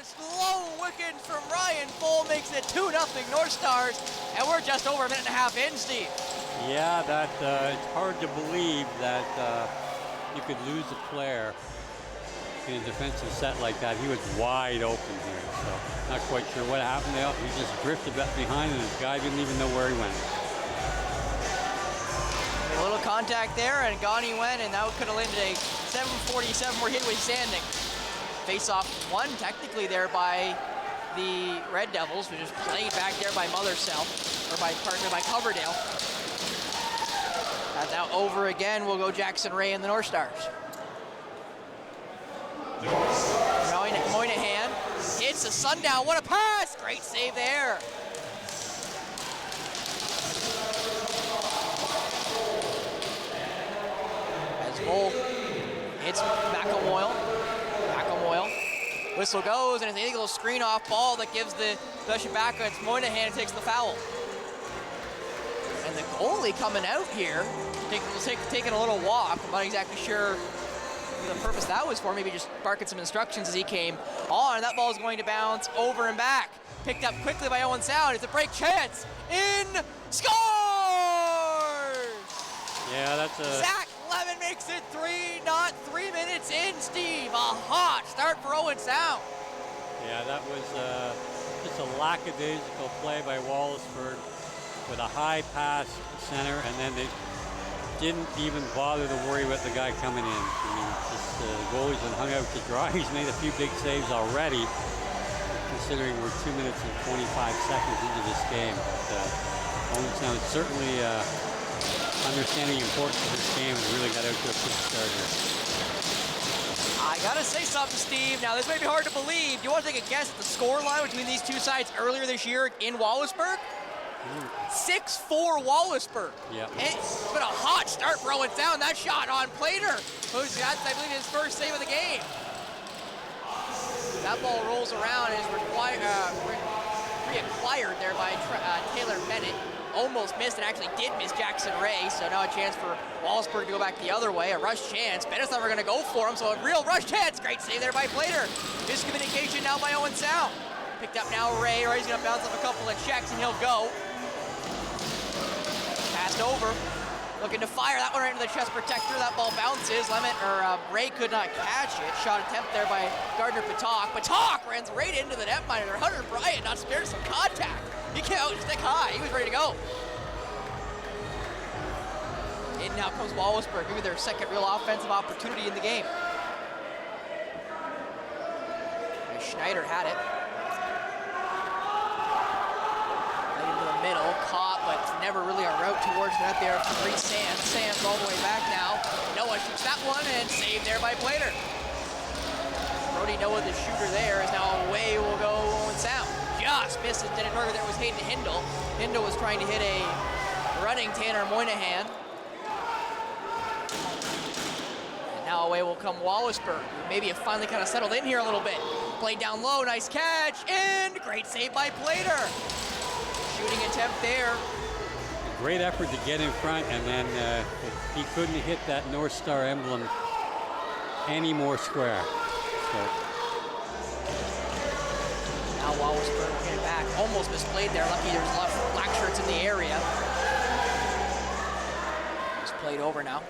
slow wicket from Ryan Full makes it 2-0 North Stars, and we're just over a minute and a half in, Steve. Yeah, it's hard to believe that you could lose a player in a defensive set like that. He was wide open here, so not quite sure what happened there. He just drifted back behind, and this guy didn't even know where he went. A little contact there, and gone he went, and that could have landed a 747 more hit with standing. Face-off won technically there by the Red Devils, who just played back there by Mothercell, or by Coverdale. That's now over again. We'll go Jackson Ray and the North Stars. Moynihan hits a sundown. What a pass! Great save there. As Bull hits McElmoyle. Whistle goes, and it's an illegal screen-off ball that gives the possession back. It's Moynihan who takes the foul. And the goalie coming out here, taking a little walk. I'm not exactly sure the purpose that was for. Maybe just barking some instructions as he came on. That ball is going to bounce over and back. Picked up quickly by Owen Sound. It's a break chance. In, scores! Yeah, that's a... Zach Levin makes it 3, not 3 minutes in, Steve. A hot start for Owen Sound. Yeah, that was just a lackadaisical play by Wallaceburg with a high pass center, and then they didn't even bother to worry about the guy coming in. I mean, just goalie's been hung out to dry. He's made a few big saves already, considering we're 2 minutes and 25 seconds into this game. But Owen Sound certainly understanding the importance of this game and really got out to a quick start here. I gotta say something, Steve. Now, this may be hard to believe. Do you want to take a guess at the score line between these two sides earlier this year in Wallaceburg? 6-4 Wallaceburg. Yeah. It's been a hot start for Owen Sound. That shot on Plater, who's got, I believe, his first save of the game. That ball rolls around and is reacquired there by Taylor Bennett. Almost missed and actually did miss Jackson Ray, so now a chance for Wallaceburg to go back the other way. A rush chance. Bennett's never going to go for him, so a real rush chance. Great save there by Plater. Miscommunication now by Owen Sound. Picked up now Ray. Ray's going to bounce up a couple of checks and he'll go. Passed over. Looking to fire that one right into the chest protector. That ball bounces. Ray could not catch it. Shot attempt there by Gardner Patak. Patak runs right into the netminder. Hunter Bryant not spared some contact. He came out stick high. He was ready to go. And now comes Wallaceburg. Maybe their second real offensive opportunity in the game. Schneider had it. Right into the middle. Caught, but never really a route towards that there for Reese Sands. Sands all the way back now. Noah shoots that one and saved there by Plater. Brody Noah, the shooter there, is now away. Will go Owen Sound. Just misses intended target. There was Hayden Hindle. Hindle was trying to hit a running Tanner Moynihan. And now away will come Wallaceburg. Maybe have finally kind of settled in here a little bit. Played down low, nice catch, and great save by Plater. Shooting attempt there. Great effort to get in front, and then he couldn't hit that North Star emblem any more square. So. Now Wallaceburg getting back. Almost misplayed there. Lucky there's black shirts in the area. Just played over now.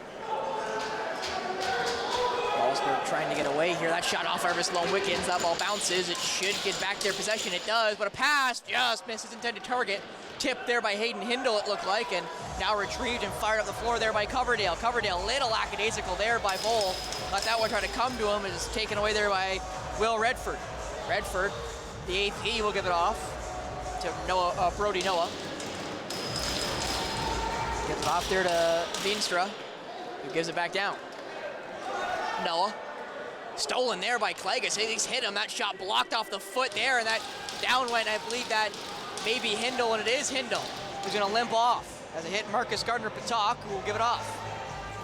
Wallaceburg trying to get away here. That shot off Arvis Lone Wickens. That ball bounces. It should get back their possession. It does, but a pass just misses intended target. Tipped there by Hayden Hindle, it looked like, and now retrieved and fired up the floor there by Coverdale. Coverdale, little lackadaisical there by Bull. Let that one try to come to him. It is taken away there by Will Redford. Redford, the eighth E, will give it off to Brody Noah. Gives it off there to Veenstra, who gives it back down. Noah, stolen there by Klegus. He's hit him. That shot blocked off the foot there, and that down went, I believe that may be Hindle, and it is Hindle who's going to limp off as it hit Marcus Gardner-Patak, who will give it off.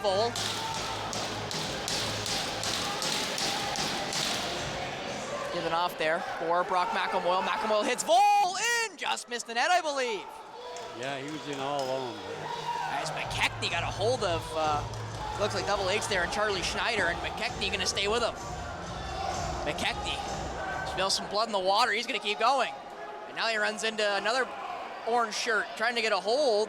Bull. Give it off there for Brock McElmoyle. McElmoyle hits Vol in! Just missed the net, I believe. Yeah, he was in all alone. As McKechnie got a hold of, looks like double H there, and Charlie Schneider, and McKechnie going to stay with him. McKechnie smells some blood in the water. He's going to keep going. And now he runs into another orange shirt trying to get a hold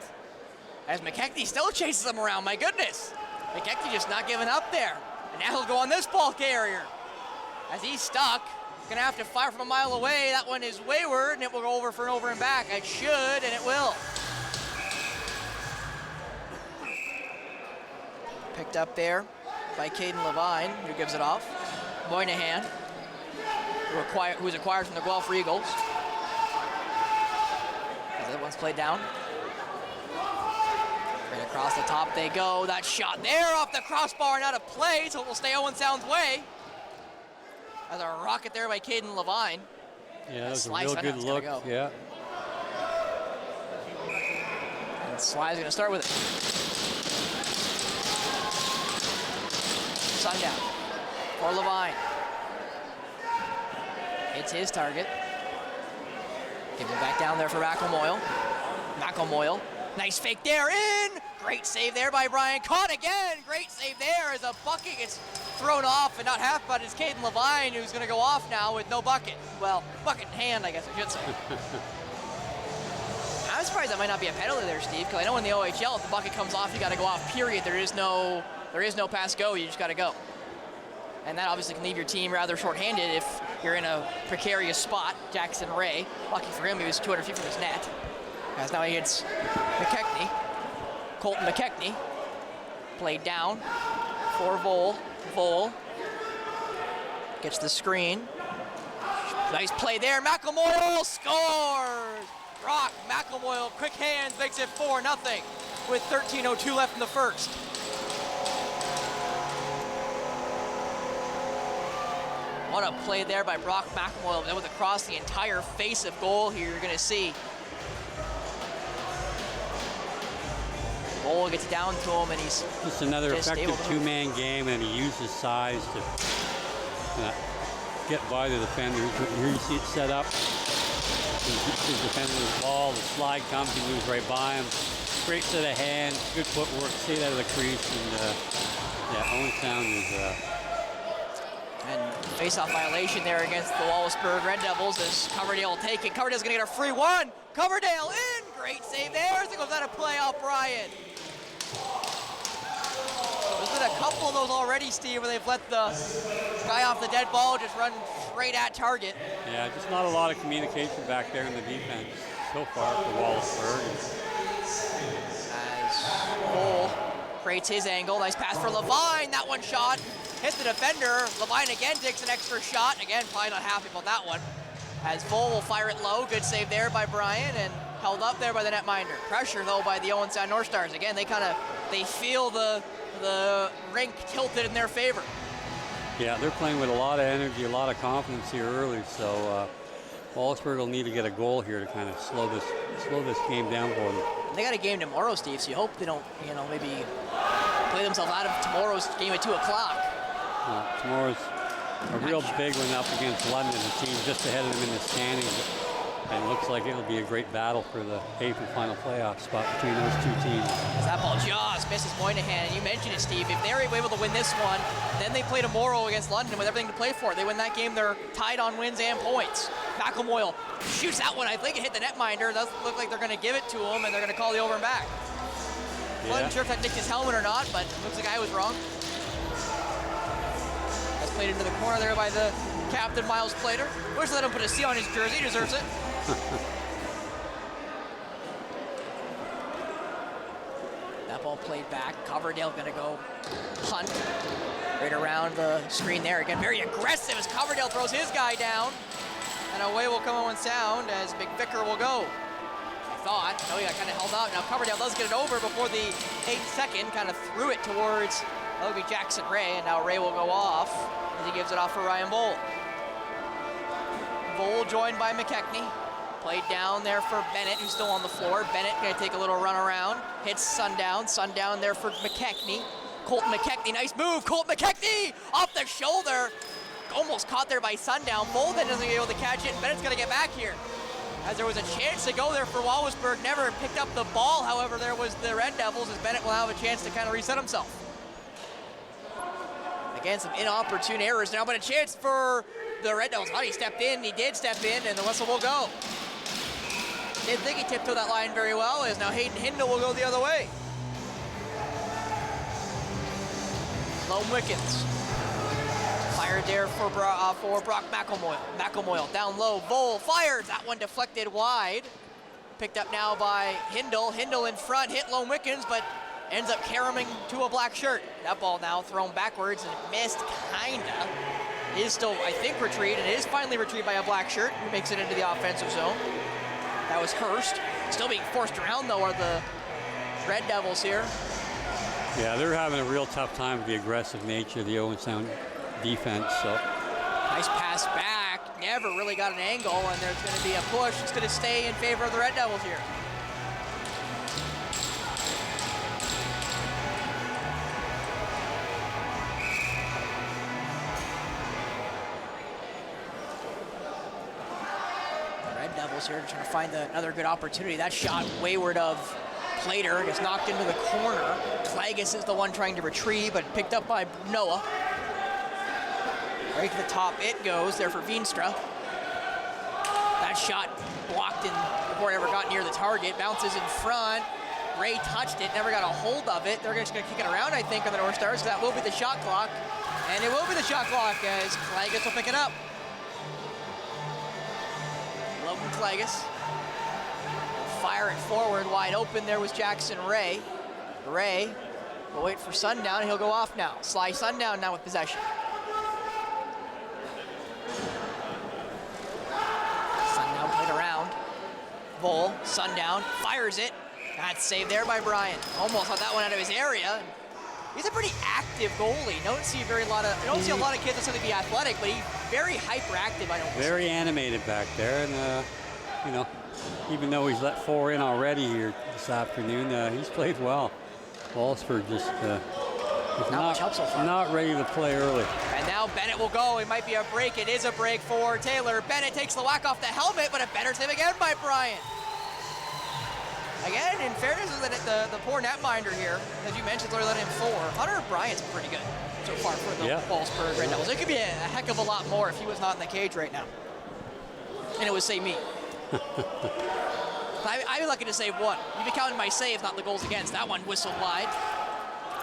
as McKechnie still chases him around. My goodness. McKechnie just not giving up there. And now he'll go on this ball carrier. As he's stuck, gonna have to fire from a mile away. That one is wayward, and it will go over for an over and back. It should, and it will. Picked up there by Caden Levine, who gives it off. Moynihan, who's acquired from the Guelph Eagles. As the other one's played down. Right across the top they go. That shot there off the crossbar and out of play, so it will stay Owen Sound's way. As a rocket there by Caden Levine. Yeah, that was a real good look. Go. Yeah. And Sly's going to start with it. Sundown for Levine. It's his target. Give it back down there for McElmoyle. McElmoyle. Nice fake there, in! Great save there by Brian. Caught again! Great save there as a bucket gets thrown off, and not half, but it's Caden Levine who's going to go off now with no bucket. Well, bucket in hand, I guess I should say. I'm surprised that might not be a penalty there, Steve, because I know in the OHL, if the bucket comes off, you got to go off, period. There is no pass go, you just got to go. And that obviously can leave your team rather shorthanded if you're in a precarious spot. Jackson Ray, lucky for him, he was 200 feet from his net. As now he hits McKechnie. Colton McKechnie played down for Vole. Vole gets the screen. Nice play there. McElmoyle scores! Brock McElmoyle, quick hands, makes it 4-0 with 13:02 left in the first. What a play there by Brock McElmoyle. That was across the entire face of goal here, you're going to see. Vole gets down to him, and he's just another effective two-man game, and he used his size to get by the defender. Here you see it set up. He's defending the ball. The slide comes, he moves right by him. Great set of hands, good footwork, stayed out of the crease, and yeah, Owen Sound is. And face-off violation there against the Wallaceburg Red Devils as Coverdale will take it. Coverdale's gonna get a free one. Coverdale in, great save there as it goes out of play off Brian. There's been a couple of those already, Steve, where they've let the guy off the dead ball just run straight at target. Yeah, just not a lot of communication back there in the defense so far for Wallaceburg. As Cole creates his angle, nice pass for Levine, that one shot. Hits the defender. Levine again takes an extra shot. Again, probably not happy about that one. As Vole will fire it low. Good save there by Brian and held up there by the netminder. Pressure though by the Owen Sound NorthStars. Again, they feel the rink tilted in their favor. Yeah, they're playing with a lot of energy, a lot of confidence here early. So Wallaceburg will need to get a goal here to kind of slow this game down for them. They got a game tomorrow, Steve. So you hope they don't, maybe play themselves out of tomorrow's game at 2 o'clock. Tomorrow's a real big one up against London, a team just ahead of them in the standings. And it looks like it'll be a great battle for the 8th and final playoff spot between those two teams. That ball just misses Moynihan, and you mentioned it, Steve. If they're able to win this one, then they play tomorrow against London with everything to play for. They win that game, they're tied on wins and points. McElmoyle shoots that one. I think it hit the netminder. It doesn't look like they're going to give it to him, and they're going to call the over and back. Yeah. Wasn't sure if that nicked his helmet or not, but looks like I was wrong. That's played into the corner there by the captain, Miles Plater. Wish they let him put a C on his jersey. He deserves it. That ball played back. Coverdale going to go hunt right around the screen there. Again, very aggressive as Coverdale throws his guy down. And away will come Owen Sound as McVicker will go. I thought. No, he got kind of held out. Now Coverdale does get it over before the 8th second. Kind of threw it towards, that would be Jackson Ray. And now Ray will go off as he gives it off for Ryan Vole. Vole joined by McKechnie. Played down there for Bennett, who's still on the floor. Bennett gonna take a little run around. Hits Sundown. Sundown there for McKechnie. Colton McKechnie, nice move. Colton McKechnie off the shoulder. Almost caught there by Sundown. Vole then doesn't get able to catch it, and Bennett's gonna get back here. As there was a chance to go there for Wallaceburg, never picked up the ball. However, there was the Red Devils as Bennett will have a chance to kind of reset himself. Again, some inopportune errors now, but a chance for the Red Devils thought he stepped in. He did step in, and the whistle will go. Didn't think he tiptoed that line very well, as now Hayden Hindle will go the other way. Lone Wickens. Fired there for Brock McElmoyle. McElmoyle down low. Vole fires. That one deflected wide. Picked up now by Hindle. Hindle in front. Hit Lone Wickens, but ends up caroming to a black shirt. That ball now thrown backwards and missed, kinda. It is still, I think, retrieved, and it is finally retrieved by a black shirt who makes it into the offensive zone. That was Hurst. Still being forced around, though, are the Red Devils here. Yeah, they're having a real tough time with the aggressive nature of the Owen Sound defense. So nice pass back. Never really got an angle, and there's going to be a push. It's going to stay in favor of the Red Devils here. Red Devils here trying to find another good opportunity. That shot wayward of Plater gets knocked into the corner. Klages is the one trying to retrieve, but picked up by Noah. Right to the top it goes there for Veenstra. That shot blocked in before it ever got near the target. Bounces in front. Ray touched it, never got a hold of it. They're just going to kick it around, I think, on the NorthStars. So that will be the shot clock. And it will be the shot clock as Klages will pick it up. Logan Klages. Fire it forward, wide open. There was Jackson Ray. Ray will wait for Sundown. He'll go off now. Sly Sundown now with possession. Sundown played around. Vole, Sundown, fires it. That's saved there by Bryant. Almost got that one out of his area. He's a pretty active goalie. I don't see a lot of kids that's going to be athletic, but he's very hyperactive. I don't. Very animated back there, and you know, even though he's let 4 in already here this afternoon, he's played well. Walsford just not ready to play early. And now Bennett will go. It might be a break. It is a break for Taylor. Bennett takes the whack off the helmet, but a better save again by Bryant. Again, in fairness to the poor netminder here, as you mentioned, only let him 4. Hunter Bryant's pretty good so far for the Walsburg Red Devils. It could be a heck of a lot more if he was not in the cage right now. And it was say me. I'd be lucky to save 1. You'd be counting my saves, not the goals against. That one whistled wide.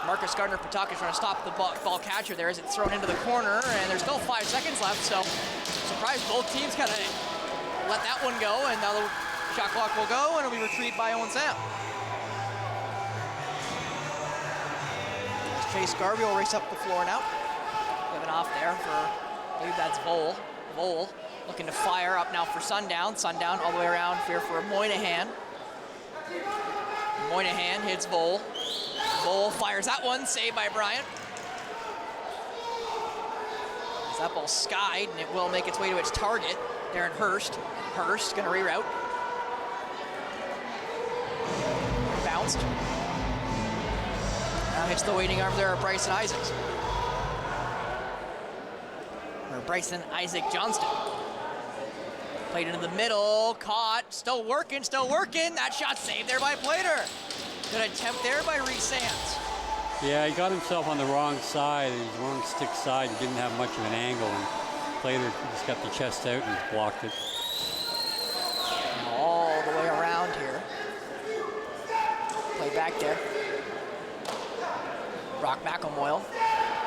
Marcus Gardner-Pataka is trying to stop the ball catcher there as it's thrown into the corner, and there's still 5 seconds left, so surprised both teams kind of let that one go, and now the shot clock will go, and it'll be retrieved by Owen Sound. Chase Garvey will race up the floor now. Giving off there for, I believe that's Vole. Vole looking to fire up now for Sundown. Sundown all the way around here for Moynihan. Moynihan hits Vole. Vole fires that one, saved by Bryant. As that ball skied, and it will make its way to its target. Darren Hurst. Hurst gonna reroute. Bounced. Now hits the waiting arm there of Bryson Isaacs. Or Bryson Isaac Johnston. Played into the middle, caught, still working. That shot saved there by Plater. Good attempt there by Reese Sands. Yeah, he got himself on the wrong side, his wrong stick side. He didn't have much of an angle, and Plater just got the chest out and blocked it. All the way around here. Play back there. Brock McElmoyle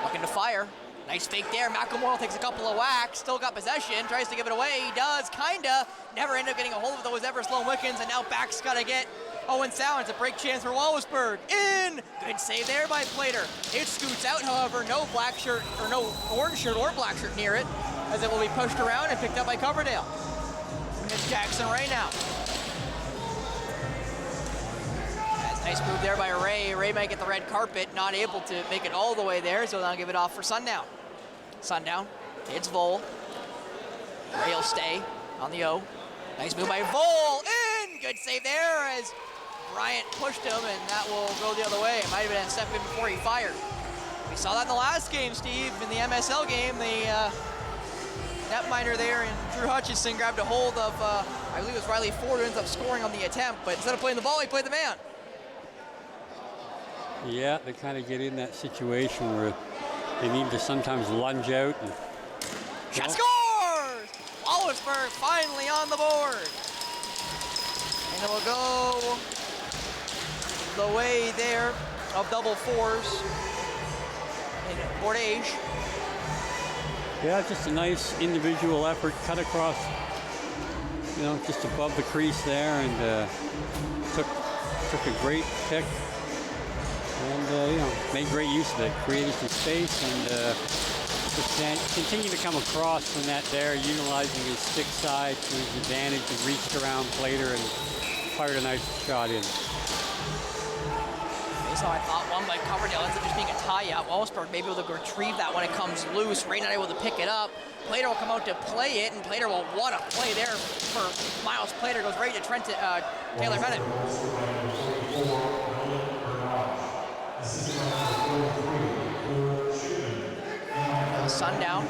looking to fire. Nice fake there. McElmoyle takes a couple of whacks, still got possession, tries to give it away. He does, kinda. Never ended up getting a hold of those ever Sloan Wickens, and now back's gotta get Owen Sound. It's a break chance for Wallaceburg. In! Good save there by Plater. It scoots out, however, no black shirt, or no orange shirt or black shirt near it, as it will be pushed around and picked up by Coverdale. It's Jackson Ray now. That's a nice move there by Ray. Ray might get the red carpet, not able to make it all the way there, so they'll give it off for Sundown. Sundown, it's Vole. Ray will stay on the O. Nice move by Vole, in! Good save there as Bryant pushed him, and that will go the other way. It might have been a step in before he fired. We saw that in the last game, Steve, in the MSL game. The netminder there and Drew Hutchison grabbed a hold of, I believe it was Riley Ford, who ends up scoring on the attempt, but instead of playing the ball, he played the man. Yeah, they kind of get in that situation where they need to sometimes lunge out. And, shot score! Wallaceburg finally on the board. And it will go the way there of double fours in Bordage. Yeah, just a nice individual effort, cut across, you know, just above the crease there, and took a great pick, and you know, made great use of it, created some space, and just continued to come across from that there, utilizing his stick side to his advantage, and reached around Plater and fired a nice shot in. So I thought one by Coverdale ends up just being a tie-out. Wallaceburg may be able to retrieve that when it comes loose. Ray not able to pick it up. Plater will come out to play it, and Plater will, what a play there for Miles Plater. Goes right to Taylor Bennett. Sundown.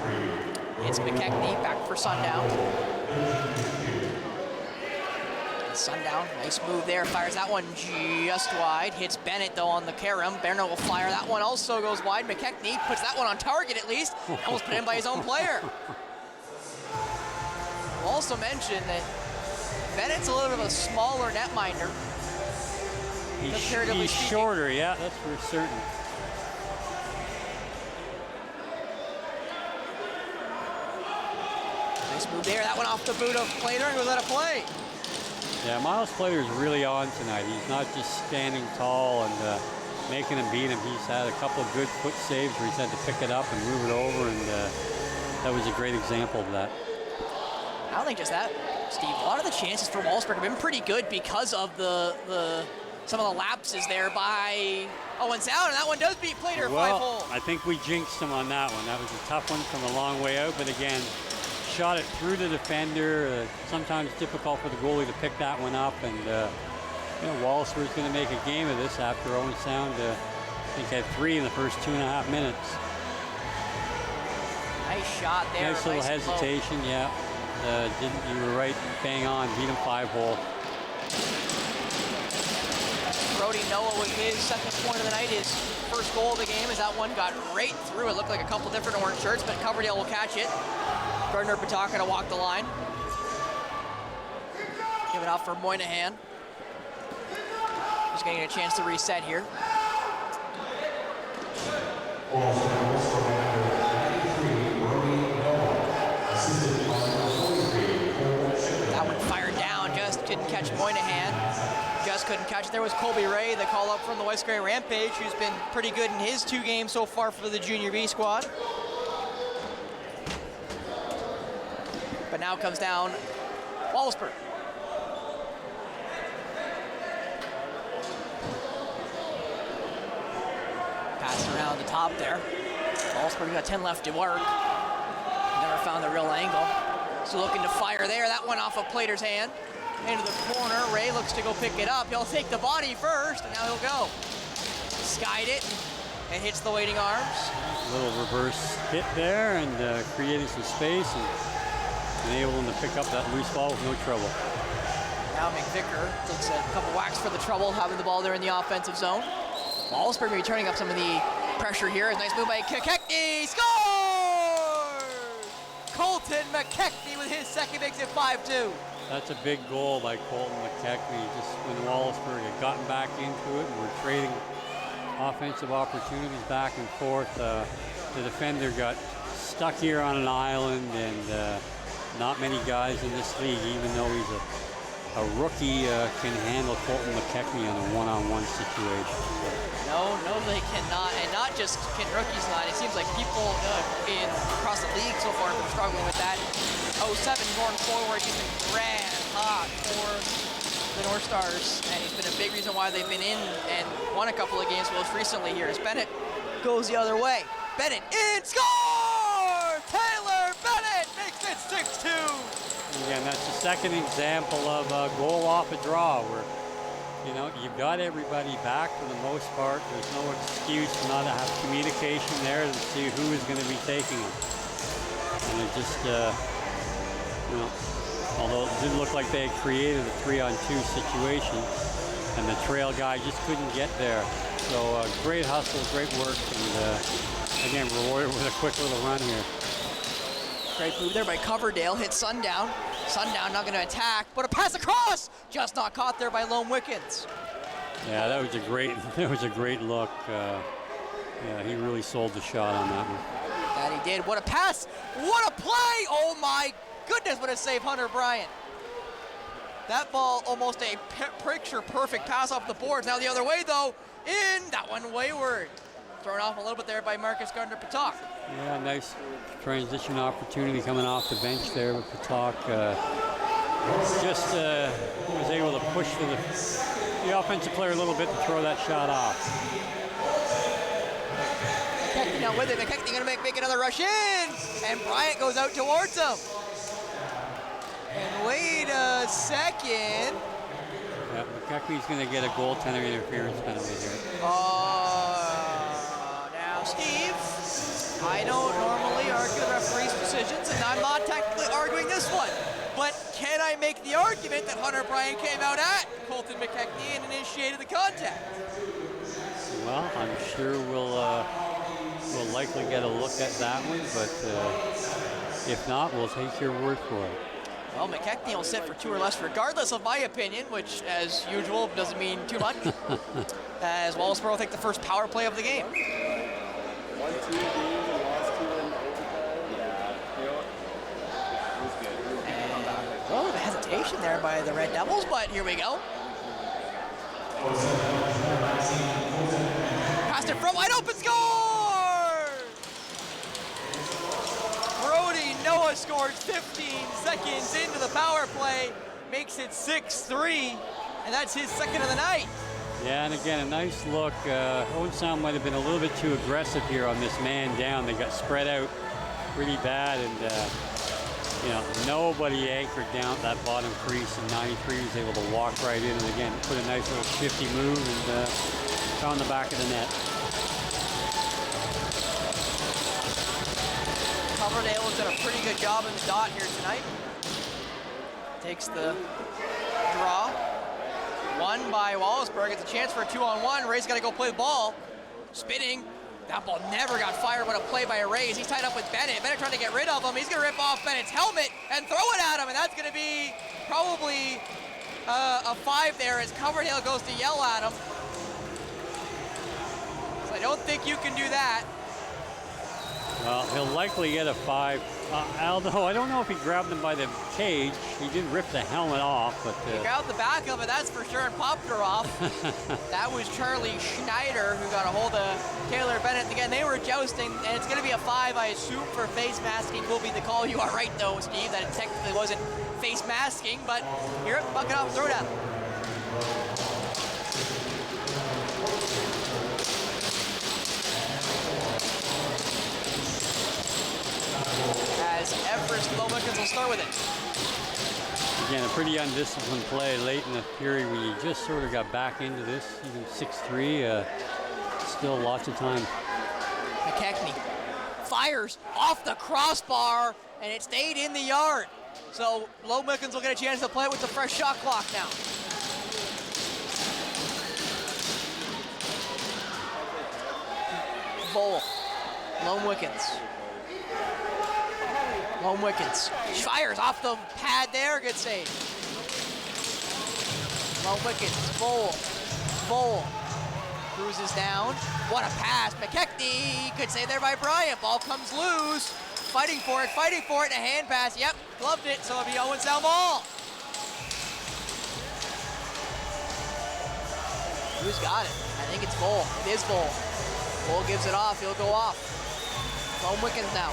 It's McKechnie back for Sundown. Sundown, nice move there, fires that one just wide, hits Bennett though on the carom. Bernard will fire, that one also goes wide. McKechnie puts that one on target at least, almost put in by his own player. We'll also mention that Bennett's a little bit of a smaller netminder. He's shorter, yeah, that's for certain. Nice move there, that one off the boot of Plater and goes out of play. Yeah, Miles Plater is really on tonight. He's not just standing tall and making him beat him. He's had a couple of good foot saves where he's had to pick it up and move it over, and that was a great example of that. I don't think just that, Steve. A lot of the chances for Wallaceburg have been pretty good because of some of the lapses there by Owen Sound, and that one does beat Plater 5-hole. I think we jinxed him on that one. That was a tough one from a long way out, but again, shot it through the defender. Sometimes difficult for the goalie to pick that one up, and you know, Wallaceburg's going to make a game of this after Owen Sound, I think, had 3 in the first 2.5 minutes. Nice shot there. Nice little hesitation, yeah. You were right, bang on, beat him 5-hole. Brody Noah with his second point of the night, his first goal of the game, as that one got right through. It looked like a couple different orange shirts, but Coverdale will catch it. Gardner Pataka to walk the line. Give it out for Moynihan. Just getting a chance to reset here. That one fired down, just couldn't catch Moynihan. Just couldn't catch it. There was Colby Ray, the call up from the West Grey Rampage, who's been pretty good in his 2 games so far for the Junior B squad. But now comes down Wallaceburg. Pass around the top there. Wallaceburg got 10 left to work. Never found the real angle. So looking to fire there. That one off of Plater's hand. Into the corner. Ray looks to go pick it up. He'll take the body first, and now he'll go. Skied it and hits the waiting arms. A little reverse hit there, and creating some space, and able to pick up that loose ball with no trouble. Now McVicker takes a couple whacks for the trouble, having the ball there in the offensive zone. Wallaceburg maybe turning up some of the pressure here. A nice move by McKechnie. Scores! Colton McKechnie with his second, makes it 5-2. That's a big goal by Colton McKechnie. Just when Wallaceburg had gotten back into it and were trading offensive opportunities back and forth, the defender got stuck here on an island, and not many guys in this league, even though he's a rookie, can handle Colton McKechnie on a one-on-one situation. No, they cannot, and not just can rookies not. It seems like people across the league so far have been struggling with that. 07 going forward, he's been red hot for the North Stars, and he's been a big reason why they've been in and won a couple of games most recently here as Bennett goes the other way. Bennett in, score! Taylor Bennett makes it 6-2. Again, that's the second example of a goal off a draw where, you know, you've got everybody back for the most part. There's no excuse not to have communication there to see who is going to be taking it. And it just, you know, although it didn't look like they had created a 3-on-2 situation, and the trail guy just couldn't get there. So great hustle, great work, and again, rewarded with a quick little run here. Great move there by Coverdale, hits Sundown. Sundown not going to attack, but a pass across! Just not caught there by Lone Wickens. Yeah, that was a great look. Yeah, he really sold the shot on that one. That he did. What a pass! What a play! Oh my goodness, what a save, Hunter Bryant. That ball, almost a picture-perfect pass off the boards. Now the other way, though, in that one wayward. Thrown off a little bit there by Marcus Gardner-Patak. Yeah, nice transition opportunity coming off the bench there with Patak. He was able to push the offensive player a little bit to throw that shot off. McKechnie now with it. McKechnie going to make another rush in, and Bryant goes out towards him. And wait a second. Yeah, McKechnie's going to get a goaltender interference penalty here. Now, Steve, I don't normally argue the referee's decisions, and I'm not technically arguing this one. But can I make the argument that Hunter Bryant came out at Colton McKechnie and initiated the contact? Well, I'm sure we'll likely get a look at that one, but if not, we'll take your word for it. Well, McKechnie will sit for 2 or less, regardless of my opinion, which, as usual, doesn't mean too much. As Wallaceburg will take the first power play of the game. 1-2 games and lost 2 in overtime. Yeah. It was good. Oh, the hesitation there by the Red Devils, but here we go. Passed it from wide open, score! Brody Noah scores 15 seconds into the power play, makes it 6-3, and that's his second of the night. Yeah, and again, a nice look. Owen Sound might have been a little bit too aggressive here on this man down. They got spread out pretty bad, and nobody anchored down at that bottom crease, and 93 was able to walk right in, and again, put a nice little shifty move and found the back of the net. Coverdale has done a pretty good job in the dot here tonight. Takes the draw. Won by Wallaceburg. It's a chance for a 2-on-1. Ray's got to go play the ball. Spinning. That ball never got fired. What a play by Rays. He's tied up with Bennett. Bennett trying to get rid of him. He's going to rip off Bennett's helmet and throw it at him. And that's going to be probably a 5 there as Coverdale goes to yell at him. So I don't think you can do that. Well, he'll likely get a 5. Although I don't know if he grabbed him by the cage. He did rip the helmet off, but he grabbed the back of it, that's for sure, and popped her off. That was Charlie Schneider who got a hold of Taylor Bennett. And again, they were jousting, and it's going to be a 5, I assume, for face masking will be the call. You are right, though, Steve, that it technically wasn't face masking, but here, buck it off and throw it at him. As Everest Lone Wickens will start with it. Again, a pretty undisciplined play late in the period when you just sort of got back into this, even 6-3, still lots of time. McKechnie fires off the crossbar, and it stayed in the yard. So Lone Wickens will get a chance to play it with the fresh shot clock now. Bowl, Lone Wickens. Lone Wickens fires off the pad there, good save. Lone Wickens, Bowl, cruises down. What a pass, McKechnie, good save there by Bryant. Ball comes loose, fighting for it, and a hand pass. Yep, gloved it, so it'll be Owen Sound ball. Who's got it? I think it's Bowl. It is Bowl. Bowl gives it off, he'll go off. Lone Wickens now.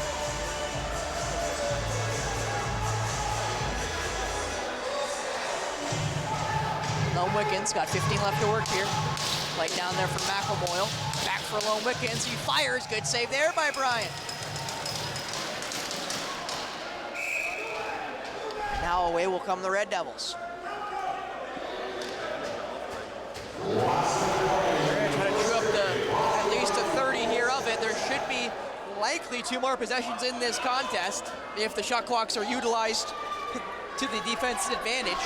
Lone Wickens got 15 left to work here. Play down there for McElmoyle. Back for Lone Wickens. He fires. Good save there by Bryant. Now away will come the Red Devils. They're going to try to chew up at least a 30 here of it. There should be likely 2 more possessions in this contest if the shot clocks are utilized to the defense's advantage.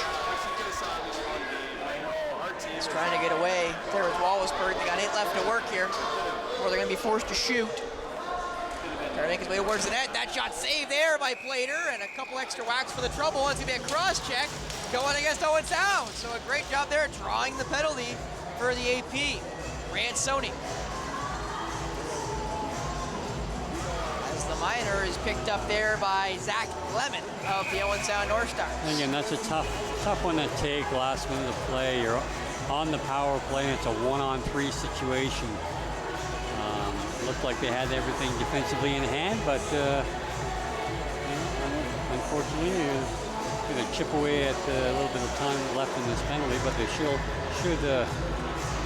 He's trying to get away there with Wallaceburg. They got 8 left to work here, or they're going to be forced to shoot. Trying to make his way towards the net. That shot saved there by Plater, and a couple extra whacks for the trouble. It's gonna be a cross check going against Owen Sound. So a great job there drawing the penalty for the AP. Ransoni. As the minor is picked up there by Zach Lemon of the Owen Sound NorthStars. Again, that's a tough one to take last minute of play. You're on the power play, and it's a 1-on-3 situation. Looked like they had everything defensively in hand, but unfortunately, going to chip away at a little bit of time left in this penalty, but they should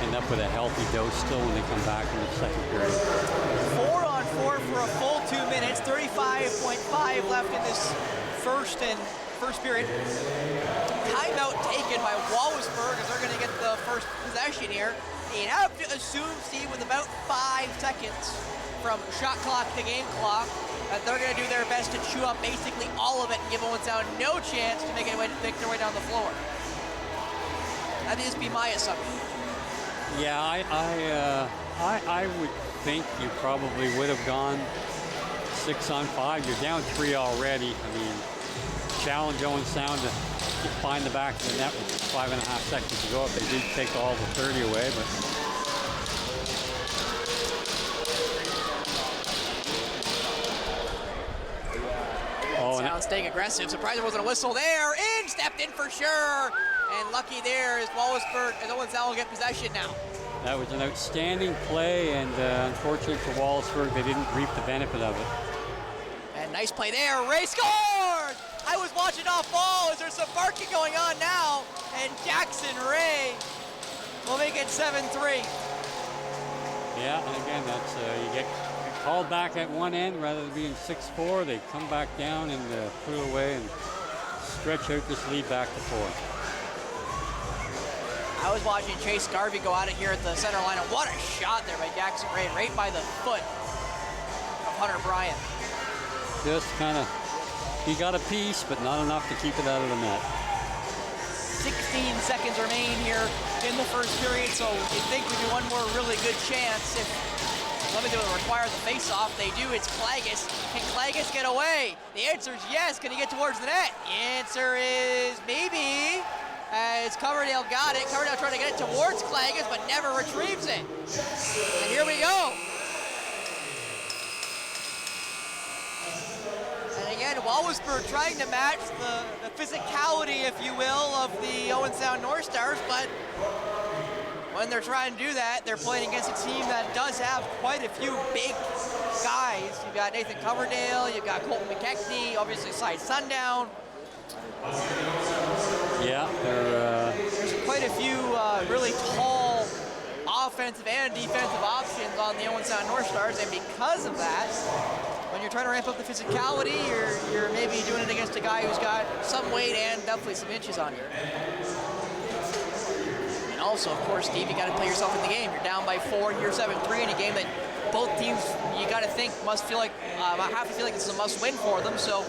end up with a healthy dose still when they come back in the second period. 4-on-4 for a full 2 minutes, 35.5 left in this first period. Timeout taken by Wallaceburg as they're going to get the first possession here. You have to assume, Steve, with about 5 seconds from shot clock to game clock, that they're going to do their best to chew up basically all of it and give Owen Sound no chance to make their way down the floor. I think this would be my assumption. Yeah, I would think you probably would have gone 6-on-5. You're down 3 already. I mean, challenge Owen Sound to find the back of the net with 5.5 seconds to go. If they did take all the 30 away, but Sound staying aggressive. Surprised there wasn't a whistle there. Stepped in for sure. And lucky there is Wallaceburg, and Owen Sound will get possession now. That was an outstanding play, and unfortunately for Wallaceburg, they didn't reap the benefit of it. And nice play there. Ray scores! I was watching off ball. Is there some barking going on now? And Jackson Ray will make it 7-3. Yeah, and again, that's you get called back at one end rather than being 6-4. They come back down and put it away and stretch out this lead back to 4. I was watching Chase Garvey go at it here at the center line, and what a shot there by Jackson Ray, right by the foot of Hunter Bryant. Just kind of, he got a piece, but not enough to keep it out of the net. 16 seconds remain here in the first period, so you'd think we'd do one more really good chance if Leamington would require the face-off. They do. It's Klages. Can Klages get away? The answer is yes. Can he get towards the net? The answer is maybe. As Coverdale got it. Coverdale trying to get it towards Klages, but never retrieves it. And here we go. And again, Wallaceburg trying to match the physicality, if you will, of the Owen Sound NorthStars, but when they're trying to do that, they're playing against a team that does have quite a few big guys. You've got Nathan Coverdale, you've got Colton McKechnie, obviously Cy Sundown. Yeah, there's quite a few really tall offensive and defensive options on the Owen Sound NorthStars, and because of that, when you're trying to ramp up the physicality, you're maybe doing it against a guy who's got some weight and definitely some inches on you. And also, of course, Steve, you got to play yourself in the game. You're down by 4, you're 7-3 in a game that both teams, you got to think, must feel like, have to feel like this is a must-win for them. So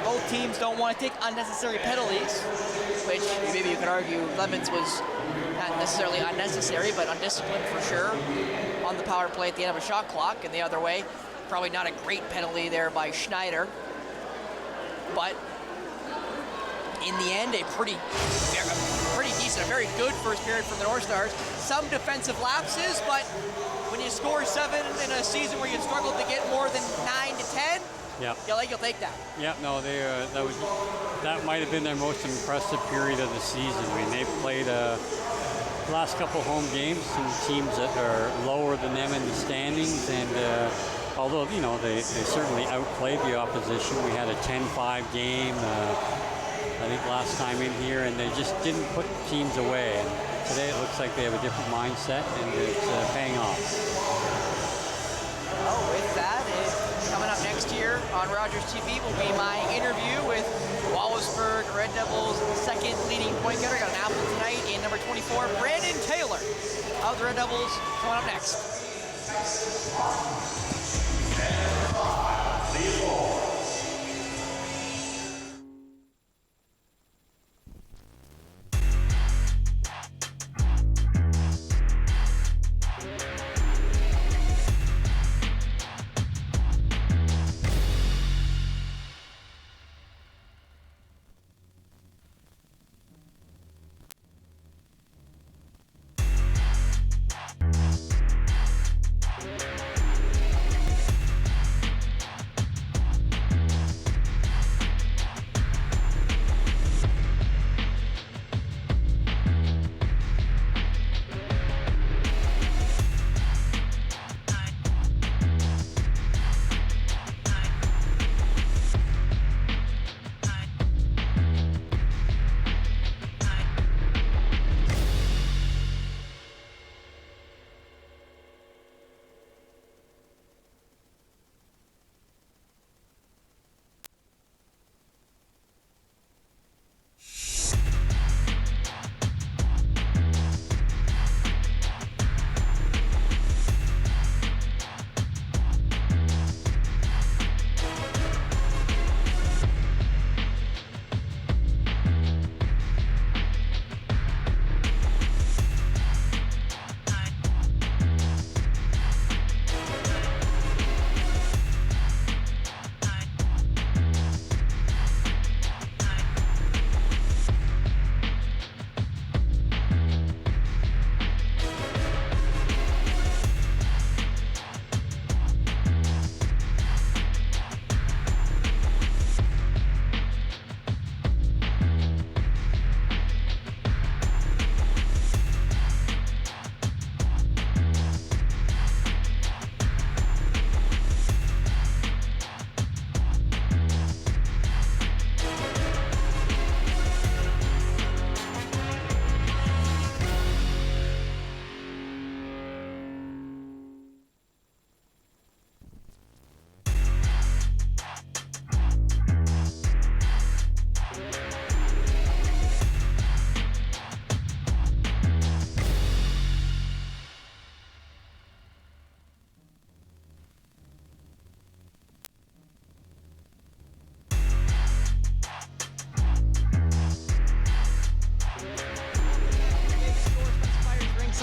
both teams don't want to take unnecessary penalties, which maybe you could argue Lemons was not necessarily unnecessary, but undisciplined for sure on the power play at the end of a shot clock. And the other way, probably not a great penalty there by Schneider, but in the end, a pretty decent, a very good first period from the NorthStars. Some defensive lapses, but when you score 7 in a season where you struggled to get more than 9 to 10, yeah, you'll take that. Yeah, no, that might have been their most impressive period of the season. I mean, they've played last couple home games, some teams that are lower than them in the standings, and although they certainly outplayed the opposition. We had a 10-5 game. I think last time in here, and they just didn't put teams away. And today it looks like they have a different mindset, and it's paying off. Well, with that, coming up next year on Rogers TV will be my interview with Wallaceburg Red Devils' second leading point getter. Got an apple tonight in number 24, Brandon Taylor of the Red Devils, coming up next.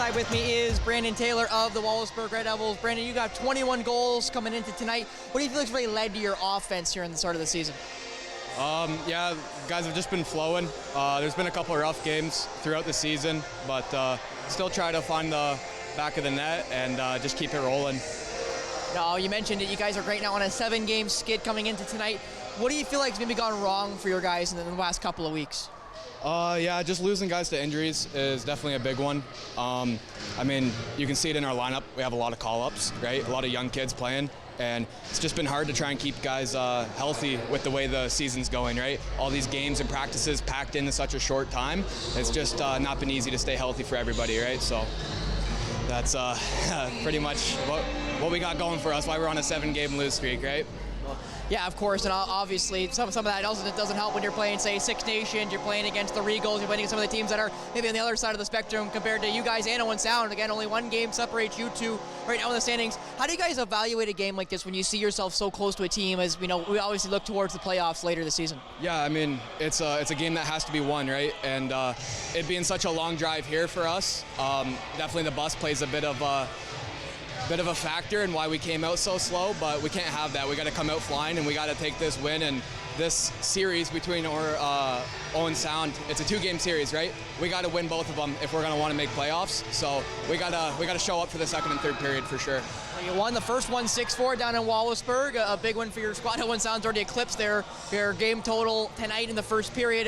Ringside with me is Brandon Taylor of the Wallaceburg Red Devils. Brandon, you got 21 goals coming into tonight. What do you feel has really led to your offense here in the start of the season? Yeah, guys have just been flowing. There's been a couple of rough games throughout the season, but still try to find the back of the net and just keep it rolling. No, you mentioned it. You guys are great now on a 7-game skid coming into tonight. What do you feel like has maybe gone wrong for your guys in the last couple of weeks? Yeah, just losing guys to injuries is definitely a big one. I mean, you can see it in our lineup. We have a lot of call-ups, right? A lot of young kids playing, and it's just been hard to try and keep guys healthy with the way the season's going, right? All these games and practices packed into such a short time. It's just not been easy to stay healthy for everybody, right? So that's pretty much what we got going for us, why we're on a 7-game lose streak, right? Yeah, of course, and obviously some of that also doesn't help when you're playing, say, Six Nations, you're playing against the Regals, you're playing against some of the teams that are maybe on the other side of the spectrum compared to you guys and Owen Sound. Again, only 1 game separates you two right now in the standings. How do you guys evaluate a game like this when you see yourself so close to a team, as we know we obviously look towards the playoffs later this season? Yeah, I mean, it's a game that has to be won, right? And it being such a long drive here for us, definitely the bus plays a bit of a factor in why we came out so slow, but we can't have that. We got to come out flying, and we got to take this win. And this series between Owen Sound, it's a 2-game series, right? We got to win both of them if we're going to want to make playoffs. So we got to show up for the second and third period for sure. Well, you won the first one 6-4 down in Wallaceburg, a big win for your squad. Owen Sound's already eclipsed their game total tonight in the first period.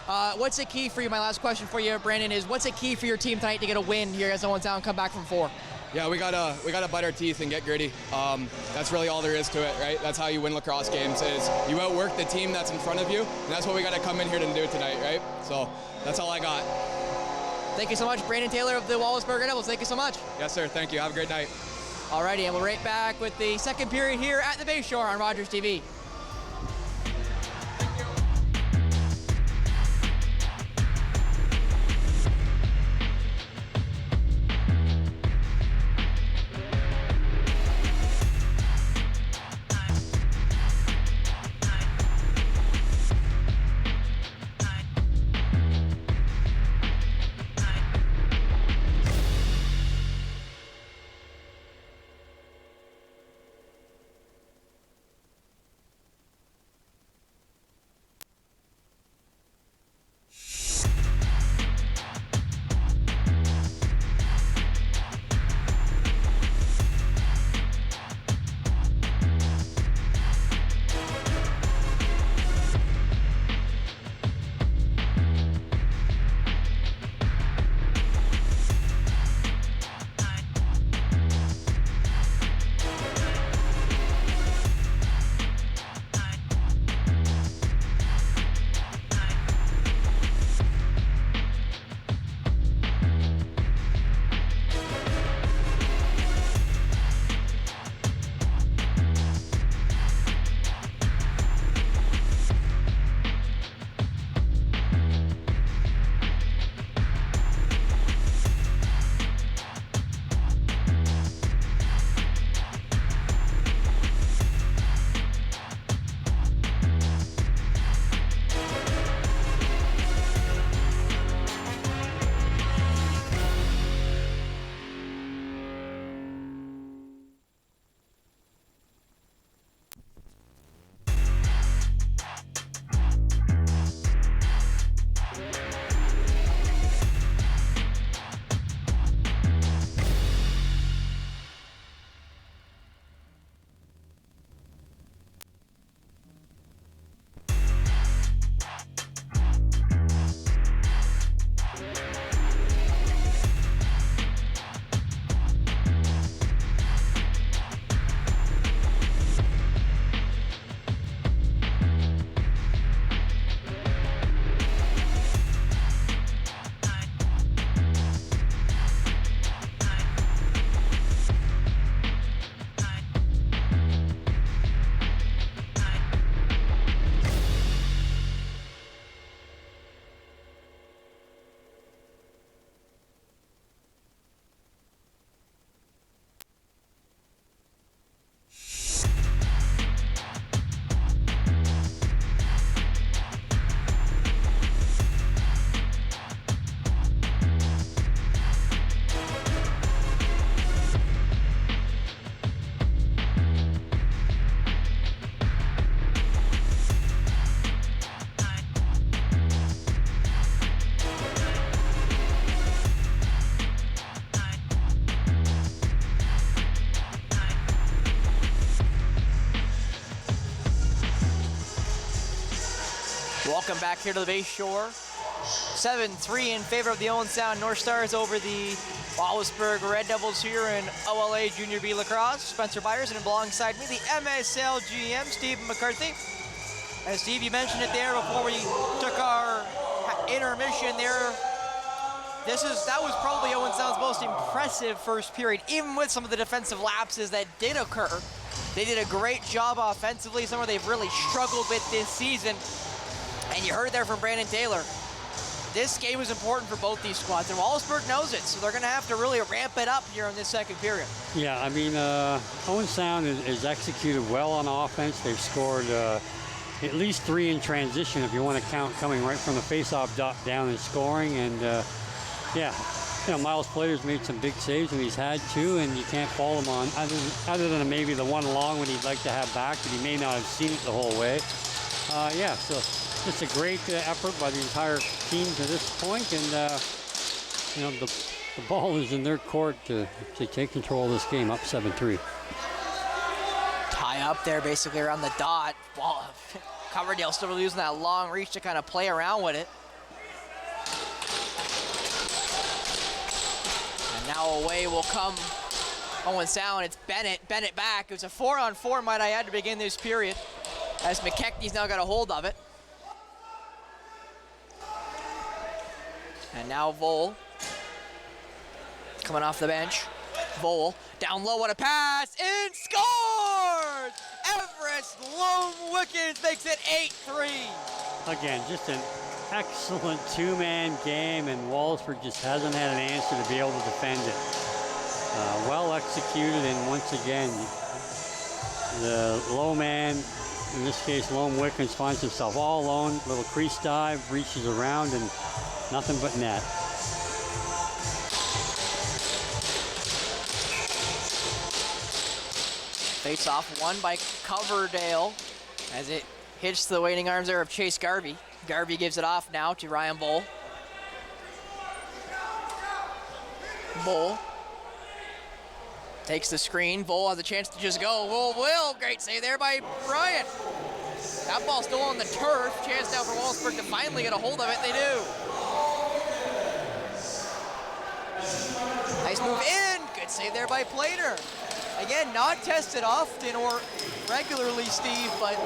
What's the key for you? My last question for you, Brandon, is what's the key for your team tonight to get a win here as Owen Sound come back from 4? Yeah, we gotta bite our teeth and get gritty. That's really all there is to it, right? That's how you win lacrosse games, is you outwork the team that's in front of you, and that's what we gotta come in here to do tonight, right? So that's all I got. Thank you so much, Brandon Taylor of the Wallaceburg Red Devils. Thank you so much. Yes, sir. Thank you. Have a great night. Alrighty, and we're right back with the second period here at the Bayshore on Rogers TV. Coming back here to the base shore. 7-3 in favor of the Owen Sound North Stars over the Wallaceburg Red Devils here in OLA Junior B Lacrosse. Spencer Byers, and alongside me, the MSL GM, Steve McCarthy. And Steve, you mentioned it there before we took our intermission there. That was probably Owen Sound's most impressive first period, even with some of the defensive lapses that did occur. They did a great job offensively, somewhere they've really struggled with this season. And you heard there from Brandon Taylor. This game is important for both these squads, and Wallaceburg knows it, so they're going to have to really ramp it up here in this second period. Yeah, I mean, Owen Sound is executed well on offense. They've scored at least 3 in transition, if you want to count coming right from the face-off down and scoring. And yeah, you know, Miles Plater's made some big saves, and he's had 2, and you can't fault him on other than maybe the one long one he'd like to have back, but he may not have seen it the whole way. Yeah, so it's a great effort by the entire team to this point, and you know, the ball is in their court to take control of this game, up 7-3. Tie up there basically around the dot. Ball, Coverdale still really using that long reach to kind of play around with it. And now away will come Owen Sound. It's Bennett back. It was a 4-on-4, might I add, to begin this period, as McKechnie's now got a hold of it. And now Vole, coming off the bench. Vole, down low, what a pass, and scores! Everest Lone Wickens makes it 8-3. Again, just an excellent 2-man game, and Wallaceburg just hasn't had an answer to be able to defend it. Well executed, and once again, the low man, in this case Lone Wickens, finds himself all alone. Little crease dive, reaches around, and nothing but net. Face off won by Coverdale as it hits the waiting arms there of Chase Garvey. Garvey gives it off now to Ryan Bull. Bull takes the screen. Bull has a chance to just go. Will, great save there by Bryant. That ball still on the turf. Chance now for Wallaceburg to finally get a hold of it. They do. Nice move in. Good save there by Plater. Again, not tested often or regularly, Steve, but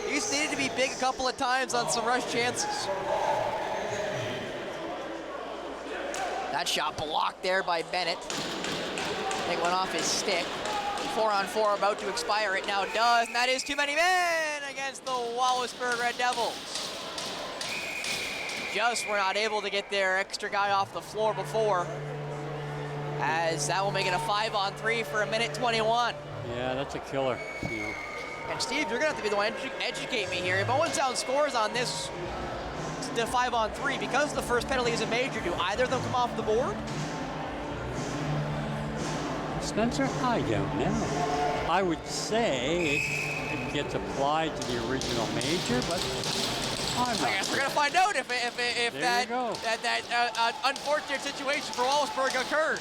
he's needed to be big a couple of times on some rush chances. That shot blocked there by Bennett. Take one off his stick. 4-on-4 about to expire. It now does, and that is too many men against the Wallaceburg Red Devils. Just were not able to get their extra guy off the floor before, as that will make it a 5-on-3 for 1:21. Yeah, that's a killer. You know. And Steve, you're gonna have to be the one to educate me here. If Owen Sound scores on this, the 5-on-3, because the first penalty is a major, do either of them come off the board? Spencer, I don't know. I would say it gets applied to the original major, but I guess we're gonna find out if that unfortunate situation for Wallaceburg occurs.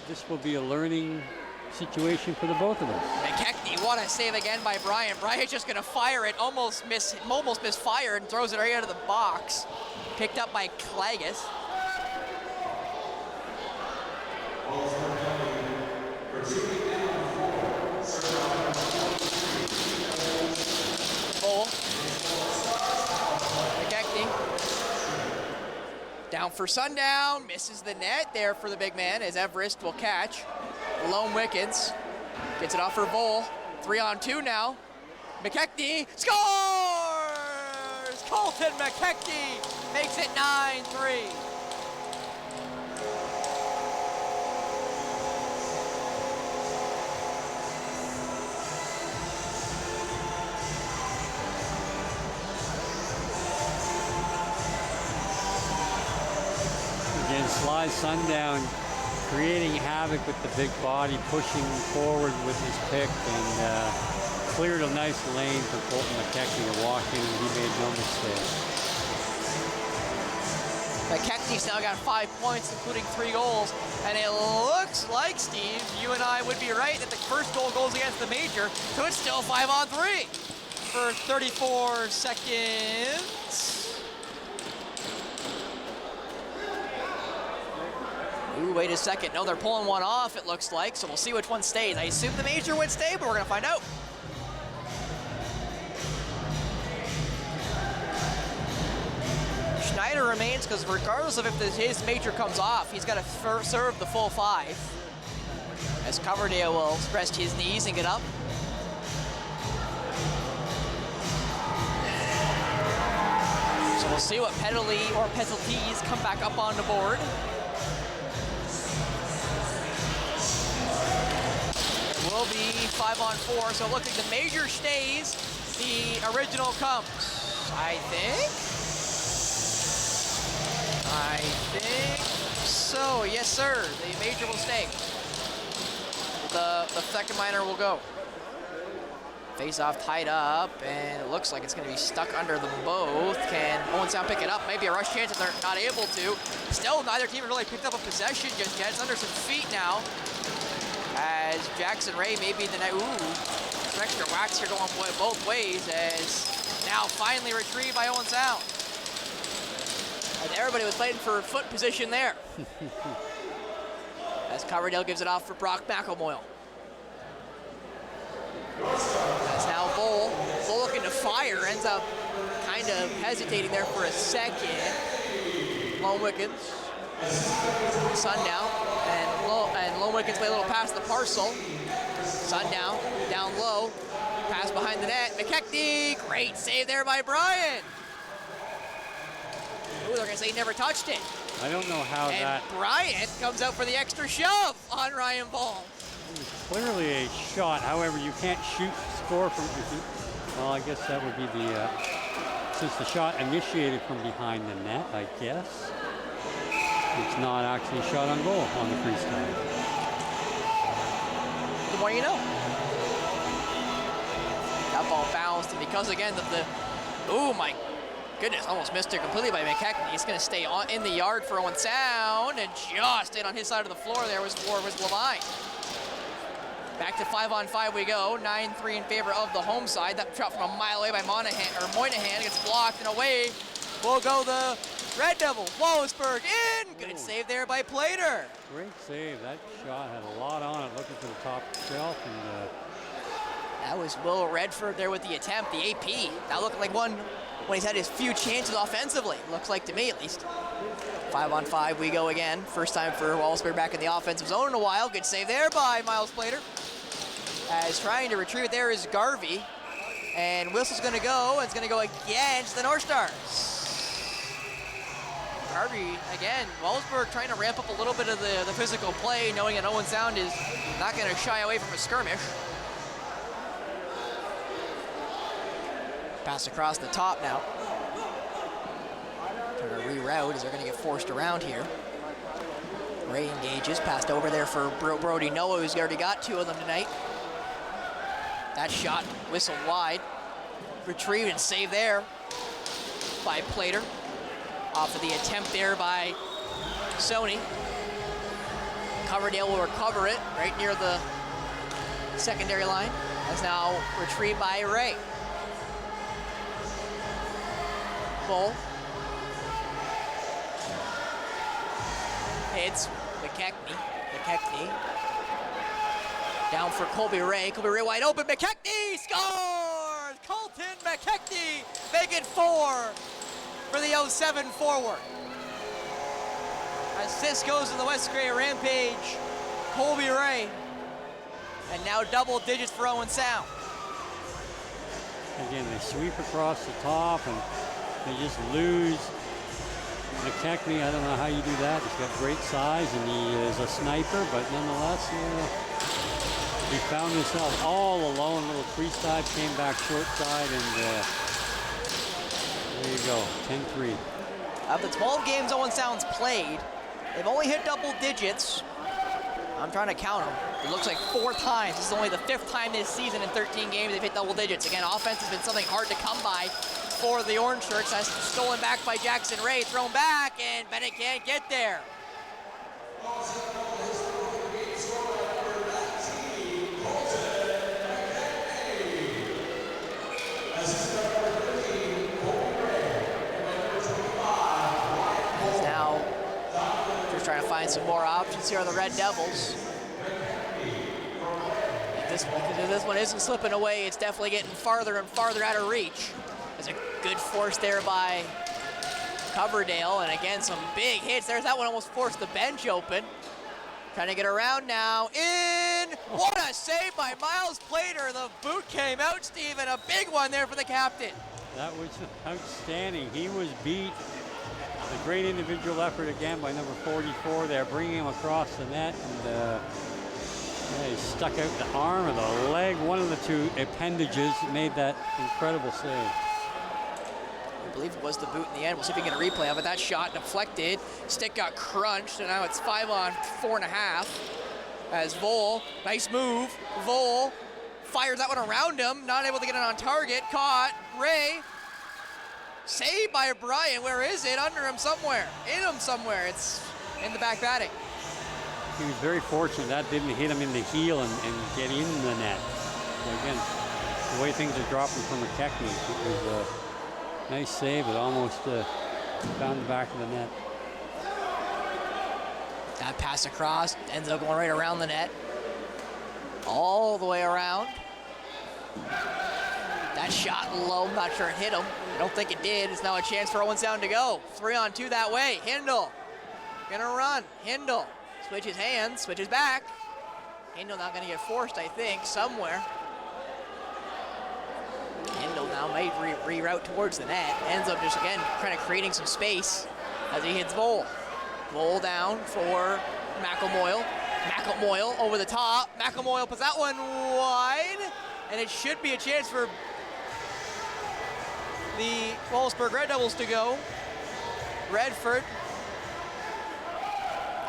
This will be a learning situation for the both of them. McKechnie, what a save again by Bryant. Bryant's just gonna fire it, almost misfired, and throws it right out of the box. Picked up by Klages. Bull. McKechnie. Down for Sundown, misses the net there for the big man as Everest will catch. Lone Wickens gets it off for Bull. 3-on-2 now. McKechnie scores! Colton McKechnie makes it 9-3. Again, Sly Sundown creating havoc with the big body, pushing forward with his pick, and cleared a nice lane for Colton McKechnie to walk in, and he made no mistake. McKechnie's now got 5 points, including 3 goals, and it looks like, Steve, you and I would be right that the first goal goes against the major, so it's still 5-on-3 for 34 seconds. Ooh, wait a second. No, they're pulling one off, it looks like, so we'll see which one stays. I assume the major would stay, but we're going to find out. Schneider remains because regardless of if his major comes off, he's got to serve the full 5. As Coverdale will rest his knees and get up. So we'll see what penalty or penalties come back up on the board. It will be 5-on-4, so it looks like the major stays, the original comes. I think so, yes sir, the major will stay. The second minor will go. Face-off tied up, and it looks like it's going to be stuck under them both. Can Owen Sound pick it up? Maybe a rush chance if they're not able to. Still, neither team really picked up a possession just yet. It's under some feet now. As Jackson Ray maybe the night. Ooh, some extra wax here going both ways. As now finally retrieved by Owen Sound. And everybody was fighting for foot position there. As Coverdale gives it off for Brock McElmoyle. That's now Bull. Bull looking to fire, ends up kind of hesitating there for a second. Lone Wickens, Sundown, and Lone Wickens play a little past the parcel. Sundown, down low, pass behind the net. McKechnie, great save there by Brian. Ooh, they're gonna say he never touched it. I don't know how and that... Bryant comes out for the extra shove on Ryan Ball. Clearly a shot. However, you can't score from... Well, I guess that would be the... since the shot initiated from behind the net, I guess. It's not actually a shot on goal on the freestyle. The more you know. That ball bounced, and because again oh my goodness, almost missed it completely by McKechnie. He's going to stay in the yard for Owen Sound, and just stayed on his side of the floor there was Levine. Back to 5-on-5 we go. 9-3 in favor of the home side. That shot from a mile away by Moynihan gets blocked, and away will go the Red Devils. Wallaceburg in. Good save there by Plater. Great save. That shot had a lot on it, looking for the top shelf. And that was Will Redford there with the attempt, the AP. That looked like one when he's had his few chances offensively. Looks like to me, at least. 5-on-5 we go again. First time for Wallaceburg back in the offensive zone in a while. Good save there by Miles Plater. As trying to retrieve it there is Garvey. And whistle's going to go, and it's going to go against the North Stars. Garvey, again, Wallaceburg trying to ramp up a little bit of the physical play, knowing that Owen Sound is not going to shy away from a skirmish. Pass across the top now. Trying to reroute as they're going to get forced around here. Ray engages, passed over there for Brody Noah, who's already got 2 of them tonight. That shot whistled wide. Retrieved and saved there by Plater. Off of the attempt there by Sony. Coverdale will recover it right near the secondary line. That's now retrieved by Ray. Bull. Hits McKechnie. Down for Colby Ray. Colby Ray wide open. McKechnie scores! Colton McKechnie making 4 for the 07 forward. Assist goes to the West Grey Rampage. Colby Ray. And now double digits for Owen Sound. again, they sweep across the top and they just lose McKechnie. I don't know how you do that. He's got great size and he is a sniper, but nonetheless, he found himself all alone. Little freestyle, came back short side, and there you go, 10-3. Of the 12 games Owen Sound's played, they've only hit double digits. I'm trying to count them. It looks like 4 times. This is only the 5th time this season in 13 games they've hit double digits. Again, offense has been something hard to come by for the Orange Shirts. That's stolen back by Jackson Ray, thrown back, and Bennett can't get there. Trying to find some more options here on the Red Devils. If this one isn't slipping away, it's definitely getting farther and farther out of reach. There's a good force there by Coverdale, and again, some big hits. There's that one, almost forced the bench open. Trying to get around now, in! What a save by Miles Plater. The boot came out, Steven. A big one there for the captain. That was outstanding. He was beat. A great individual effort again by number 44 there, bringing him across the net, and he stuck out the arm or the leg, one of the two appendages, made that incredible save. I believe it was the boot in the end. We'll see if we can get a replay of it. That shot deflected. Stick got crunched, and now it's 5 on 4.5. As Vole, nice move. Vole fires that one around him, not able to get it on target. Caught. Ray. Saved by Brian. Where is it? Under him somewhere. In him somewhere. It's in the back batting. He was very fortunate that didn't hit him in the heel and get in the net. So again, the way things are dropping from McKechnie, it was a nice save, but almost found the back of the net. That pass across ends up going right around the net. All the way around. That shot low, I'm not sure it hit him. I don't think it did. It's now a chance for Owen Sound to go. 3 on 2 that way. Hindle gonna run. Hindle switches hands, switches back. Hindle not gonna get forced, I think, somewhere. Hindle now may reroute towards the net. Ends up just, again, kind of creating some space as he hits Vole. Vole down for McElmoyle. McElmoyle over the top. McElmoyle puts that one wide. And it should be a chance for the Wallaceburg Red Devils to go. Redford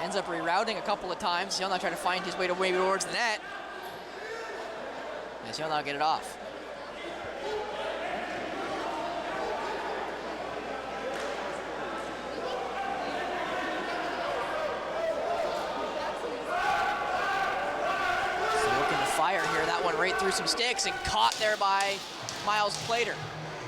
ends up rerouting a couple of times. He'll not try to find his way towards the net. As he'll not get it off. Fire here, that one right through some sticks and caught there by Miles Plater.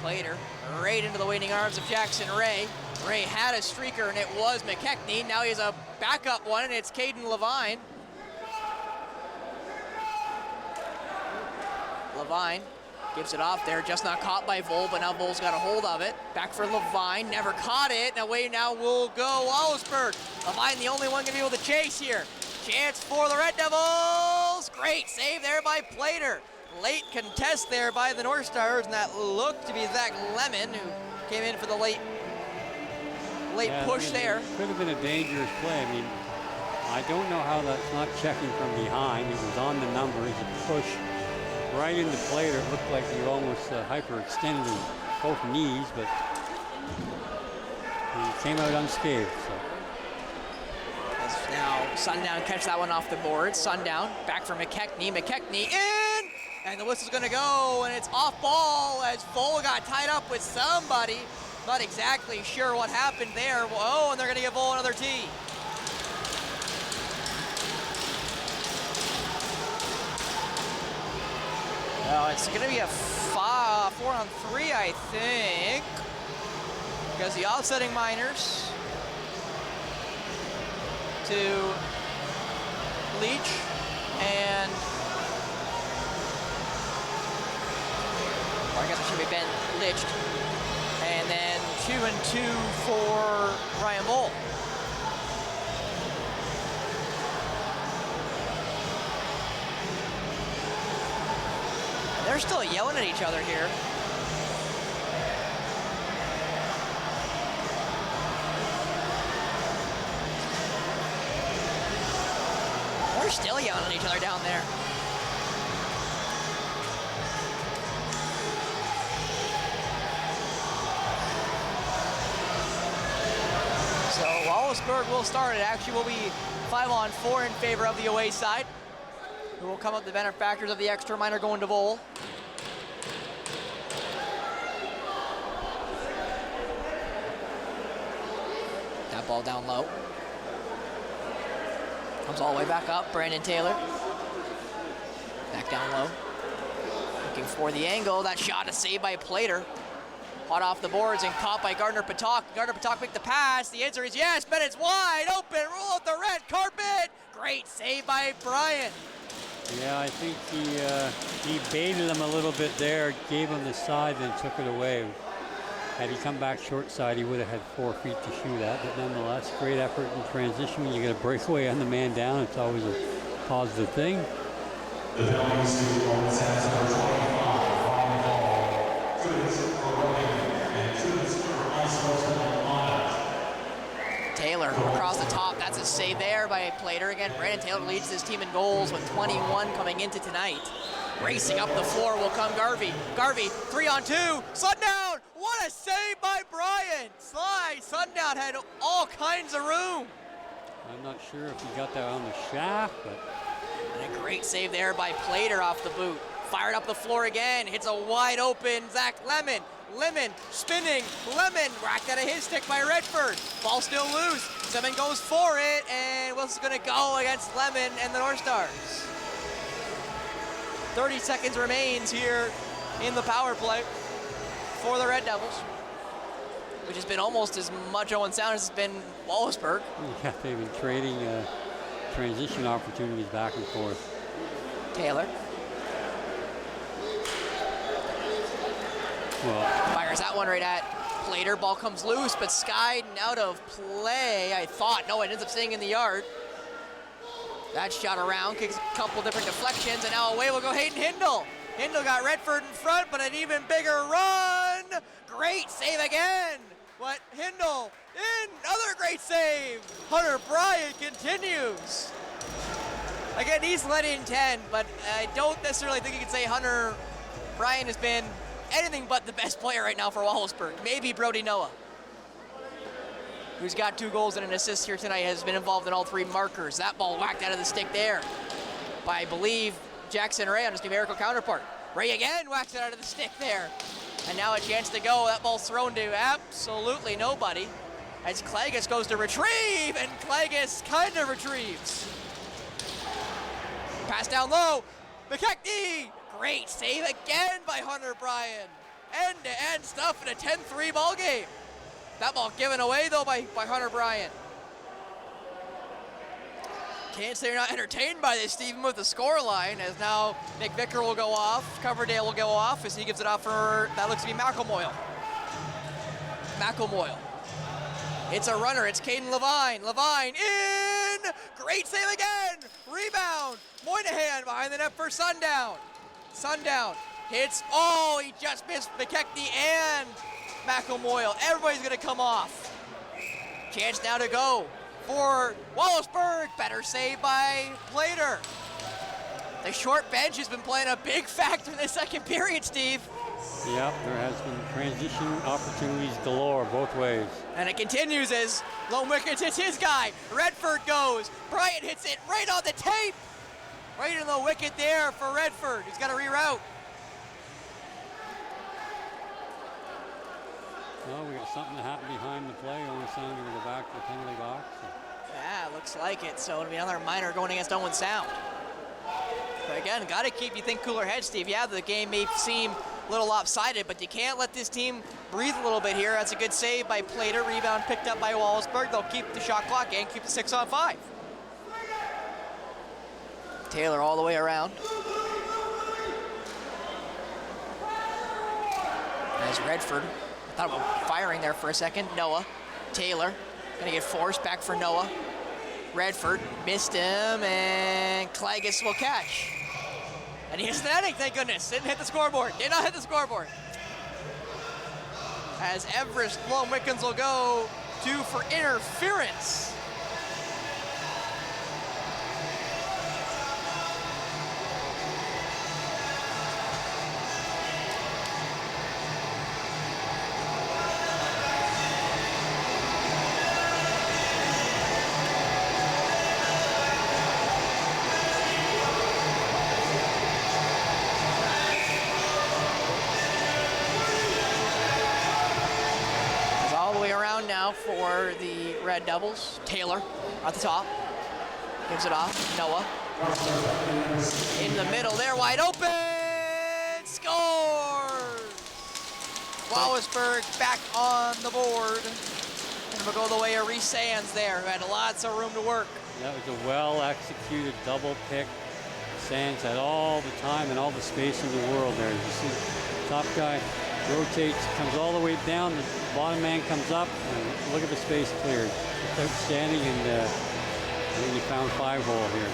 Plater right into the waiting arms of Jackson Ray. Ray had a streaker and it was McKechnie. Now he has a backup one and it's Caden Levine. Levine gives it off there, just not caught by Vole, but now Vole's got a hold of it. Back for Levine, never caught it. Now will go Wallaceburg. Levine the only one gonna be able to chase here. Chance for the Red Devils. Great save there by Plater. Late contest there by the North Stars, and that looked to be Zach Lemon, who came in for the late push there. Could have been a dangerous play. I mean, I don't know how that's not checking from behind. It was on the numbers, a push right into Plater. It looked like he almost hyperextended both knees, but he came out unscathed. So. Now Sundown catch that one off the board. Sundown back for McKechnie. McKechnie in, and the whistle's gonna go, and it's off ball as Vole got tied up with somebody. Not exactly sure what happened there. Oh, and they're gonna give Vole another tee. Oh, it's gonna be a 4 on 3, I think, because the offsetting minors to Leach and I guess it should be Ben Litched, and then 2 and 2 for Ryan Vole. They're still yelling at each other here. They're still yelling at each other down there. So Wallaceburg will start. It actually will be 5 on 4 in favor of the away side, who will come up the benefactors of the extra minor going to Vole. That ball down low. Comes all the way back up, Brandon Taylor. Back down low. Looking for the angle. That shot is saved by Plater. Hot off the boards and caught by Gardner Patak. Gardner Patak make the pass. The answer is yes, but it's wide open. Roll out the red carpet. Great save by Bryant. Yeah, I think he baited him a little bit there, gave him the side, then took it away. Had he come back short side, he would have had 4 feet to shoot at. But nonetheless, great effort in transition. When you get a breakaway on the man down, it's always a positive thing. Taylor across the top. That's a save there by Plater. Again, Brandon Taylor leads his team in goals with 21 coming into tonight. Racing up the floor will come Garvey. Garvey, 3-on-2. Sundown! What a save by Bryant! Slide. Sundown had all kinds of room. I'm not sure if he got that on the shaft, but... And a great save there by Plater off the boot. Fired up the floor again. Hits a wide open Zach Lemon. Lemon spinning. Lemon whacked out of his stick by Redford. Ball still loose. Lemon goes for it, and Wilson's going to go against Lemon and the North Stars. 30 seconds remains here in the power play for the Red Devils, which has been almost as much Owen Sound as it's been Wallaceburg. Yeah, they've been trading transition opportunities back and forth. Taylor. Well, Fires that one right at Plater. Ball comes loose, but skied and out of play. I thought. No, it ends up staying in the yard. That shot around, kicks a couple different deflections, and now away will go Hayden Hindle. Hindle got Redford in front, but an even bigger run. Great save again. But Hindle, another great save. Hunter Bryant continues. Again, he's let in 10, but I don't necessarily think you can say Hunter Bryant has been anything but the best player right now for Wallaceburg. Maybe Brody Noah, who's got 2 goals and an assist here tonight, has been involved in all 3 markers. That ball whacked out of the stick there by, I believe, Jackson Ray on his numerical counterpart. Ray again whacks it out of the stick there. And now a chance to go. That ball's thrown to absolutely nobody as Klages goes to retrieve, and Klages kind of retrieves. Pass down low. McKechnie. Great save again by Hunter Bryan. End-to-end stuff in a 10-3 ball game. That ball given away, though, by Hunter Bryant. Can't say you're not entertained by this, Stephen, with the score line, as now Nick Vicker will go off. Coverdale will go off as he gives it off for, that looks to be McElmoyle. McElmoyle. It's a runner. It's Caden Levine. Levine in! Great save again! Rebound! Moynihan behind the net for Sundown. Sundown hits, oh, he just missed McKechnie and McElmoyle. Everybody's gonna come off. Chance now to go for Wallaceburg. Better save by Plater. The short bench has been playing a big factor in the second period, Steve. Yep, there has been transition opportunities galore both ways. And it continues as Lone Wickens hits his guy. Redford goes. Bryant hits it right on the tape. Right in the wicket there for Redford. He's got to reroute. Well, we got something to happen behind the play. Owen Sound going to go back to the penalty box. Yeah, looks like it. So it'll be another minor going against Owen Sound. But again, got to keep, you think, cooler head, Steve. Yeah, the game may seem a little lopsided, but you can't let this team breathe a little bit here. That's a good save by Plater. Rebound picked up by Wallaceburg. They'll keep the shot clock and keep the 6-on-5. Taylor all the way around. As Redford, I thought about firing there for a second. Noah, Taylor, gonna get forced back for Noah. Redford missed him, and Klages will catch. And here's the netting, thank goodness. Didn't hit the scoreboard, did not hit the scoreboard. As Everest Lone Wickens will go for interference. Now for the Red Devils. Taylor at the top. Gives it off. Noah. In the middle there, wide open! Scores! Wallaceburg back on the board. And we'll go the way of Reese Sands there, who had lots of room to work. That was a well-executed double pick. Sands had all the time and all the space in the world there. You see, top guy rotates, comes all the way down, the bottom man comes up, and look at the space cleared. It's outstanding, and I think he found 5-hole here.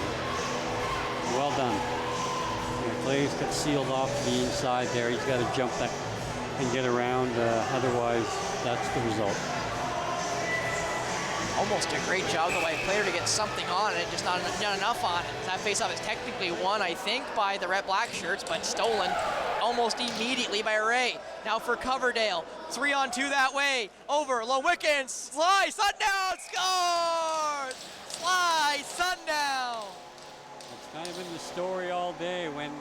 Well done. Yeah, Clay's got sealed off the inside there. He's got to jump that and get around, otherwise that's the result. Almost a great job the white player to get something on it, just not enough on it. That faceoff is technically won, I think, by the red black shirts, but stolen almost immediately by Ray. Now for Coverdale, 3-on-2 that way, over, Lone Wickens, Sly, Sundown, scores! Sly, Sundown! It's kind of been the story all day when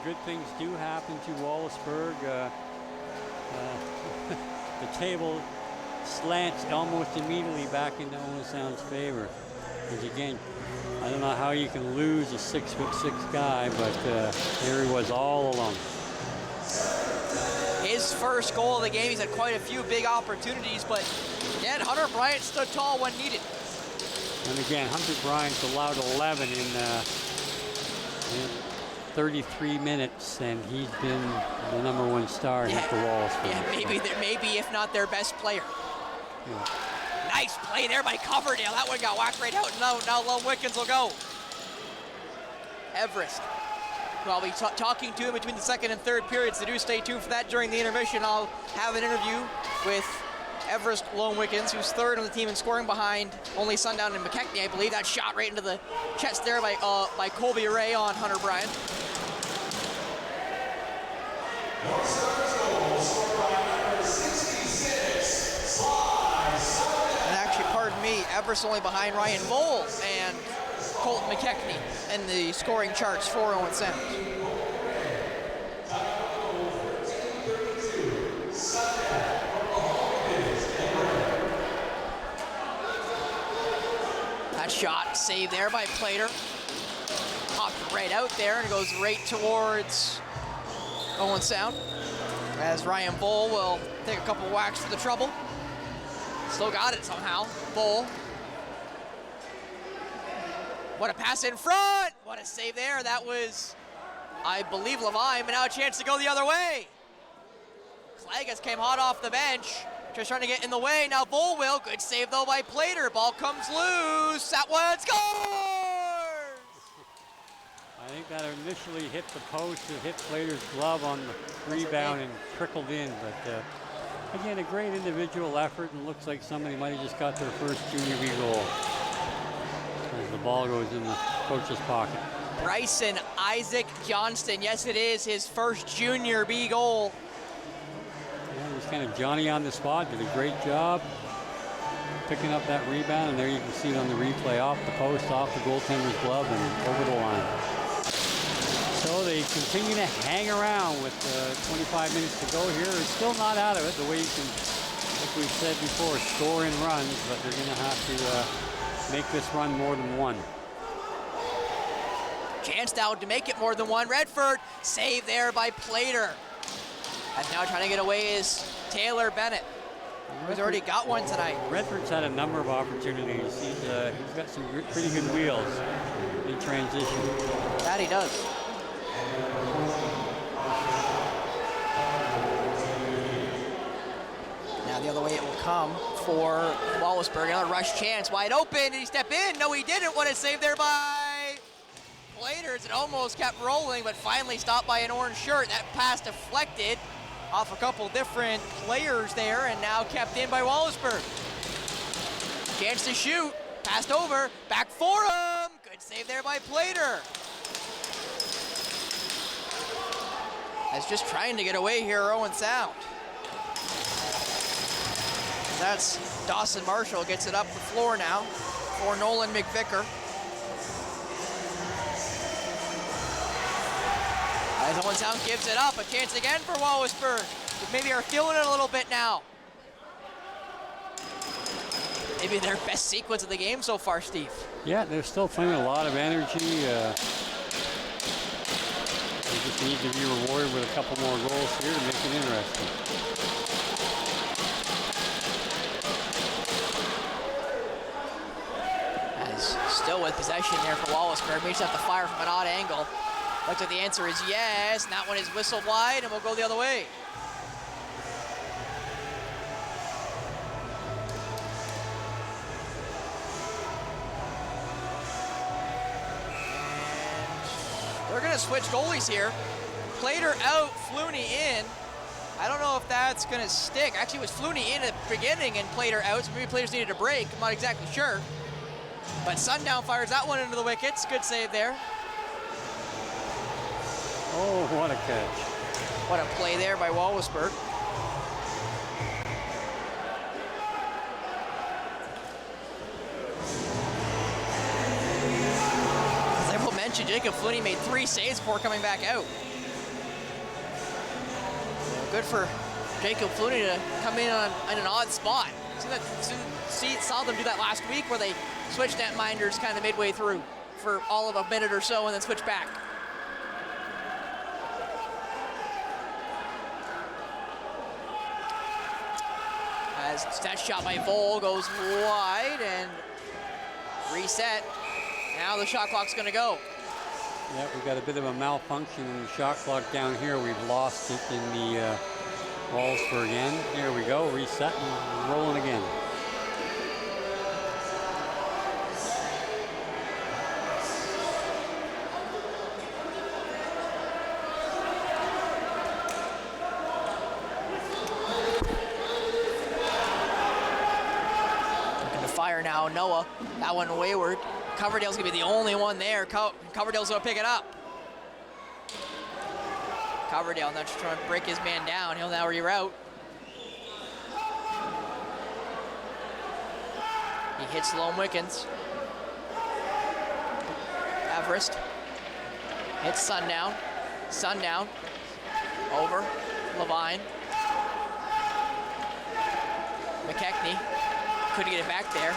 good things do happen to Wallaceburg. The table slants almost immediately back into Owen Sound's favor. Because again, I don't know how you can lose a 6'6" guy, but there he was all alone. His first goal of the game, he's had quite a few big opportunities, but again, Hunter Bryant stood tall when needed. And again, Hunter Bryant's allowed 11 in 33 minutes, and he's been the #1 star here for Wallaceburg. Yeah, maybe if not their best player. Yeah. Nice play there by Coverdale. That one got whacked right out. Now Lone Wickens will go. Everest. Well, I'll be talking to him between the second and third periods, so do stay tuned for that during the intermission. I'll have an interview with Everest Lone Wickens, who's third on the team in scoring behind only Sundown and McKechnie, I believe. That shot right into the chest there by Colby Ray on Hunter Bryant. And actually, pardon me, Everest only behind Ryan Vole and Colton McKechnie in the scoring charts for Owen Sound. That shot saved there by Plater. Popped right out there and goes right towards Owen Sound, as Ryan Vole will take a couple whacks for the trouble. Still got it somehow. Vole. What a pass in front! What a save there. That was, I believe, Levine, but now a chance to go the other way. Klagas came hot off the bench, just trying to get in the way. Now Vole will. Good save though by Plater. Ball comes loose. That one scores! I think that initially hit the post. It hit Plater's glove on the rebound and trickled in. But again, a great individual effort, and looks like somebody might have just got their first junior B goal. As the ball goes in the coach's pocket. Bryson Isaac Johnston. Yes, it is his first junior B goal. Yeah, he was kind of Johnny on the spot. Did a great job picking up that rebound, and there you can see it on the replay, off the post, off the goaltender's glove, and over the line. So they continue to hang around with 25 minutes to go here. They're still not out of it, the way you can, like we said before, score in runs, but they're going to have to make this run more than one. Chance now to make it more than one. Redford, save there by Plater. And now trying to get away is Taylor Bennett, who's already got one tonight. Redford's had a number of opportunities. He's got some pretty good wheels in transition. That he does. Now the other way it will come for Wallaceburg. Another rush chance, wide open. Did he step in? No, he didn't. What a save there by Plater. It almost kept rolling, but finally stopped by an orange shirt. That pass deflected off a couple different players there, and now kept in by Wallaceburg. Chance to shoot, passed over, back for him. Good save there by Plater. That's just trying to get away here, Owen Sound. That's Dawson Marshall, gets it up the floor now for Nolan McVicker. As Owen Sound gives it up, a chance again for Wallaceburg. Maybe are feeling it a little bit now. Maybe their best sequence of the game so far, Steve. Yeah, they're still playing a lot of energy. They just need to be rewarded with a couple more goals here to make it interesting. Still with possession there for Wallaceburg. May just have to fire from an odd angle. Looks like the answer is yes, and that one is whistled wide, and we'll go the other way. And they're gonna switch goalies here. Plater out, Flooney in. I don't know if that's gonna stick. Actually, it was Flooney in at the beginning and Plater out, so maybe Plater's needed a break. I'm not exactly sure. But Sundown fires that one into the wickets. Good save there. Oh, what a catch. What a play there by Wallaceburg. As I will mention, Jacob Flooney made 3 saves before coming back out. Good for Jacob Flooney to come in on an odd spot. Saw them do that last week where they switched netminders kind of midway through for all of a minute or so and then switched back. As that shot by Vol goes wide and reset. Now the shot clock's gonna go. Yeah, we've got a bit of a malfunction in the shot clock down here. We've lost it in the Wallaceburg end. There we go, reset and rolling again. Looking to fire now, Noah. That one wayward. Coverdale's gonna be the only one there. Coverdale's gonna pick it up. Coverdale now just trying to break his man down. He'll now reroute. He hits Lone Wickens. Everest hits Sundown. Sundown over Levine. McKechnie couldn't get it back there.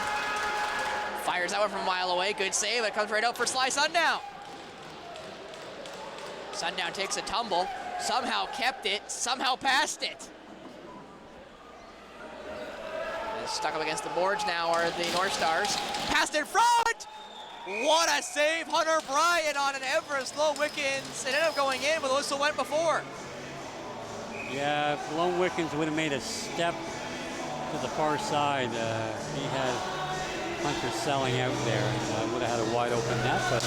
Fires that one from a mile away. Good save. It comes right out for Sly Sundown. Sundown takes a tumble. Somehow kept it. Somehow passed it. And stuck up against the boards now are the North Stars. Passed in front! What a save. Hunter Bryant on an Everest Lone Wickens. It ended up going in, but the whistle went before. Yeah, if Lone Wickens would have made a step to the far side, he had Hunter selling out there and would have had a wide open net, but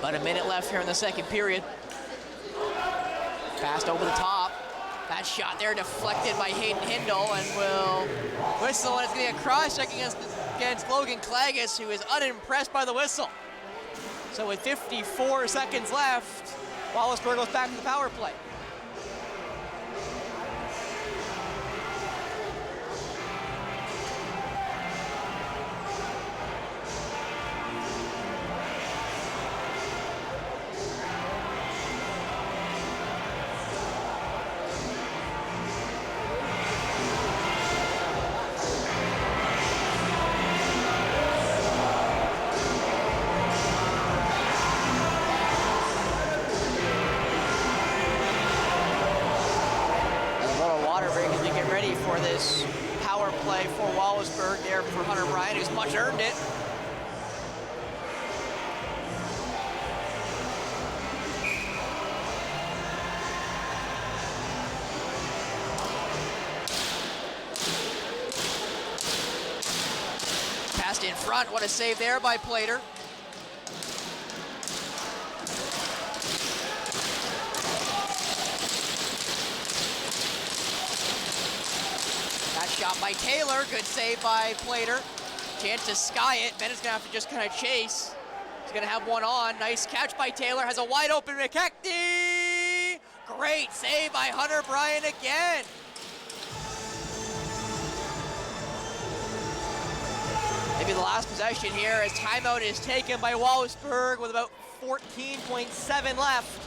About a minute left here in the second period. Passed over the top. That shot there deflected by Hayden Hindle and will whistle, and it's going to be a cross-check against Logan Klages, who is unimpressed by the whistle. So with 54 seconds left, Wallaceburg goes back to the power play. For this power play for Wallaceburg there for Hunter Bryant, who's much earned it. Passed in front, what a save there by Plater. Shot by Taylor, good save by Plater. Chance to sky it. Bennett's gonna have to just kind of chase. He's gonna have one on. Nice catch by Taylor. Has a wide open McKechnie. Great save by Hunter Bryant again. Maybe the last possession here as timeout is taken by Wallaceburg with about 14.7 left.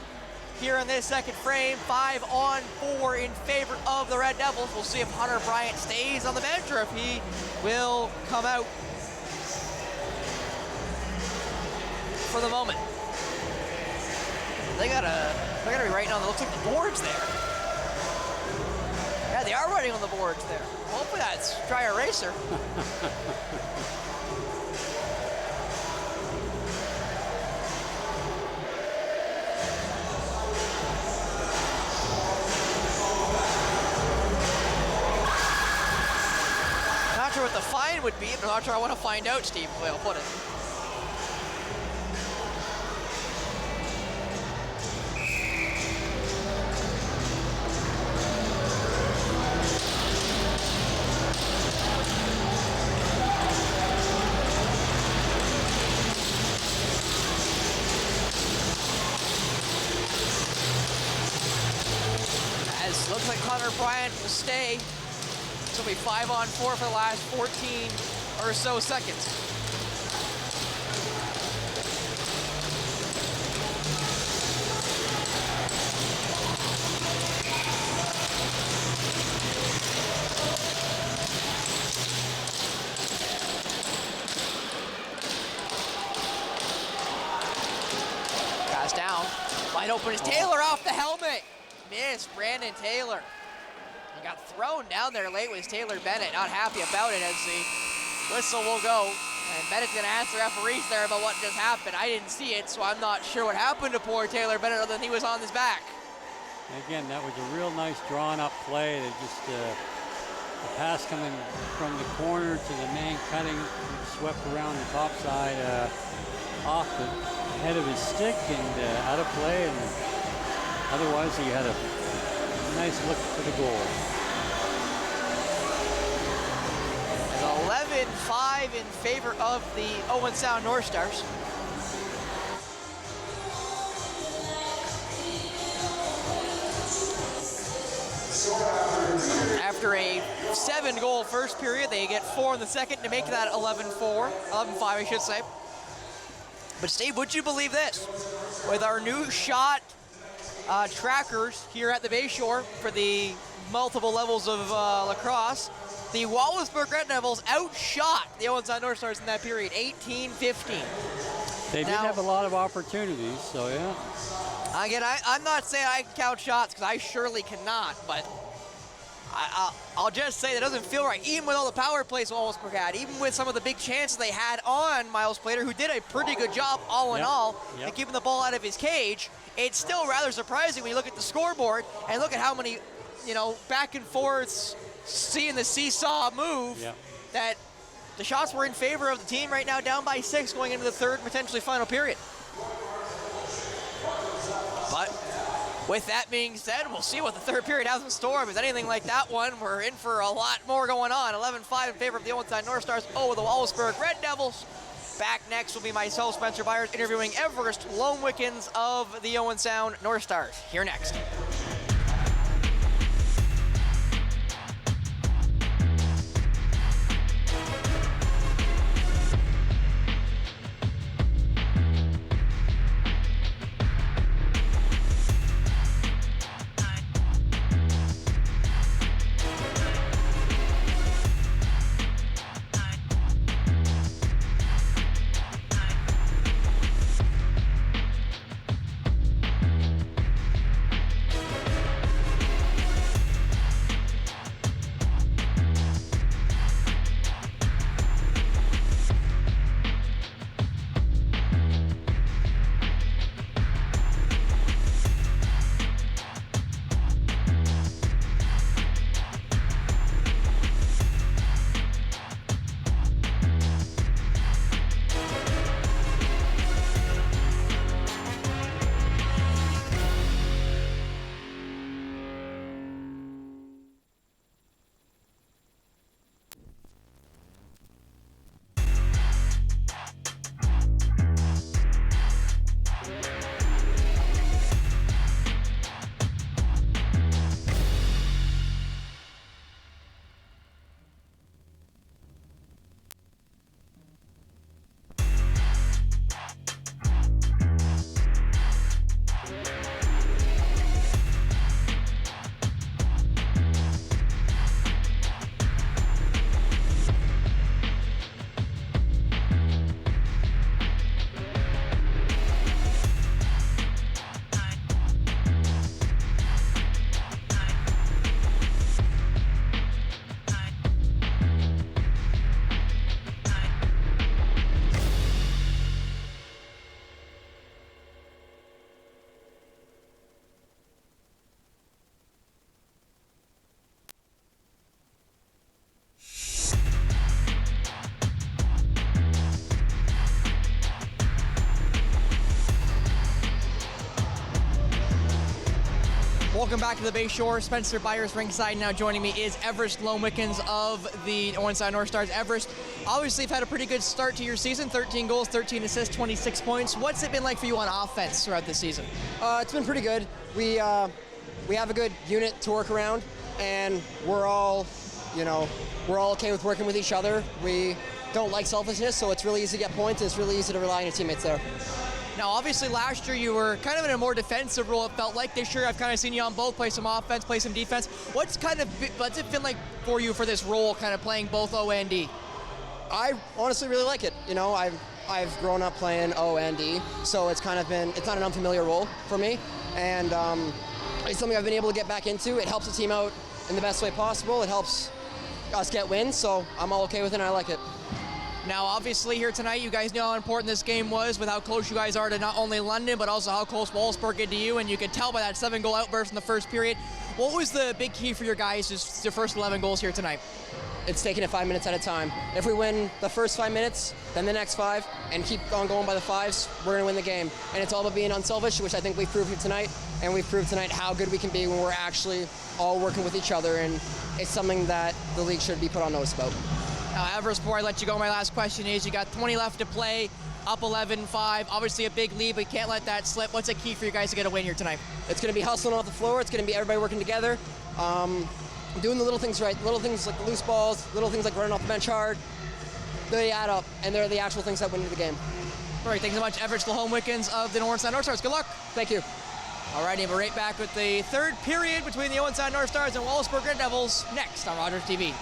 Here in this second frame, 5-on-4 in favor of the Red Devils. We'll see if Hunter Bryant stays on the bench or if he will come out for the moment. They gotta be writing on. It looks like the boards there. Yeah, they are writing on the boards there. Hopefully that's dry eraser. Not sure what the fine would be, but I'm not sure I want to find out, Steve, the way I'll put it. As looks like Connor Bryant will stay. This will be 5-on-4 for the last 14 or so seconds. Pass down. Wide open is Taylor off the helmet. Miss Brandon Taylor. He got thrown down there late with Taylor Bennett. Not happy about it as the whistle will go. And Bennett's gonna ask the referees there about what just happened. I didn't see it, so I'm not sure what happened to poor Taylor Bennett other than he was on his back. Again, that was a real nice drawn-up play. They just the pass coming from the corner to the man cutting, swept around the top side off the head of his stick and out of play. And otherwise, he had a nice look for the goal. 11-5 in favor of the Owen Sound NorthStars. After a 7-goal first period, they get 4 in the second to make that 11-4, 11-5 I should say. But Steve, would you believe this? With our new shot trackers here at the Bayshore for the multiple levels of lacrosse, the Wallaceburg Red Devils outshot the Owen Sound NorthStars in that period, 18-15. They did have a lot of opportunities, so yeah. Again, I'm not saying I can count shots because I surely cannot, but I'll just say that doesn't feel right. Even with all the power plays Wallaceburg had, even with some of the big chances they had on Miles Plater, who did a pretty good job all in all in keeping the ball out of his cage, it's still rather surprising when you look at the scoreboard and look at how many, back and forths, seeing the seesaw move, that the shots were in favor of the team right now, down by 6 going into the third, potentially final period. But with that being said, we'll see what the third period has in store. If it's anything like that one, we're in for a lot more going on. 11-5 in favor of the Owen Sound NorthStars over the Wallaceburg Red Devils. Back next will be myself, Spencer Byers, interviewing Everest Lone Wickens of the Owen Sound NorthStars. Here next. Welcome back to the Bay Shore. Spencer Byers ringside. Now joining me is Everest Lone Wickens of the Owenside NorthStars. Everest, obviously you've had a pretty good start to your season. 13 goals, 13 assists, 26 points. What's it been like for you on offense throughout the season? It's been pretty good. We have a good unit to work around, and we're all okay with working with each other. We don't like selfishness, so it's really easy to get points, and it's really easy to rely on your teammates there. Now, obviously, last year you were kind of in a more defensive role, it felt like. This year, I've kind of seen you on both, play some offense, play some defense. What's it been like for you for this role, kind of playing both O and D? I honestly really like it. I've grown up playing O and D, so it's not an unfamiliar role for me, and it's something I've been able to get back into. It helps the team out in the best way possible. It helps us get wins, so I'm all okay with it, and I like it. Now, obviously, here tonight, you guys know how important this game was with how close you guys are to not only London, but also how close Wallaceburg is to you, and you can tell by that 7-goal outburst in the first period. What was the big key for your guys, just your first 11 goals here tonight? It's taking it 5 minutes at a time. If we win the first 5 minutes, then the next 5, and keep on going by the 5s, we're going to win the game. And it's all about being unselfish, which I think we've proved here tonight, and we've proved tonight how good we can be when we're actually all working with each other, and it's something that the league should be put on notice about. Now, Everest, before I let you go, my last question is, you got 20 left to play, up 11-5, obviously a big lead, but you can't let that slip. What's the key for you guys to get a win here tonight? It's going to be hustling off the floor. It's going to be everybody working together, doing the little things right, little things like the loose balls, little things like running off the bench hard. They add up, and they're the actual things that win you the game. All right, thanks so much, Everest, the home Wickens of the Owenside NorthStars. Good luck. Thank you. All righty, we're right back with the third period between the Owenside NorthStars and Wallaceburg Red Devils next on Rogers TV.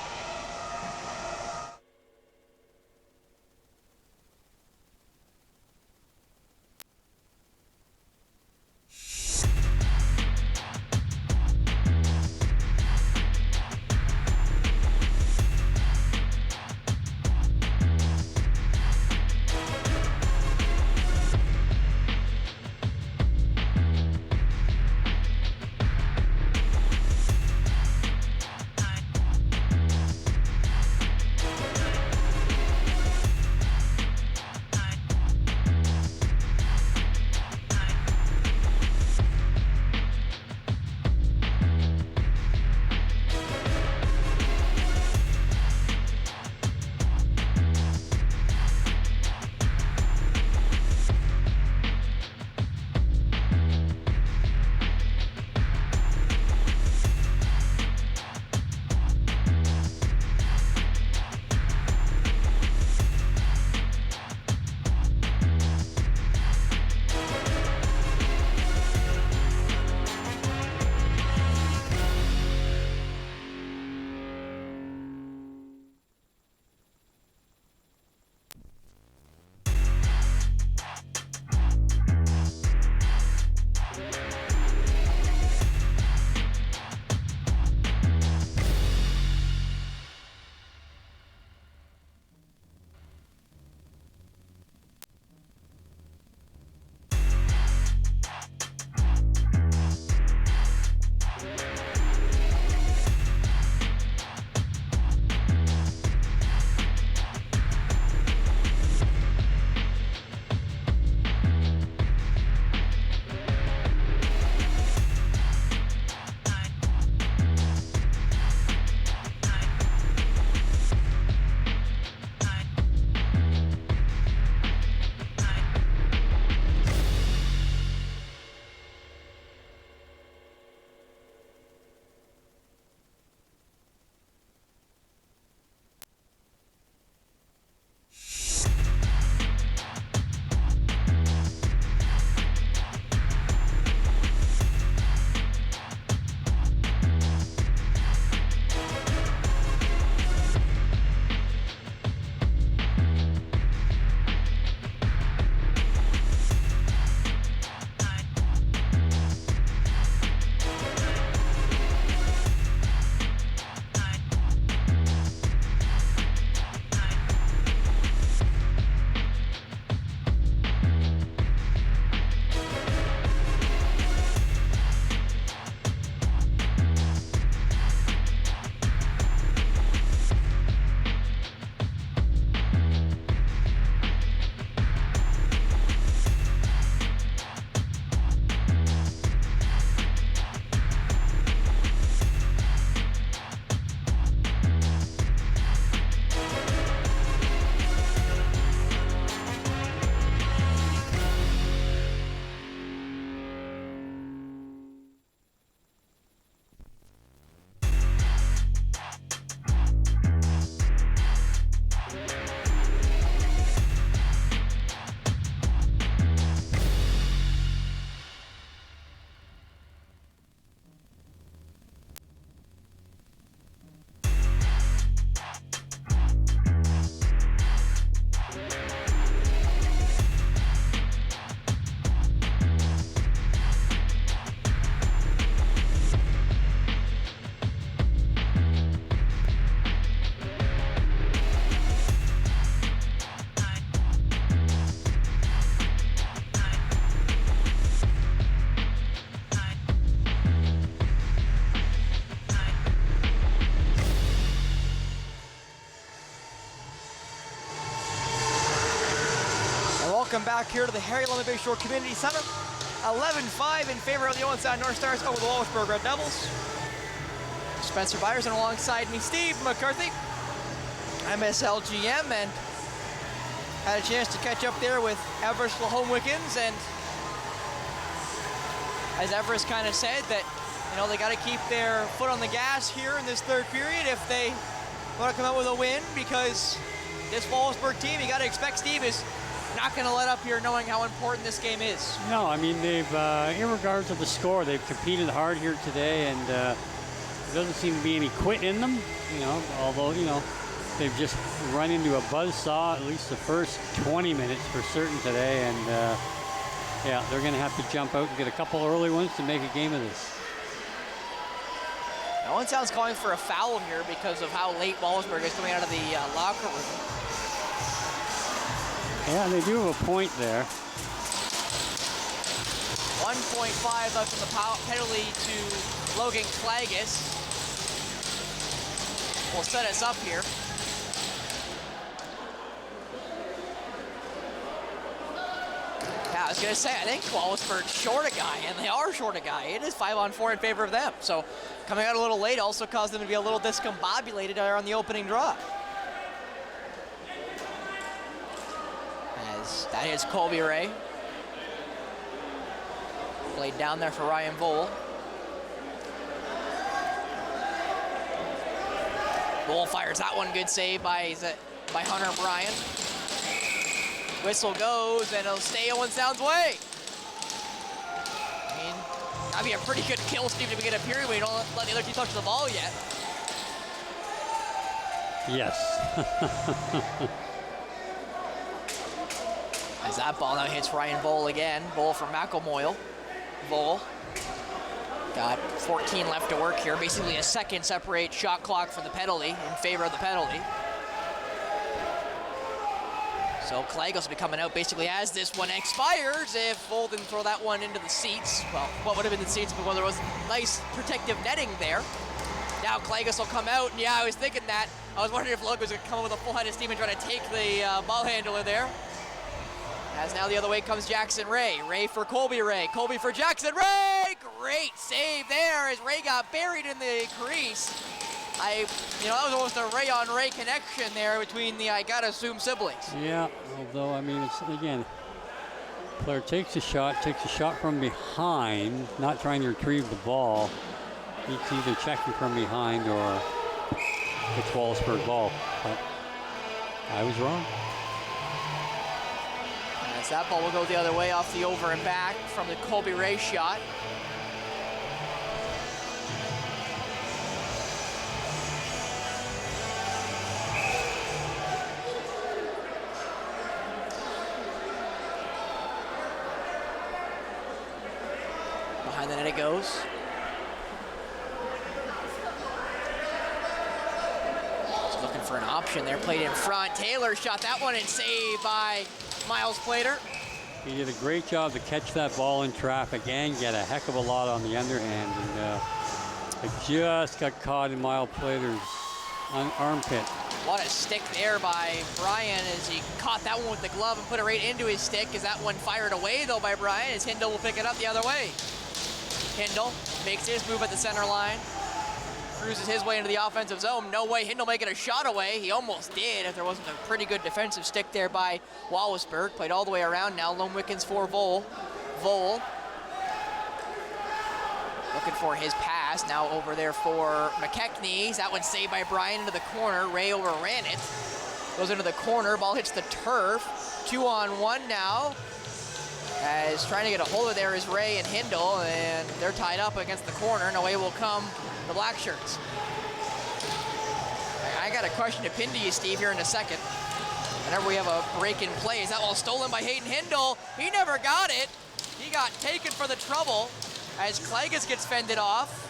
back here to the Harry Lumley Bay Shore Community Center. 11-5 in favor of the Owen Sound NorthStars over the Wallaceburg Red Devils. Spencer Byers, and alongside me, Steve McCarthy, MSLGM, and had a chance to catch up there with Everest Lacrosse, and as Everest kind of said, that they got to keep their foot on the gas here in this third period if they want to come out with a win, because this Wallaceburg team, you got to expect, Steve, is not going to let up here, knowing how important this game is. No, I mean, they've, in regards to the score, they've competed hard here today, and there doesn't seem to be any quit in them, although, they've just run into a buzzsaw at least the first 20 minutes for certain today, and yeah, they're going to have to jump out and get a couple early ones to make a game of this. Owen Sound's calling for a foul here because of how late Wallaceburg is coming out of the locker room. Yeah, they do have a point there. 1.5 left in the penalty to Logan Klages. Will set us up here. Yeah, I was going to say, I think Wallaceburg's short a guy, and they are short a guy. It is 5-on-4 in favor of them. So coming out a little late also caused them to be a little discombobulated on the opening draw. As that is Colby Ray. Played down there for Ryan Vole. Vole fires that one, good save by Hunter Bryan. Whistle goes, and it'll stay Owen Sound's way. I mean, that'd be a pretty good kill, Steve, to begin a period where you don't let the other team touch the ball yet. Yes. As that ball now hits Ryan Vole again. Vole from McElmoyle. Vole got 14 left to work here. Basically a second separate shot clock from the penalty, in favor of the penalty. So Klages will be coming out basically as this one expires if Vole didn't throw that one into the seats. Well, what would have been the seats, but there was nice protective netting there. Now Klages will come out, and yeah, I was thinking that. I was wondering if Logan was going to come up with a full head of steam and try to take the ball handler there. As now the other way comes Jackson Ray. Ray for Colby Ray. Colby for Jackson Ray! Great save there as Ray got buried in the crease. That was almost a Ray-on-Ray connection there between the, I gotta assume, siblings. Yeah, although, I mean, it's, again, player takes a shot from behind, not trying to retrieve the ball. It's either checking from behind or it's Wallaceburg ball. But I was wrong. As that ball will go the other way off the over and back from the Colby Ray shot. Behind the net it goes. Just looking for an option there, played in front. Taylor shot that one and saved by Miles Plater. He did a great job to catch that ball in traffic and get a heck of a lot on the underhand. And it just got caught in Miles Plater's armpit. What a stick there by Bryan as he caught that one with the glove and put it right into his stick. As that one fired away though by Bryan, as Hindle will pick it up the other way. Hindle makes his move at the center line. Cruises his way into the offensive zone. No way Hindle making a shot away. He almost did if there wasn't a pretty good defensive stick there by Wallaceburg. Played all the way around now. Lone Wickens for Vole. Vole looking for his pass. Now over there for McKechnie. That one saved by Bryan into the corner. Ray overran it. Goes into the corner. Ball hits the turf. 2-on-1 now. As trying to get a hold of there is Ray and Hindle, and they're tied up against the corner, and away will come the black shirts. I got a question to pin to you, Steve, here in a second. Whenever we have a break in play, is that ball stolen by Hayden Hindle? He never got it. He got taken for the trouble as Klages gets fended off.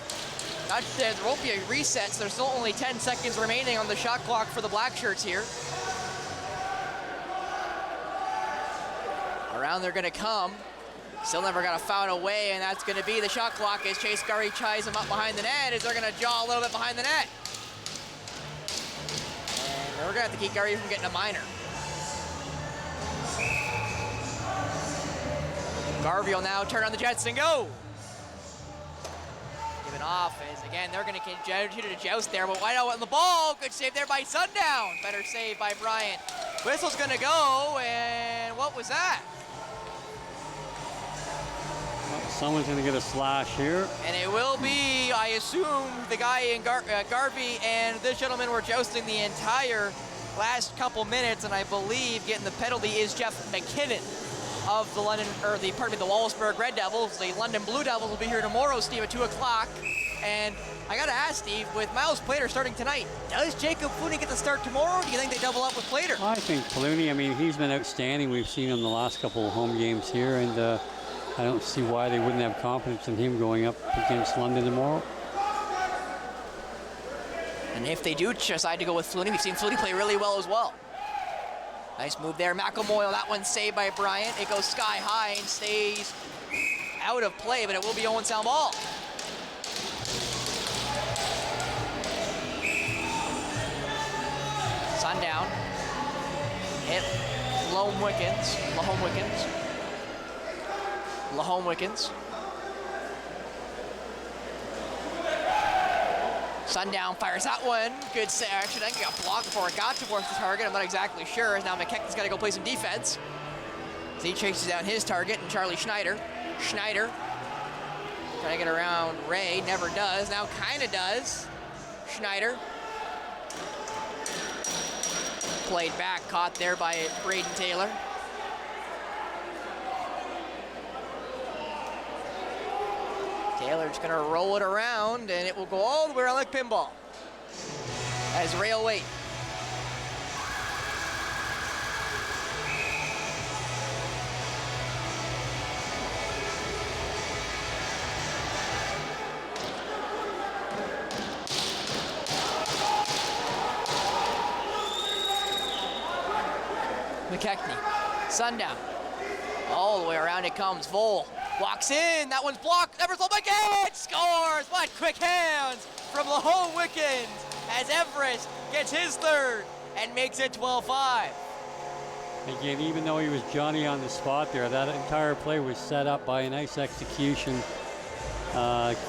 There won't be a reset, so there's still only 10 seconds remaining on the shot clock for the black shirts here. Around they're gonna come. Still never got a foul away, and that's gonna be the shot clock as Chase Gurry ties him up behind the net as they're gonna jaw a little bit behind the net. And we're gonna have to keep Gurry from getting a minor. Garvey will now turn on the Jets and go. Giving off is, again, they're going to continue to joust there, but Whiteout on the ball. Good save there by Sundown. Better save by Bryant. Whistle's going to go, and what was that? Someone's going to get a slash here. And it will be, I assume, the guy in Garvey and this gentleman were jousting the entire last couple minutes, and I believe getting the penalty is Jeff McKinnon of the the Wallaceburg Red Devils. The London Blue Devils will be here tomorrow, Steve, at 2 o'clock. And I gotta ask, Steve, with Miles Plater starting tonight, does Jacob Flooney get the start tomorrow, or do you think they double up with Plater? I think Flooney, I mean, he's been outstanding. We've seen him the last couple of home games here, and I don't see why they wouldn't have confidence in him going up against London tomorrow. And if they do decide to go with Flooney, we've seen Flooney play really well as well. Nice move there, McElmoyle. That one's saved by Bryant. It goes sky high and stays out of play, but it will be Owen Sound ball. Sundown. Hit Lahome Wickens. Sundown fires that one. Good save. Actually, I think it got blocked before it got towards the target. I'm not exactly sure. Now McKechnie's got to go play some defense. As he chases down his target, and Charlie Schneider. Trying to get around Ray. Never does. Now kind of does. Schneider. Played back. Caught there by Braden Taylor. Taylor's gonna roll it around, and it will go all the way around like pinball. As Ray will wait. McKechnie, Sundown. All the way around it comes. Vole walks in. That one's blocked. Everett Wickens scores. What quick hands from Lahome Wickens as Everest gets his third and makes it 12-5. Again, even though he was Johnny on the spot there, that entire play was set up by a nice execution.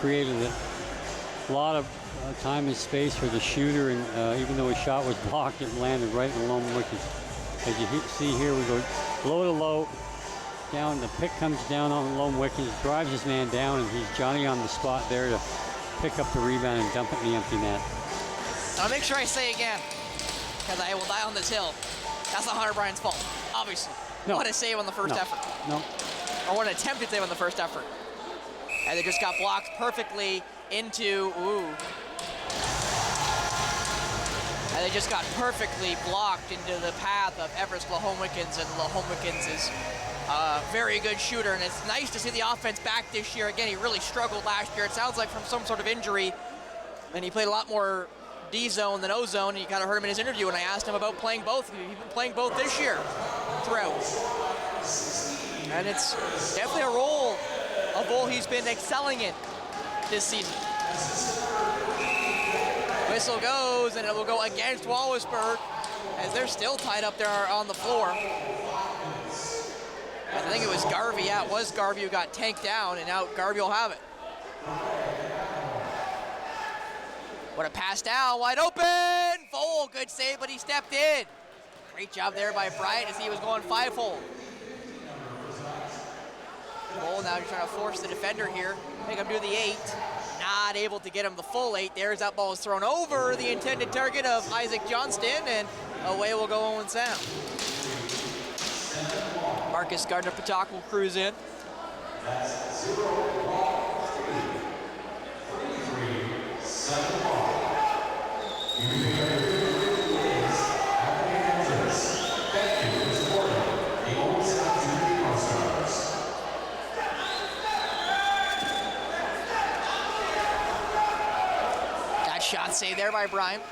Created a lot of time and space for the shooter, and even though his shot was blocked, it landed right in the Lahome Wickens. As you see here, we go low to low, down, the pick comes down on Lahome Wickens, drives his man down, and he's Johnny on the spot there to pick up the rebound and dump it in the empty net. I'll make sure I say again, because I will die on this hill. That's not Hunter Bryan's fault, obviously. No. What a save on the first effort. No. Or what an attempted save on the first effort. And they just got blocked perfectly into, And they just got perfectly blocked into the path of Everest Lahome Wickens, and Lahome Wickens is a very good shooter, and it's nice to see the offense back this year. Again, he really struggled last year. It sounds like from some sort of injury, and he played a lot more D-zone than O-zone, and you kind of heard him in his interview when I asked him about playing both. He's been playing both this year throughout. And it's definitely a role he's been excelling in this season. Whistle goes, and it will go against Wallaceburg as they're still tied up there on the floor. I think it was Garvey. Yeah, it was Garvey who got tanked down, and now Garvey will have it. What a pass down, wide open! Vole, good save, but he stepped in. Great job there by Bryant as he was going 5-hole. Vole now trying to force the defender here, make him do the 8. Not able to get him the full 8. There's that ball is thrown over the intended target of Isaac Johnston, and away will go Owen Sound. Marcus Gardner-Patak will cruise in. That shot saved there by Bryant.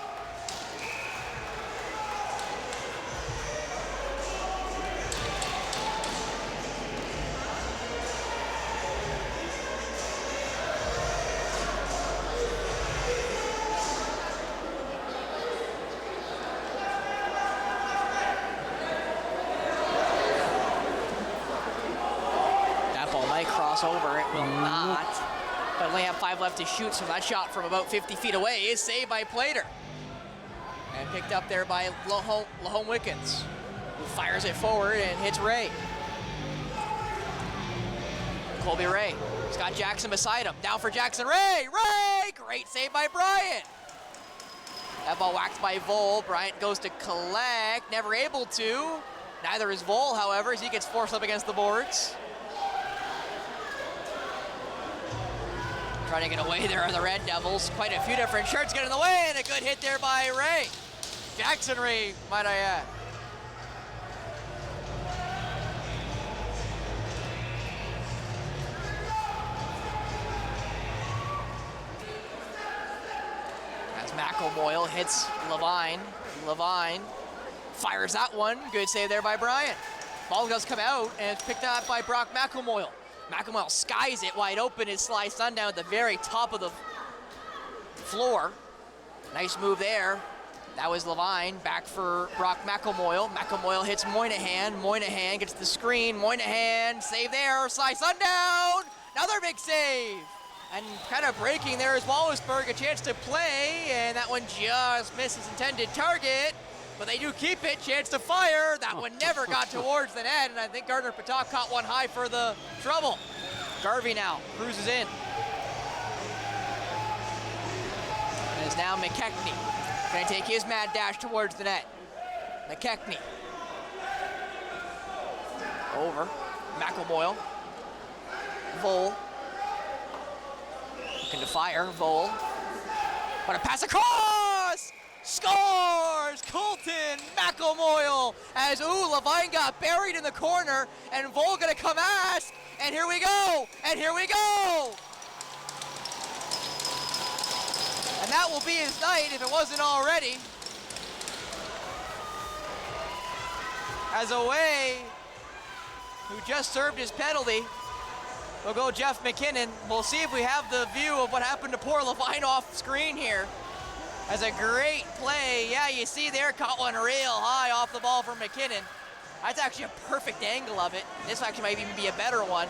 cross over. It will not. But only have 5 left to shoot, so that shot from about 50 feet away is saved by Plater. And picked up there by Lahome Wickens, who fires it forward and hits Ray. Colby Ray. He's got Jackson beside him. Down for Jackson. Ray! Great save by Bryant. That ball whacked by Vole. Bryant goes to collect. Never able to. Neither is Vole, however, as he gets forced up against the boards. Trying to get away there are the Red Devils. Quite a few different shirts get in the way, and a good hit there by Ray. Jackson Ray, might I add. As McElmoyle hits Levine. Levine fires that one. Good save there by Bryant. Ball does come out, and it's picked up by Brock McElmoyle. McElmoyle skies it wide open. His sly sundown at the very top of the floor. Nice move there. That was Levine. Back for Brock McElmoyle. McElmoyle hits Moynihan. Moynihan gets the screen. Moynihan, save there. Sly sundown. Another big save. And kind of breaking there is Wallaceburg. A chance to play. And that one just misses intended target. But they do keep it, chance to fire. That one never got towards the net, and I think Gardner Patak caught one high for the trouble. Garvey now cruises in. And it's now McKechnie. Gonna take his mad dash towards the net. McKechnie. Over. McElmoyle. Vole. Looking to fire, Vole. What a pass across! Scores! Colton McElmoyle as Levine got buried in the corner, and Vole gonna come ask, and here we go! And here we go! And that will be his night if it wasn't already. As away, who just served his penalty, will go Jeff McKinnon. We'll see if we have the view of what happened to poor Levine off screen here. As a great play. Yeah, you see there, caught one real high off the ball from McKinnon. That's actually a perfect angle of it. This actually might even be a better one.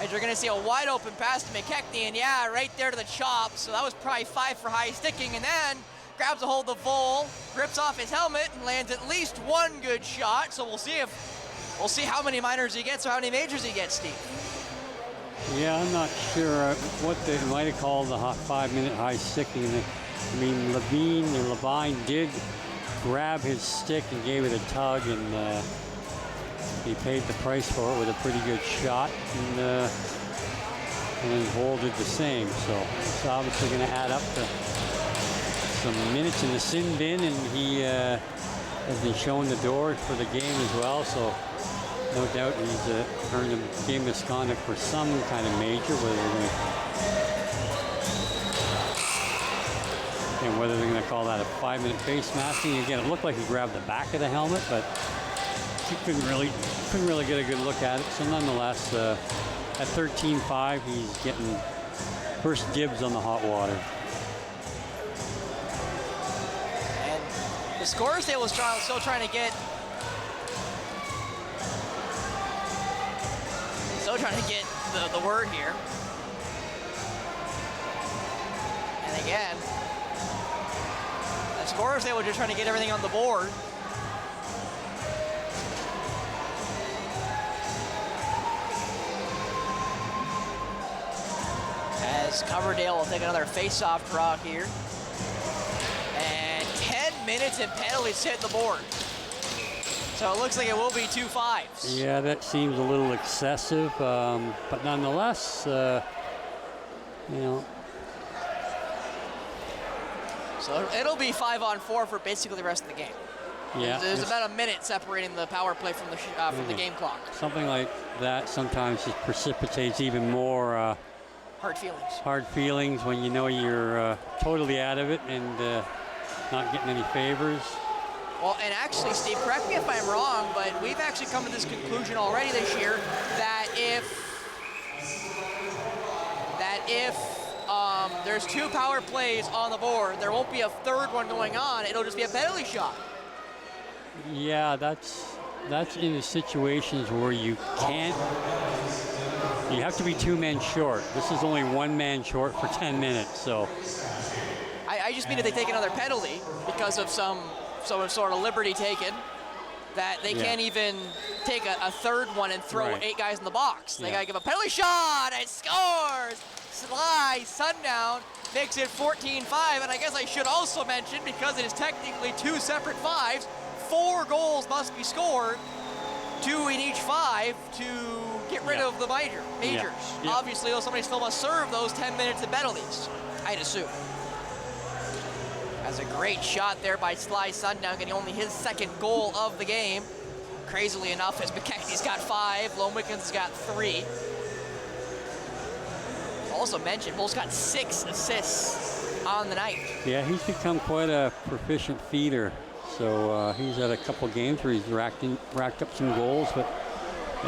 As you're gonna see a wide open pass to McKechnie, and yeah, right there to the chop. So that was probably 5 for high sticking, and then grabs a hold of Vole, rips off his helmet, and lands at least one good shot. So we'll see how many minors he gets or how many majors he gets, Steve. Yeah, I'm not sure what they might have called the 5-minute high sticking. I mean, Levine did grab his stick and gave it a tug, and he paid the price for it with a pretty good shot, and then Vole did the same. So it's obviously going to add up to some minutes in the sin bin, and he has been shown the door for the game as well. So no doubt he's earned a game misconduct for some kind of major, whether they're going to call that a 5-minute face masking. Again, it looked like he grabbed the back of the helmet, but he couldn't really get a good look at it. So nonetheless, at 13-5, he's getting first dibs on the hot water. And the scores table is still trying to get the word here. And again, the scorers table just trying to get everything on the board. As Coverdale will take another face-off draw here. And 10 minutes and penalties hit the board. So it looks like it will be 2 5s. Yeah, that seems a little excessive, but nonetheless, you know. So it'll be 5-on-4 for basically the rest of the game. Yeah, there's about a minute separating the power play from the game clock. Something like that sometimes just precipitates even more hard feelings. Hard feelings when you know you're totally out of it and not getting any favors. Well, and actually, Steve, correct me if I'm wrong, but we've actually come to this conclusion already this year that if there's 2 power plays on the board, there won't be a third one going on. It'll just be a penalty shot. Yeah, that's in the situations where you can't You have to be 2 men short. This is only 1 man short for 10 minutes, so. I just mean if they take another penalty because of some sort of liberty taken, that they can't even take a third one and throw 8 guys in the box. They got to give a penalty shot and scores. Sly Sundown makes it 14-5, and I guess I should also mention, because it is technically 2 separate 5s, 4 goals must be scored, 2 in each 5 to get rid of the majors. Obviously, though, somebody still must serve those 10 minutes of penalties, I'd assume. That's a great shot there by Sly Sundown, getting only his 2nd goal of the game. Crazily enough, as McKechnie's got 5, Lone Wickens has got 3. Also mentioned, Bull's got 6 assists on the night. Yeah, he's become quite a proficient feeder. So he's had a couple games where he's racked up some goals, but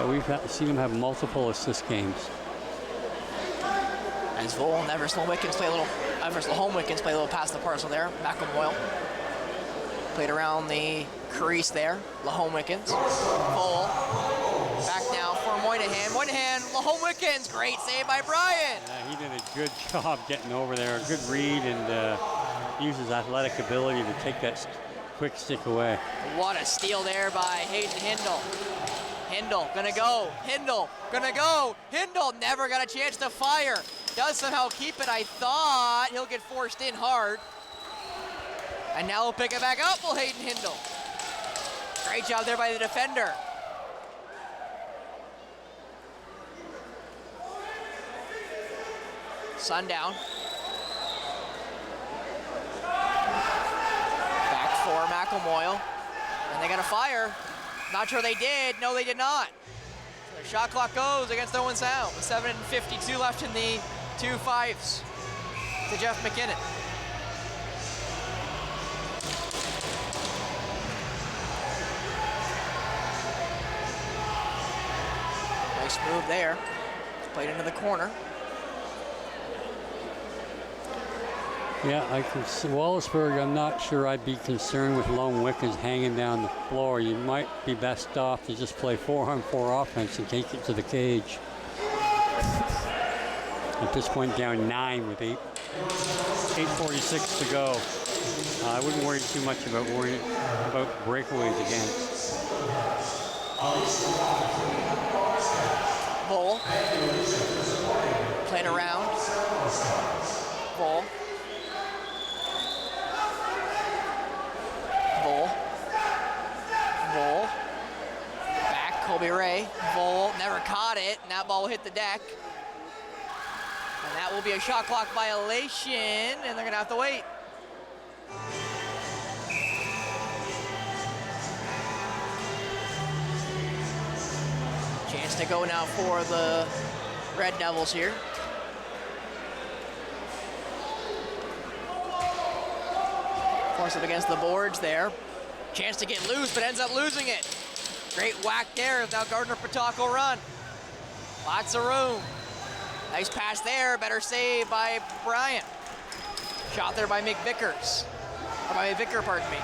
we've seen him have multiple assist games. As Vol and Everest Home Wickens play a little past the parcel there. McElmoyle played around the crease there. Lahome Wickens. Vol back now for Moynihan. Moynihan, Lahome Wickens. Great save by Brian. He did a good job getting over there. A good read, and uses athletic ability to take that quick stick away. What a steal there by Hayden Hindle. Hindle gonna go. Hindle gonna go. Hindle never got a chance to fire. Does somehow keep it. I thought he'll get forced in hard. And now he'll pick it back up. Will Hayden Hindle. Great job there by the defender. Sundown. Back for McElmoyle. And they got a fire. Not sure they did. No, they did not. So the shot clock goes against Owen Sound with 7:52 left in the 2 5s to Jeff McKinnon. Nice move there. Played into the corner. Yeah, Wallaceburg, I'm not sure I'd be concerned with Lone Wickens hanging down the floor. You might be best off to just play 4-on-4 offense and take it to the cage. At this point, down 9 with 8:46 to go. I wouldn't worry too much about breakaways again. Bull. Played around. Bull. Bull. Bull. Back, Colby Ray. Bull never caught it, and that ball will hit the deck. And that will be a shot clock violation, and they're gonna have to wait. Chance to go now for the Red Devils here. Force it against the boards there. Chance to get loose, but ends up losing it. Great whack there. Now Gardner Patako run. Lots of room. Nice pass there. Better save by Bryant. Shot there by McVickers. Or by Vicker, pardon me.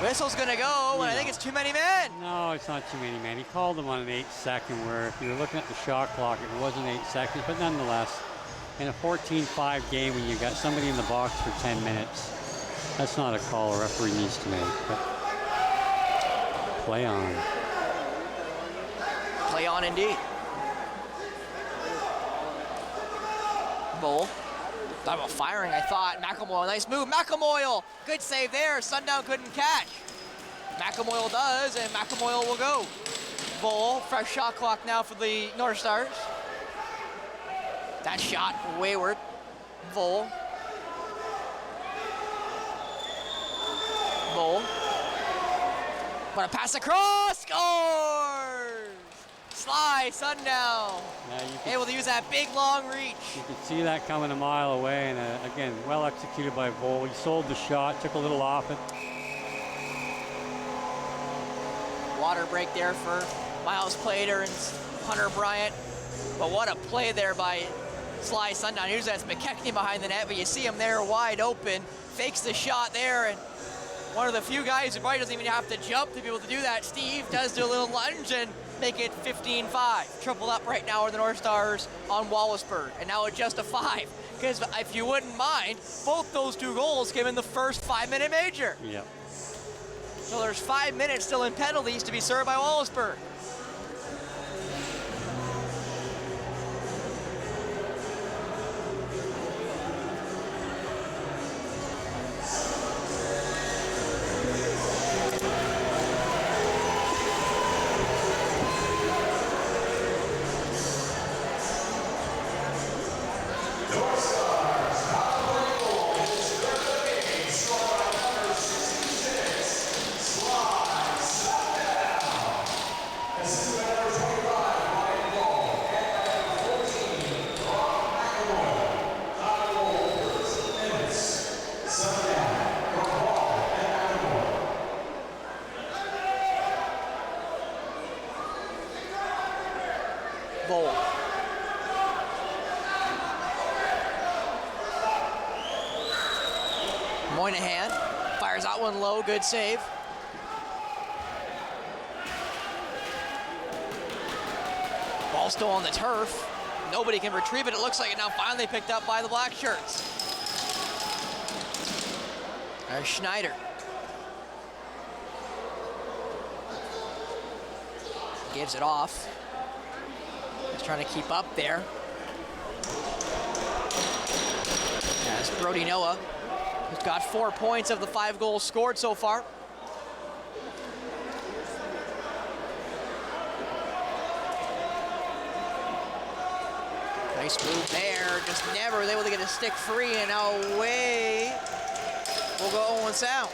Whistle's gonna go, and I think it's too many men. No, it's not too many men. He called them on an 8-second, where if you were looking at the shot clock, it wasn't 8 seconds, but nonetheless, in a 14-5 game when you got somebody in the box for 10 minutes, that's not a call a referee needs to make. But play on. Play on indeed. Bull. Thought about firing, I thought. McElmoyle, nice move. McElmoyle, good save there. Sundown couldn't catch. McElmoyle does, and McElmoyle will go. Bull, fresh shot clock now for the North Stars. That shot wayward. Bull. Bull. What a pass across, scores! Sly Sundown. Able to use that big long reach. You could see that coming a mile away, and again, well executed by Vol. He sold the shot, took a little off it. Water break there for Miles Plater and Hunter Bryant. But what a play there by Sly Sundown. Here's that's McKechnie behind the net, but you see him there wide open. Fakes the shot there, and one of the few guys who probably doesn't even have to jump to be able to do that. Steve does do a little lunge and make it 15-5. Triple up right now with the North Stars on Wallaceburg. And now it's just a 5. Because if you wouldn't mind, both those 2 goals came in the first 5-minute major. Yep. So there's 5 minutes still in penalties to be served by Wallaceburg. Bowl. Moynihan fires out one low, good save. Ball still on the turf. Nobody can retrieve it. It looks like it now finally picked up by the black shirts. There's Schneider. Gives it off. He's trying to keep up there. As Brody Noah, who's got 4 points of the 5 goals scored so far. Nice move there, just never was able to get a stick free, and now away will go Owen Sound.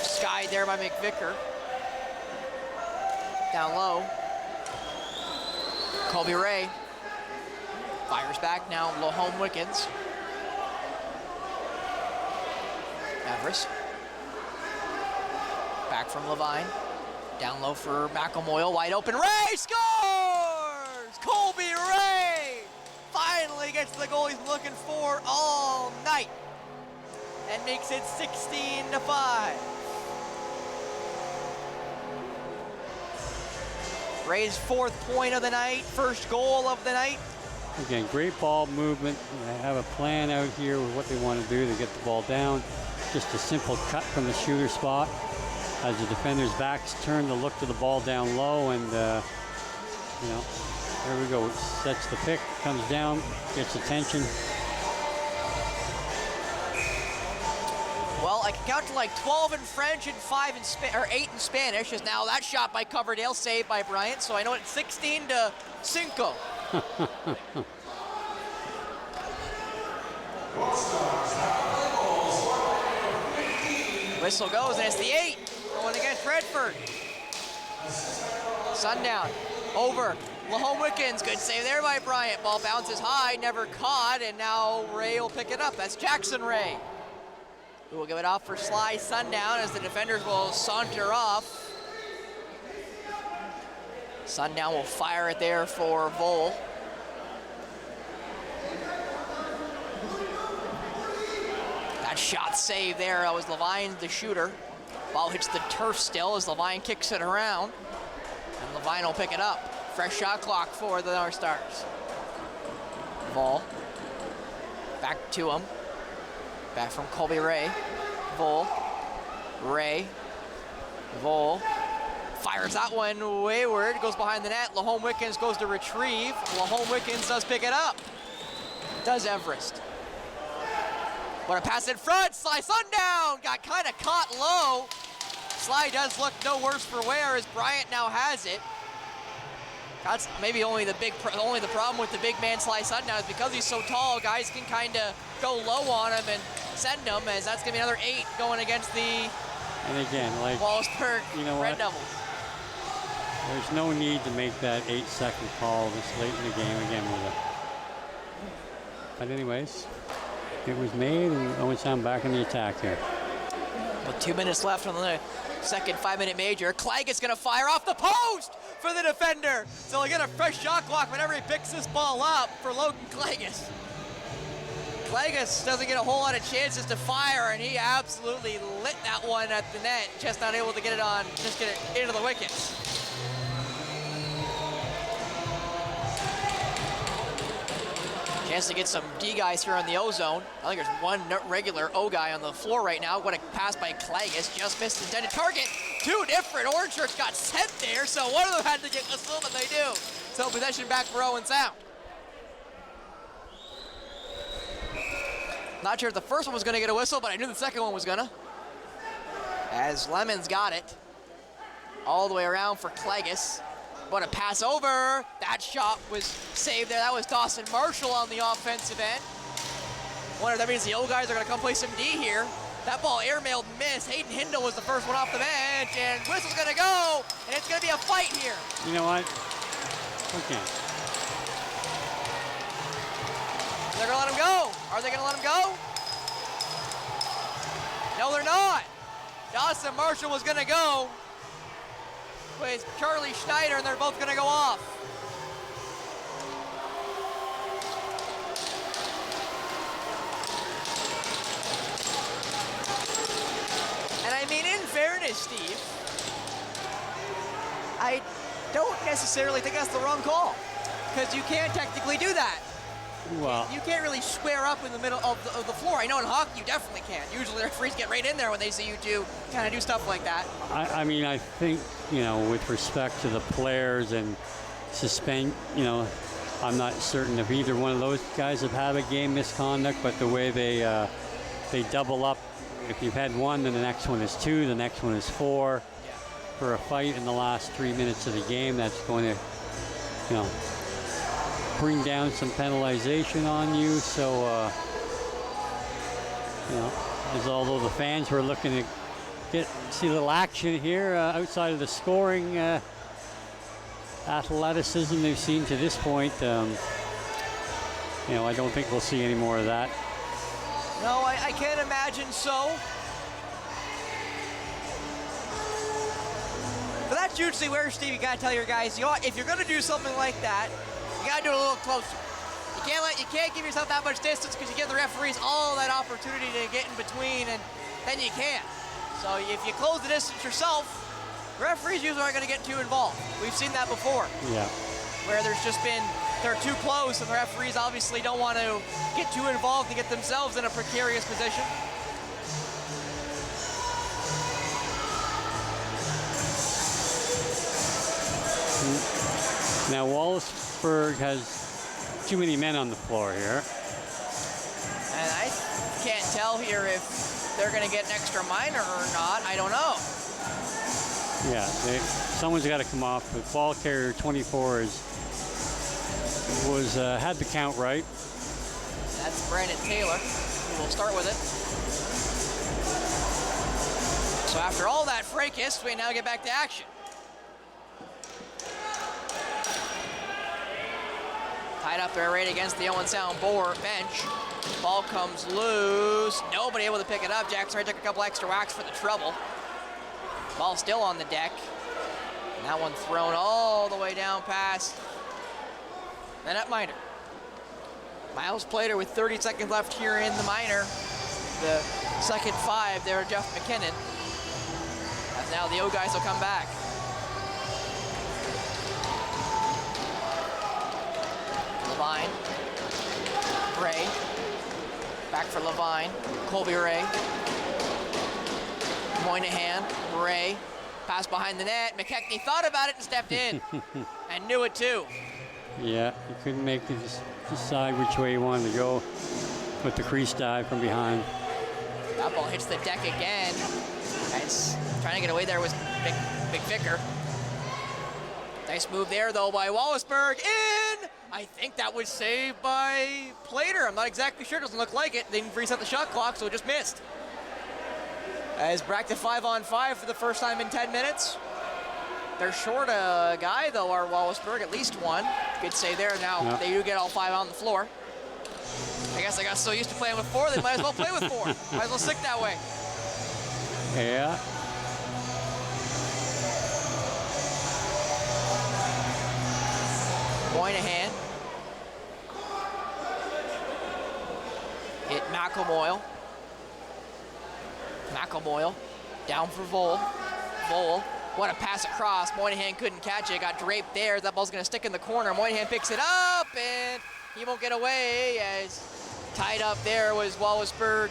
Skied there by McVicker. Down low. Colby Ray fires back now, Lahome Wickens. Everest. Back from Levine. Down low for McElmoyle, wide open. Ray scores! Colby Ray finally gets the goal he's looking for all night and makes it 16-5. Ray's 4th point of the night, first goal of the night. Again, great ball movement. They have a plan out here with what they want to do to get the ball down. Just a simple cut from the shooter spot. As the defender's backs turn to look to the ball down low, and you know, there we go. Sets the pick, comes down, gets attention. Well, I can count to like 12 in French and 8 in Spanish. Is now that shot by Coverdale, saved by Bryant. So I know it's 16-5. Whistle goes, and it's the 8 going against Redford. Sundown over. Lahome Wickens, good save there by Bryant. Ball bounces high, never caught, and now Ray will pick it up. That's Jackson Ray, who will give it off for Sly Sundown as the defenders will saunter off. Sundown will fire it there for Vole. That shot saved there. That was Levine, the shooter. Ball hits the turf still as Levine kicks it around. And Levine will pick it up. Fresh shot clock for the North Stars. Vole. Back to him. Back from Colby Ray. Vole. Ray. Vole. Fires that one wayward. Goes behind the net. Lahome Wickens goes to retrieve. Lahome Wickens does pick it up. Does Everest. What a pass in front. Sly Sundown got kind of caught low. Sly does look no worse for wear as Bryant now has it. That's maybe only the problem with the big man Sly Sundown is because he's so tall, guys can kind of go low on him and send him, as that's gonna be another 8 going against the And again, like, Wallaceburg Red Devils. There's no need to make that 8-second call this late in the game again with it. But anyways, it was made, and Owen Sound back in the attack here. With 2 minutes left on the second 5-minute major, Clegg is gonna fire off the post for the defender. So he'll get a fresh shot clock whenever he picks this ball up for Logan Clegg. Klagas doesn't get a whole lot of chances to fire, and he absolutely lit that one at the net, just not able to get it on, just get it into the wickets. Chance to get some D guys here on the O zone. I think there's one regular O guy on the floor right now. What a pass by Klagas, just missed the intended target. Two different orange shirts got sent there, so one of them had to get whistled, and they do. So possession back for Owen Sound. Not sure if the first one was gonna get a whistle, but I knew the second one was gonna. As Lemons got it. All the way around for Klagas. What a pass over. That shot was saved there. That was Dawson Marshall on the offensive end. Wonder if that means the old guys are gonna come play some D here. That ball airmailed missed. Hayden Hindle was the first one off the bench, and whistle's gonna go, and it's gonna be a fight here. You know what? Okay. They're gonna let him go. Are they gonna let him go? No, they're not. Dawson Marshall was gonna go with Charlie Schneider, and they're both gonna go off. And I mean, in fairness, Steve, I don't necessarily think that's the wrong call, because you can't technically do that. Well, You can't really square up in the middle of the floor. I know in hockey you definitely can. Usually the referees get right in there when they see you kind of do stuff like that. I mean, I think, you know, with respect to the players and suspend, you know, I'm not certain if either one of those guys have had a game misconduct, but the way they double up, if you've had one, then the next one is 2, the next one is 4. Yeah. For a fight in the last 3 minutes of the game, that's going to, you know, bring down some penalization on you. So, you know, as although the fans were looking to see a little action here outside of the scoring athleticism they've seen to this point, you know, I don't think we'll see any more of that. No, I can't imagine so. But that's usually where, Steve, you gotta tell your guys, you know what, if you're gonna do something like that, you gotta do it a little closer. You can't give yourself that much distance, because you give the referees all that opportunity to get in between, and then you can't. So if you close the distance yourself, referees usually aren't gonna get too involved. We've seen that before. Yeah. Where they're too close, and the referees obviously don't want to get too involved and get themselves in a precarious position. Now Wallaceburg has too many men on the floor here. And I can't tell here if they're going to get an extra minor or not. I don't know. Yeah, someone's got to come off. The ball carrier 24 had the count right. That's Brandon Taylor, who will start with it. So after all that fracas, we now get back to action. Tied up there right against the Owen Sound bench. Ball comes loose. Nobody able to pick it up. Jackson took a couple extra whacks for the trouble. Ball still on the deck. And that one thrown all the way down past the net minor. Miles Plater with 30 seconds left here in the minor. The second 5 there, Jeff McKinnon. As now the O guys will come back. Levine, Ray, back for Levine, Colby Ray, Moynihan, Ray, pass behind the net. McKechnie thought about it and stepped in, and knew it too. Yeah, he couldn't make decide which way he wanted to go with the crease dive from behind. That ball hits the deck again. Nice, trying to get away there was Big Vicker. Nice move there though by Wallaceburg, in! I think that was saved by Plater. I'm not exactly sure, doesn't look like it. They didn't reset the shot clock, so it just missed. As back to 5-on-5 for the first time in 10 minutes. They're short a guy though, our Wallaceburg, at least one. Good save there. Now Yep. They do get all 5 on the floor. I guess I got so used to playing with 4, they might as well play with 4. Might as well stick that way. Yeah. Moynihan. McElmoyle down for Vole. Vole, what a pass across. Moynihan couldn't catch it, got draped there. That ball's gonna stick in the corner. Moynihan picks it up, and he won't get away as tied up there was Wallaceburg.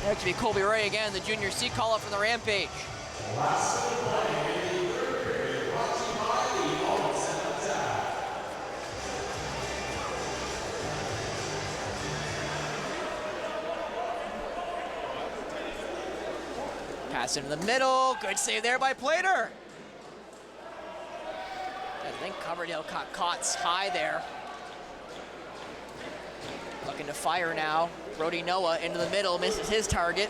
That could be Colby Ray again, the junior C call-up from the Rampage. Pass into the middle, good save there by Plater. I think Coverdale caught high there. Looking to fire now. Brody Noah into the middle, misses his target.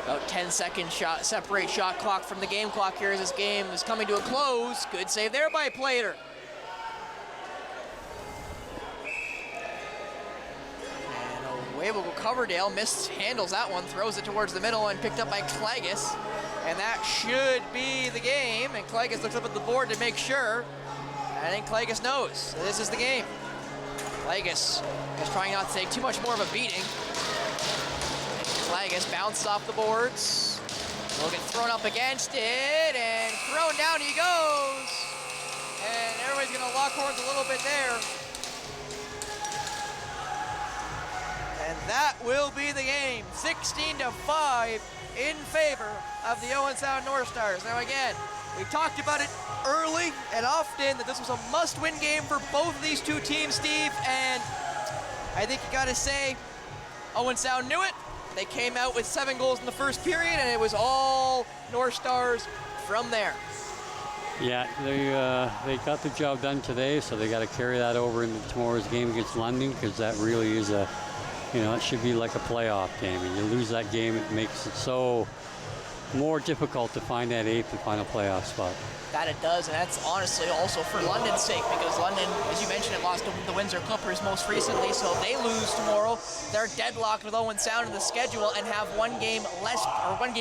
About 10-second shot, separate shot clock from the game clock here as this game is coming to a close. Good save there by Plater. Away will go Coverdale, handles that one, throws it towards the middle and picked up by Klages. And that should be the game. And Klages looks up at the board to make sure. I think Klages knows this is the game. Klages is trying not to take too much more of a beating. Klages bounced off the boards. Will get thrown up against it and thrown down he goes. And everybody's gonna lock horns a little bit there. And that will be the game, 16-5 in favor of the Owen Sound North Stars. Now again, we talked about it early and often that this was a must-win game for both of these two teams, Steve, and I think you gotta say, Owen Sound knew it. They came out with 7 goals in the first period, and it was all North Stars from there. Yeah, they got the job done today, so they got to carry that over into tomorrow's game against London, because that really is a, it should be like a playoff game, and you lose that game, it makes it so more difficult to find that 8th and final playoff spot. That it does, and that's honestly also for London's sake, because London, as you mentioned, it lost to the Windsor Clippers most recently, so if they lose tomorrow, they're deadlocked with Owen Sound in the schedule and have one game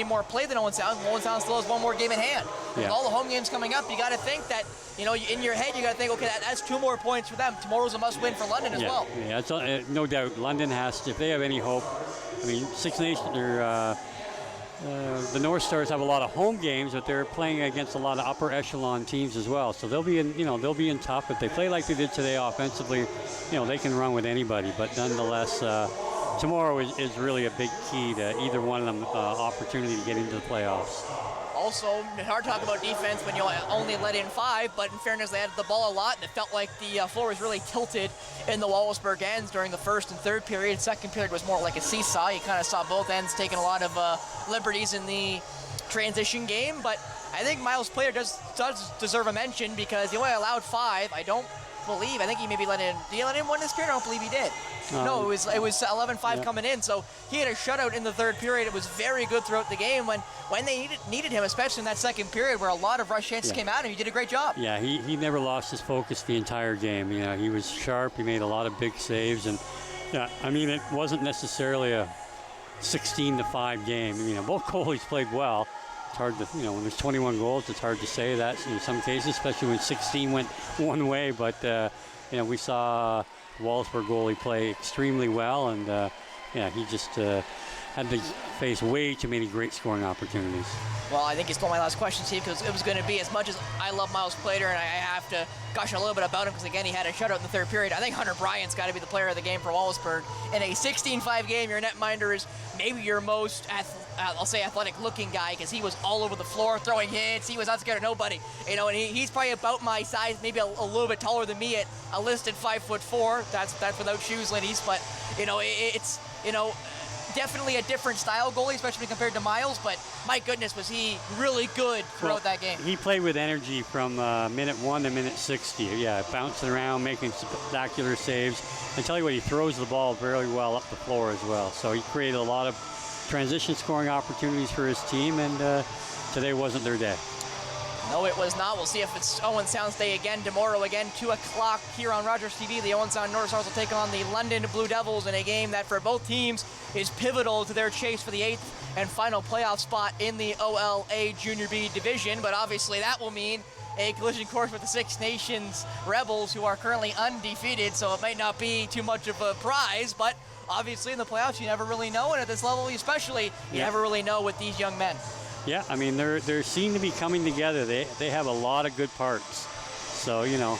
more play than Owen Sound. Owen Sound still has one more game in hand. Yeah. With all the home games coming up, you got to think that, in your head, you got to think, okay, that's 2 more points for them. Tomorrow's a must-win for London as well. Yeah, it's, no doubt. London has to, if they have any hope. I mean, Six Nations, the North Stars have a lot of home games, but they're playing against a lot of upper echelon teams as well. So they'll be in tough. If they play like they did today offensively, they can run with anybody. But nonetheless, tomorrow is really a big key to either one of them opportunity to get into the playoffs. Also, hard to talk about defense when you only let in 5, but in fairness, they had the ball a lot, and it felt like the floor was really tilted in the Wallaceburg ends during the first and third period. Second period was more like a seesaw. You kind of saw both ends taking a lot of liberties in the transition game, but I think Miles Plater does deserve a mention because he only allowed 5. I think he maybe let in. Did he let in one this period? I don't believe he did. No, it was 11-5 coming in. So he had a shutout in the third period. It was very good throughout the game when they needed him, especially in that second period where a lot of rush chances came at him. He did a great job. Yeah, he never lost his focus the entire game. He was sharp. He made a lot of big saves, and it wasn't necessarily a 16-5 game. Both goalies played well. It's hard to, when there's 21 goals, it's hard to say that in some cases, especially when 16 went one way. But, we saw Wallaceburg goalie play extremely well, and, he just had to face way too many great scoring opportunities. Well, I think you stole my last question, Steve, because it was going to be, as much as I love Miles Plater, and I have to gush a little bit about him, because again, he had a shutout in the third period. I think Hunter Bryant's got to be the player of the game for Wallaceburg. In a 16-5 game, your netminder is maybe your most, I'll say, athletic-looking guy, because he was all over the floor throwing hits. He was not scared of nobody. And he's probably about my size, maybe a little bit taller than me at a listed 5'4". That's without shoes, ladies. But it's definitely a different style goalie, especially compared to Miles, but my goodness, was he really good throughout that game. He played with energy from minute 1 to minute 60. Yeah, bouncing around, making spectacular saves. I tell you what, he throws the ball very well up the floor as well. So he created a lot of transition scoring opportunities for his team, and today wasn't their day. No, it was not. We'll see if it's Owen Sound's day again tomorrow. Again, 2 o'clock here on Rogers TV. The Owen Sound NorthStars will take on the London Blue Devils in a game that for both teams is pivotal to their chase for the 8th and final playoff spot in the OLA Junior B division. But obviously that will mean a collision course with the Six Nations Rebels, who are currently undefeated, so it might not be too much of a prize, but obviously in the playoffs you never really know, and at this level especially, you never really know with these young men. Yeah, I mean, they seem to be coming together. They have a lot of good parts. So, you know,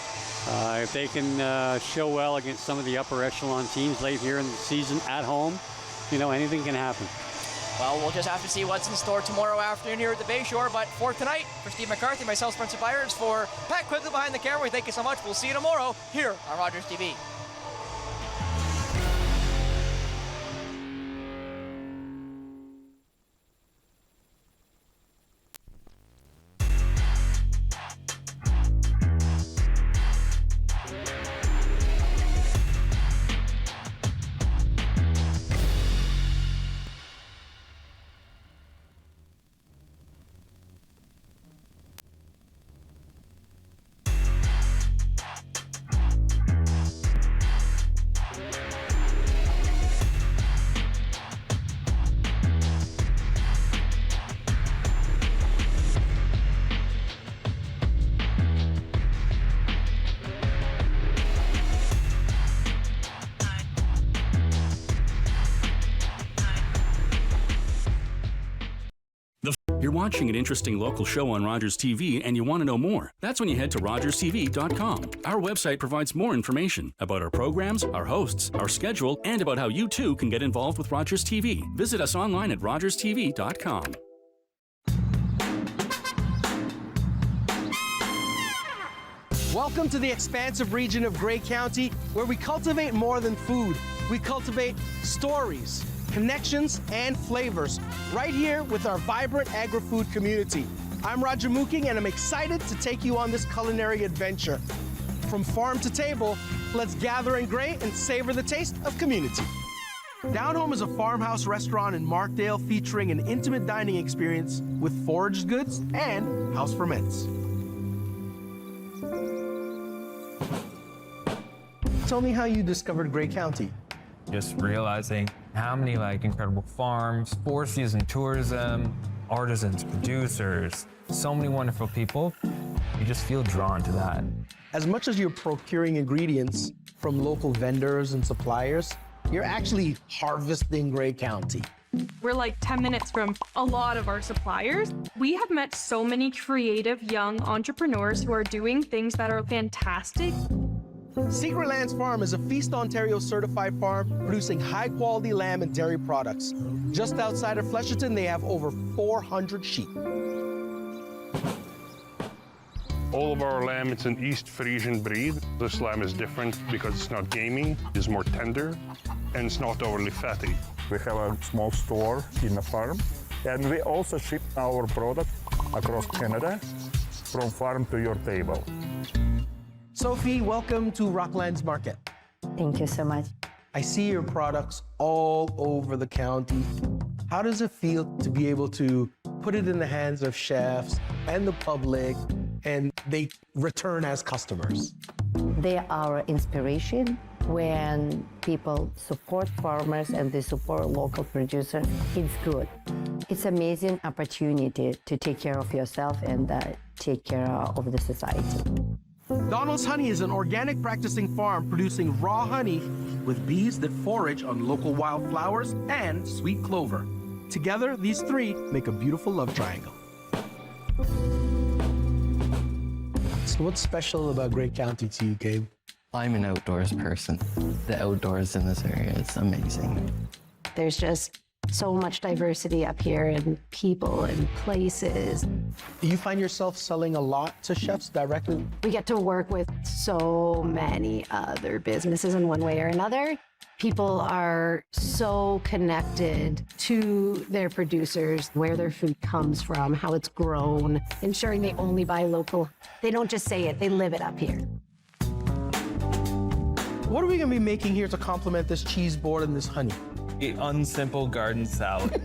if they can show well against some of the upper echelon teams late here in the season at home, you know, anything can happen. Well, we'll just have to see what's in store tomorrow afternoon here at the Bayshore. But for tonight, for Steve McCarthy, myself, Spencer Byers, for Pat Quigley behind the camera, we thank you so much. We'll see you tomorrow here on Rogers TV. You're watching an interesting local show on Rogers TV and you want to know more. That's when you head to rogerstv.com. Our website provides more information about our programs, our hosts, our schedule, and about how you too can get involved with Rogers TV. Visit us online at rogerstv.com. Welcome to the expansive region of Grey County, where we cultivate more than food. We cultivate stories, connections, and flavors, right here with our vibrant agri-food community. I'm Roger Mooking, and I'm excited to take you on this culinary adventure. From farm to table, let's gather in Grey and savor the taste of community. Down Home is a farmhouse restaurant in Markdale featuring an intimate dining experience with foraged goods and house ferments. Tell me how you discovered Grey County. Just realizing how many incredible farms, 4-season tourism, artisans, producers, so many wonderful people. You just feel drawn to that. As much as you're procuring ingredients from local vendors and suppliers, you're actually harvesting Grey County. We're like 10 minutes from a lot of our suppliers. We have met so many creative young entrepreneurs who are doing things that are fantastic. Secret Lands Farm is a Feast Ontario certified farm producing high-quality lamb and dairy products. Just outside of Flesherton, they have over 400 sheep. All of our lamb is an East Frisian breed. This lamb is different because it's not gamey, it's more tender, and it's not overly fatty. We have a small store in the farm, and we also ship our product across Canada from farm to your table. Sophie, welcome to Rocklands Market. Thank you so much. I see your products all over the county. How does it feel to be able to put it in the hands of chefs and the public, and they return as customers? They are our inspiration. When people support farmers and they support local producers, it's good. It's an amazing opportunity to take care of yourself and take care of the society. Donald's Honey is an organic practicing farm producing raw honey with bees that forage on local wildflowers and sweet clover. Together, these three make a beautiful love triangle. So what's special about Grey County to you, Gabe? I'm an outdoors person. The outdoors in this area is amazing. There's just so much diversity up here in people and places. Do you find yourself selling a lot to chefs directly? We get to work with so many other businesses in one way or another. People are so connected to their producers, where their food comes from, how it's grown, ensuring they only buy local. They don't just say it, they live it up here. What are we gonna be making here to complement this cheese board and this honey? The unsimple garden salad.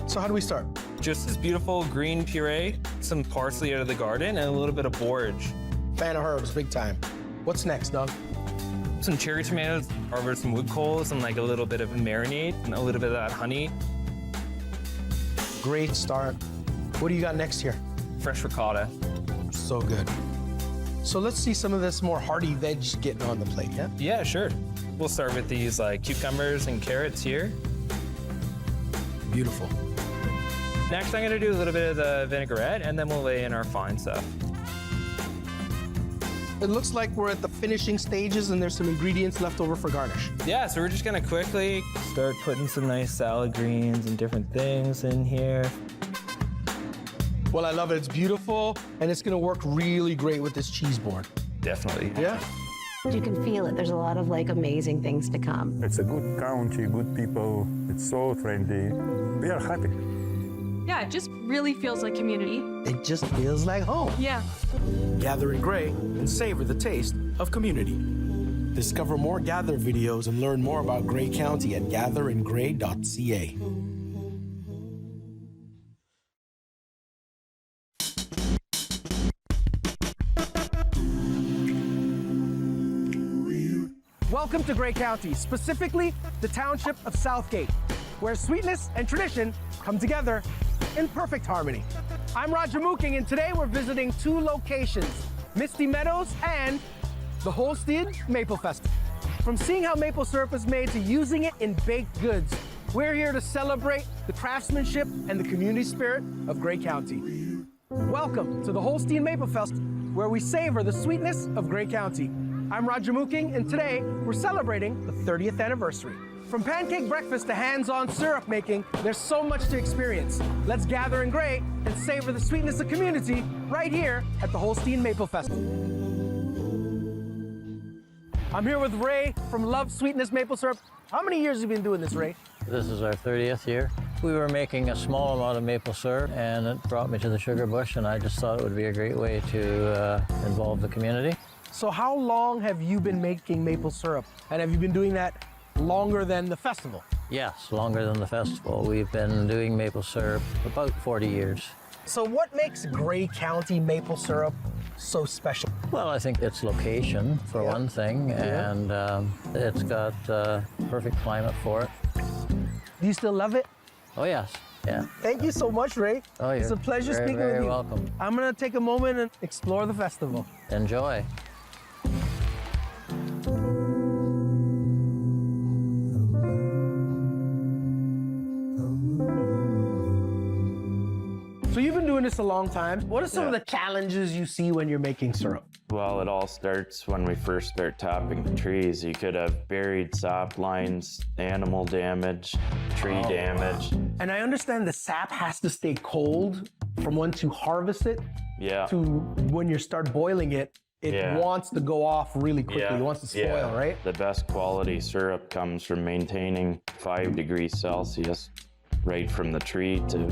So how do we start? Just this beautiful green puree, some parsley out of the garden, and a little bit of borage. Fan of herbs, big time. What's next, Doug? Some cherry tomatoes, over some wood coals, and like a little bit of marinade, and a little bit of that honey. Great start. What do you got next here? Fresh ricotta. So good. So let's see some of this more hearty veg getting on the plate, yeah? Yeah, sure. We'll start with these like cucumbers and carrots here. Beautiful. Next, I'm gonna do a little bit of the vinaigrette, and then we'll lay in our fine stuff. It looks like we're at the finishing stages and there's some ingredients left over for garnish. Yeah, so we're just gonna quickly start putting some nice salad greens and different things in here. Well, I love it. It's beautiful, and it's gonna work really great with this cheese board. Definitely. Yeah. You can feel it. There's a lot of like amazing things to come. It's a good county, good people. It's so friendly. We are happy. Yeah, it just really feels like community. It just feels like home. Yeah. Gather in Gray and savor the taste of community. Discover more Gather videos and learn more about Gray County at gatheringray.ca. Welcome to Gray County, specifically the township of Southgate, where sweetness and tradition come together in perfect harmony. I'm Roger Mooking, and today we're visiting two locations, Misty Meadows and the Holstein Maple Festival. From seeing how maple syrup is made to using it in baked goods, we're here to celebrate the craftsmanship and the community spirit of Gray County. Welcome to the Holstein Maple Festival, where we savor the sweetness of Gray County. I'm Roger Mooking, and today we're celebrating the 30th anniversary. From pancake breakfast to hands-on syrup making, there's so much to experience. Let's gather in Gray and savor the sweetness of community right here at the Holstein Maple Festival. I'm here with Ray from Love Sweetness Maple Syrup. How many years have you been doing this, Ray? This is our 30th year. We were making a small amount of maple syrup, and it brought me to the sugar bush, and I just thought it would be a great way to involve the community. So how long have you been making maple syrup? And have you been doing that longer than the festival? Yes, longer than the festival. We've been doing maple syrup about 40 years. So what makes Gray County maple syrup so special? Well, I think its location, for one thing, and it's got perfect climate for it. Do you still love it? Oh, yes. Yeah. Thank you so much, Ray. Oh, it's a pleasure speaking with you. Very welcome. I'm going to take a moment and explore the festival. Enjoy. So you've been doing this a long time. What are some of the challenges you see when you're making syrup? Well, it all starts when we first start tapping the trees. You could have buried sap lines, animal damage, tree damage. And I understand the sap has to stay cold from when to harvest it to when you start boiling it. It wants to go off really quickly. It wants to spoil, right? The best quality syrup comes from maintaining 5 degrees Celsius right from the tree to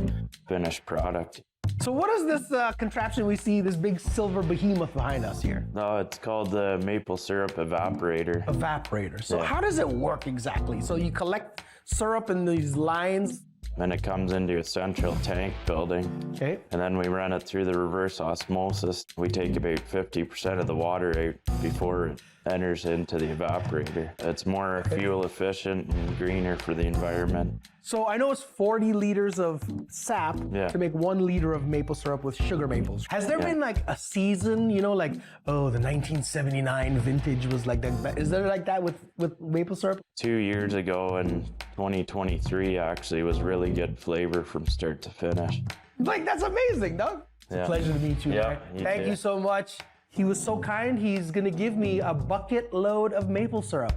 finished product. So what is this contraption we see, this big silver behemoth behind us here? No, it's called the maple syrup evaporator. Evaporator. So how does it work exactly? So you collect syrup in these lines? Then it comes into a central tank building. Okay. And then we run it through the reverse osmosis. We take about 50% of the water out before it enters into the evaporator. It's more fuel efficient and greener for the environment. So I know it's 40 liters of sap to make 1 liter of maple syrup with sugar maples. Has there been like a season, you know, like, oh, the 1979 vintage was like that? Is there like that with maple syrup? 2 years ago in 2023 actually was really good flavor from start to finish. Like, that's amazing, Doug. It's a pleasure to meet you, man. Thank you so much. He was so kind, he's gonna give me a bucket load of maple syrup.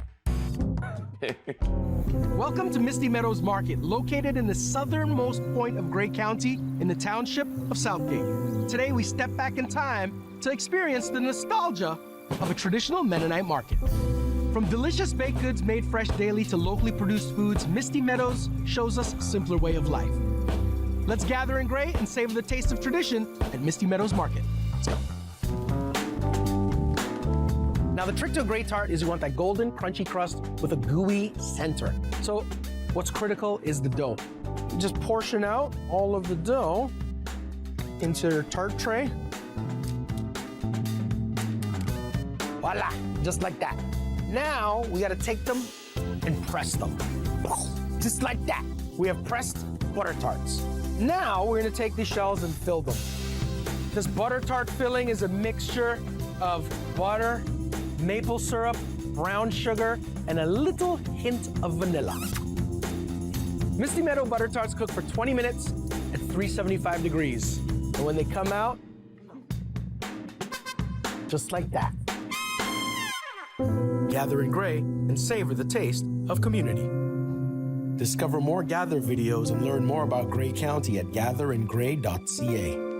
Welcome to Misty Meadows Market, located in the southernmost point of Gray County in the township of Southgate. Today we step back in time to experience the nostalgia of a traditional Mennonite market. From delicious baked goods made fresh daily to locally produced foods, Misty Meadows shows us a simpler way of life. Let's gather in Gray and savor the taste of tradition at Misty Meadows Market. Let's go. Now the trick to a Gray tart is you want that golden, crunchy crust with a gooey center. So what's critical is the dough. Just portion out all of the dough into your tart tray. Voila, just like that. Now we gotta take them and press them. Just like that. We have pressed butter tarts. Now we're gonna take these shells and fill them. This butter tart filling is a mixture of butter, maple syrup, brown sugar, and a little hint of vanilla. Misty Meadow butter tarts cook for 20 minutes at 375 degrees. And when they come out, just like that. Gather in Gray and savor the taste of community. Discover more Gather videos and learn more about Gray County at gatheringray.ca.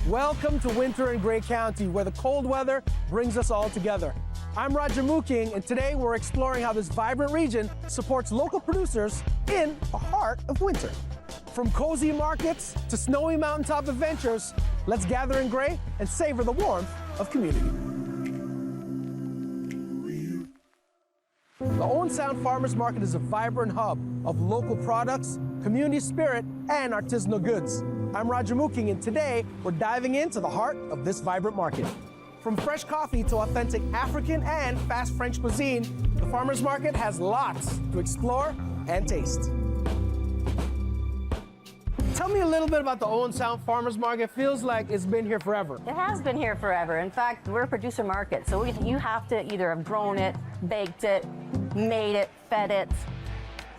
Welcome to winter in Gray County, where the cold weather brings us all together. I'm Roger Mooking, and today we're exploring how this vibrant region supports local producers in the heart of winter. From cozy markets to snowy mountaintop adventures, let's gather in Gray and savor the warmth of community. The Owen Sound Farmers Market is a vibrant hub of local products, community spirit, and artisanal goods. I'm Roger Mooking, and today we're diving into the heart of this vibrant market. From fresh coffee to authentic African and fast French cuisine, the farmers market has lots to explore and taste. Tell me a little bit about the Owen Sound Farmers Market. Feels like it's been here forever. It has been here forever. In fact, we're a producer market, so you have to either have grown it, baked it, made it, fed it,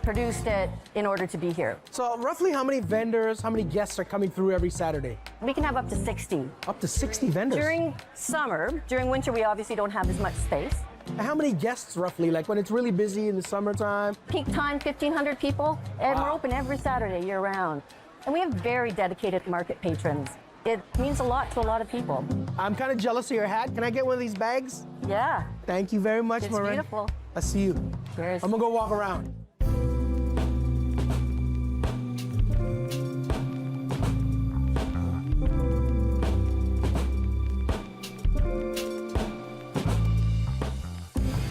produced it in order to be here. So roughly how many vendors, how many guests are coming through every Saturday? We can have up to 60. Up to 60 vendors? During summer. During winter, we obviously don't have as much space. And how many guests roughly, like when it's really busy in the summertime? Peak time, 1,500 people, and we're open every Saturday year round. And we have very dedicated market patrons. It means a lot to a lot of people. I'm kind of jealous of your hat. Can I get one of these bags? Yeah. Thank you very much, Maureen. It's beautiful. I see you. Cheers. I'm gonna go walk around.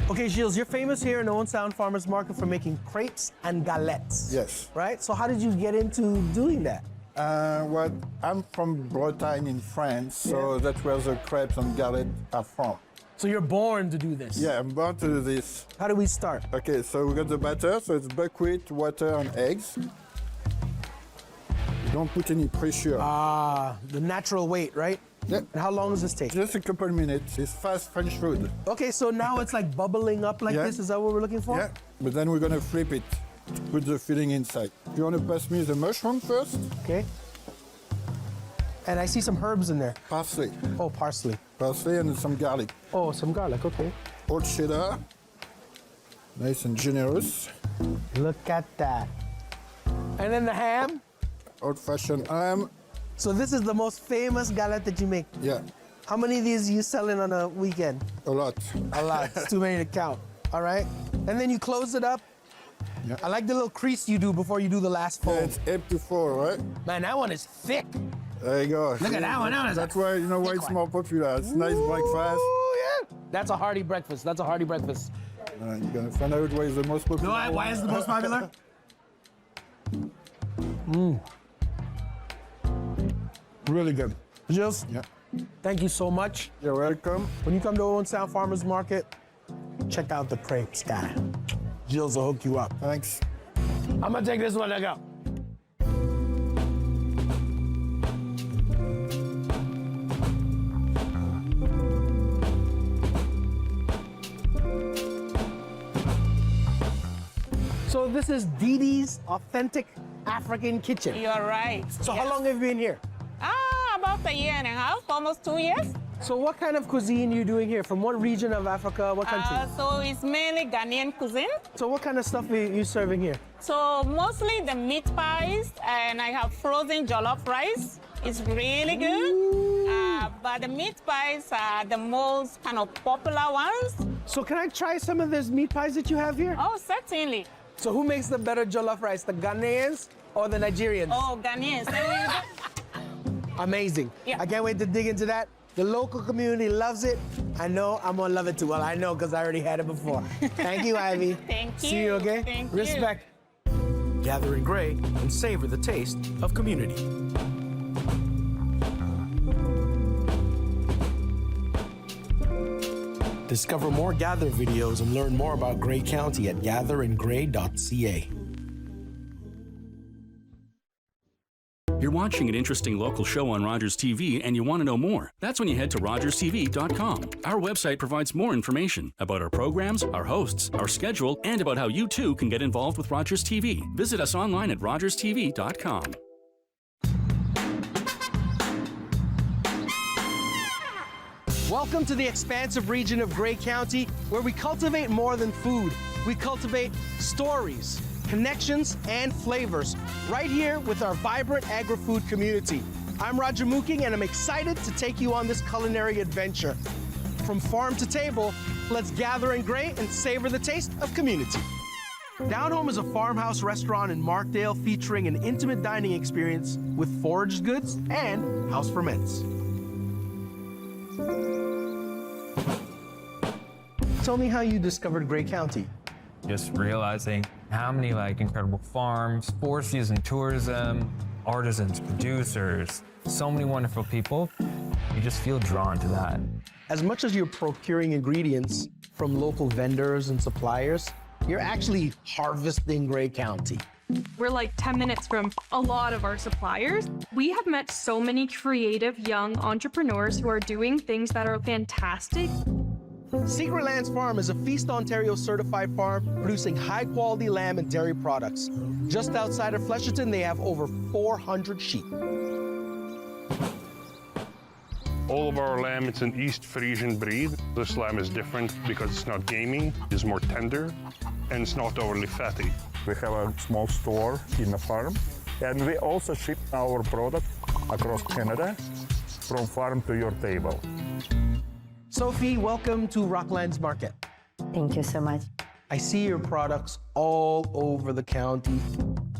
Okay, Gilles, you're famous here in Owen Sound Farmers Market for making crepes and galettes. Yes. Right? So how did you get into doing that? Well, I'm from Bretagne in France, so that's where the crepes and galettes are from. So you're born to do this? Yeah, I'm born to do this. How do we start? Okay, so we got the batter, so it's buckwheat, water, and eggs. You don't put any pressure. Ah, the natural weight, right? Yeah. And how long does this take? Just a couple minutes. It's fast French food. Okay, so now it's like bubbling up like this. Is that what we're looking for? Yeah, but then we're gonna flip it to put the filling inside. You wanna pass me the mushroom first? Okay. And I see some herbs in there. Parsley. Oh, parsley. Parsley and some garlic. Oh, some garlic, okay. Old cheddar. Nice and generous. Look at that. And then the ham? Old-fashioned ham. So this is the most famous galette that you make? Yeah. How many of these are you selling on a weekend? A lot. A lot. It's too many to count. All right. And then you close it up. Yeah. I like the little crease you do before you do the last fold. Yeah, it's 8 to 4, right? Man, that one is thick. There you go. Look at that one. That's why, you know why it's more popular. It's nice breakfast. Oh, yeah. That's a hearty breakfast. That's a hearty breakfast. You're going to find out why it's the most popular. Why is it the most popular? Mmm. Really good. Gilles, yeah. Thank you so much. You're welcome. When you come to Owen Sound Farmers Market, check out the crepes guy. Gilles will hook you up. Thanks. I'm gonna take this one to go. So this is Didi's Authentic African Kitchen. You're right. So how long have you been here? About a year and a half, almost 2 years. So what kind of cuisine are you doing here? From what region of Africa? What country? So it's mainly Ghanaian cuisine. So what kind of stuff are you serving here? So mostly the meat pies, and I have frozen jollof rice. It's really good. But the meat pies are the most kind of popular ones. So can I try some of those meat pies that you have here? Oh, certainly. So who makes the better jollof rice, the Ghanaians or the Nigerians? Oh, Ghanaians. Amazing. Yeah. I can't wait to dig into that. The local community loves it. I know I'm gonna love it too. Well, I know because I already had it before. Thank you, Ivy. Thank you. See you, okay? Thank you. Respect. Gather in Gray and savor the taste of community. Discover more Gather videos and learn more about Gray County at gatheringray.ca. You're watching an interesting local show on Rogers TV and you want to know more. That's when you head to RogersTV.com. Our website provides more information about our programs, our hosts, our schedule, and about how you too can get involved with Rogers TV. Visit us online at RogersTV.com. Welcome to the expansive region of Gray County, where we cultivate more than food. We cultivate stories, connections, and flavors, right here with our vibrant agri-food community. I'm Roger Mooking, and I'm excited to take you on this culinary adventure. From farm to table, let's gather in Gray and savor the taste of community. Down Home is a farmhouse restaurant in Markdale featuring an intimate dining experience with foraged goods and house ferments. Tell me how you discovered Gray County. Just realizing how many incredible farms, four-season tourism, artisans, producers, so many wonderful people. You just feel drawn to that. As much as you're procuring ingredients from local vendors and suppliers, you're actually harvesting Gray County. We're like 10 minutes from a lot of our suppliers. We have met so many creative young entrepreneurs who are doing things that are fantastic. Secret Lands Farm is a Feast Ontario certified farm producing high-quality lamb and dairy products. Just outside of Flesherton, they have over 400 sheep. All of our lamb, it's an East Frisian breed. This lamb is different because it's not gamey, it's more tender, and it's not overly fatty. We have a small store in the farm, and we also ship our product across Canada from farm to your table. Sophie, welcome to Rocklands Market. Thank you so much. I see your products all over the county.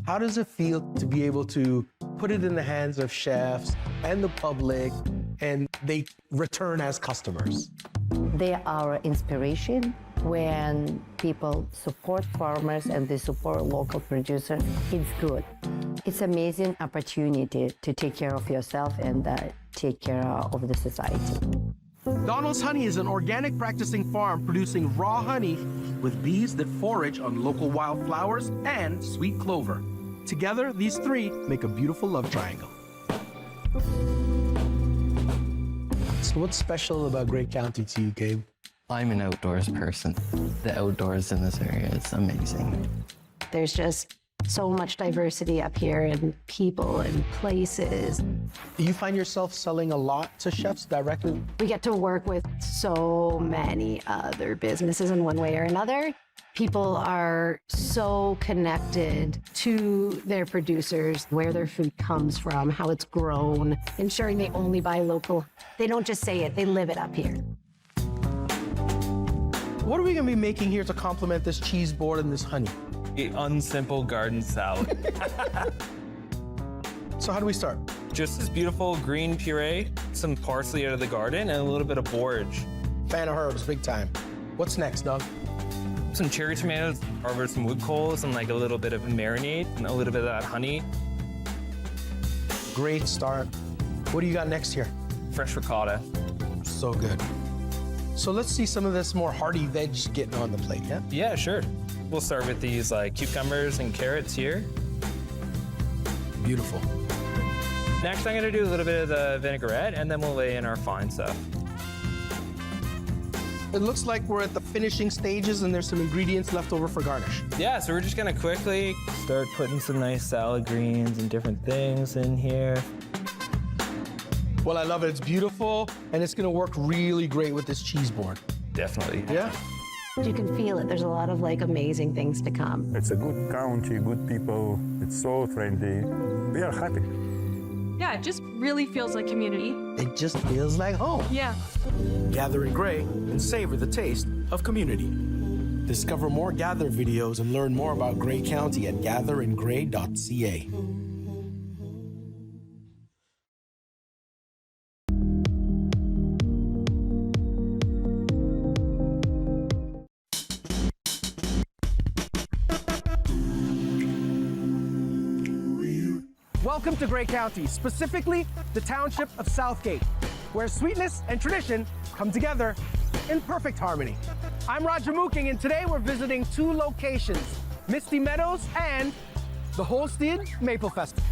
How does it feel to be able to put it in the hands of chefs and the public, and they return as customers? They are our inspiration. When people support farmers and they support local producers, it's good. It's an amazing opportunity to take care of yourself and take care of the society. Donald's Honey is an organic practicing farm producing raw honey with bees that forage on local wildflowers and sweet clover. Together, these three make a beautiful love triangle. So what's special about Gray County to you, Gabe? I'm an outdoors person. The outdoors in this area is amazing. There's just so much diversity up here in people and places. Do you find yourself selling a lot to chefs directly? We get to work with so many other businesses in one way or another. People are so connected to their producers, where their food comes from, how it's grown, ensuring they only buy local. They don't just say it, they live it up here. What are we gonna be making here to complement this cheese board and this honey? The unsimple garden salad. So how do we start? Just this beautiful green puree, some parsley out of the garden, and a little bit of borage. Fan of herbs, big time. What's next, Doug? Some cherry tomatoes, harvest some wood coals, and a little bit of marinade, and a little bit of that honey. Great start. What do you got next here? Fresh ricotta. So good. So let's see some of this more hearty veg getting on the plate, yeah? Yeah, sure. We'll start with these cucumbers and carrots here. Beautiful. Next, I'm gonna do a little bit of the vinaigrette, and then we'll lay in our fine stuff. It looks like we're at the finishing stages and there's some ingredients left over for garnish. Yeah, so we're just gonna quickly start putting some nice salad greens and different things in here. Well, I love it. It's beautiful, and it's gonna work really great with this cheese board. Definitely. Yeah. You can feel it. There's a lot of amazing things to come. It's a good county, good people. It's so friendly. We are happy. Yeah, it just really feels like community. It just feels like home. Yeah. Gather in Gray and savor the taste of community. Discover more Gather videos and learn more about Gray County at gatheringray.ca. Welcome to Gray County, specifically the township of Southgate, where sweetness and tradition come together in perfect harmony. I'm Roger Mooking, and today we're visiting two locations, Misty Meadows and the Holstein Maple Festival.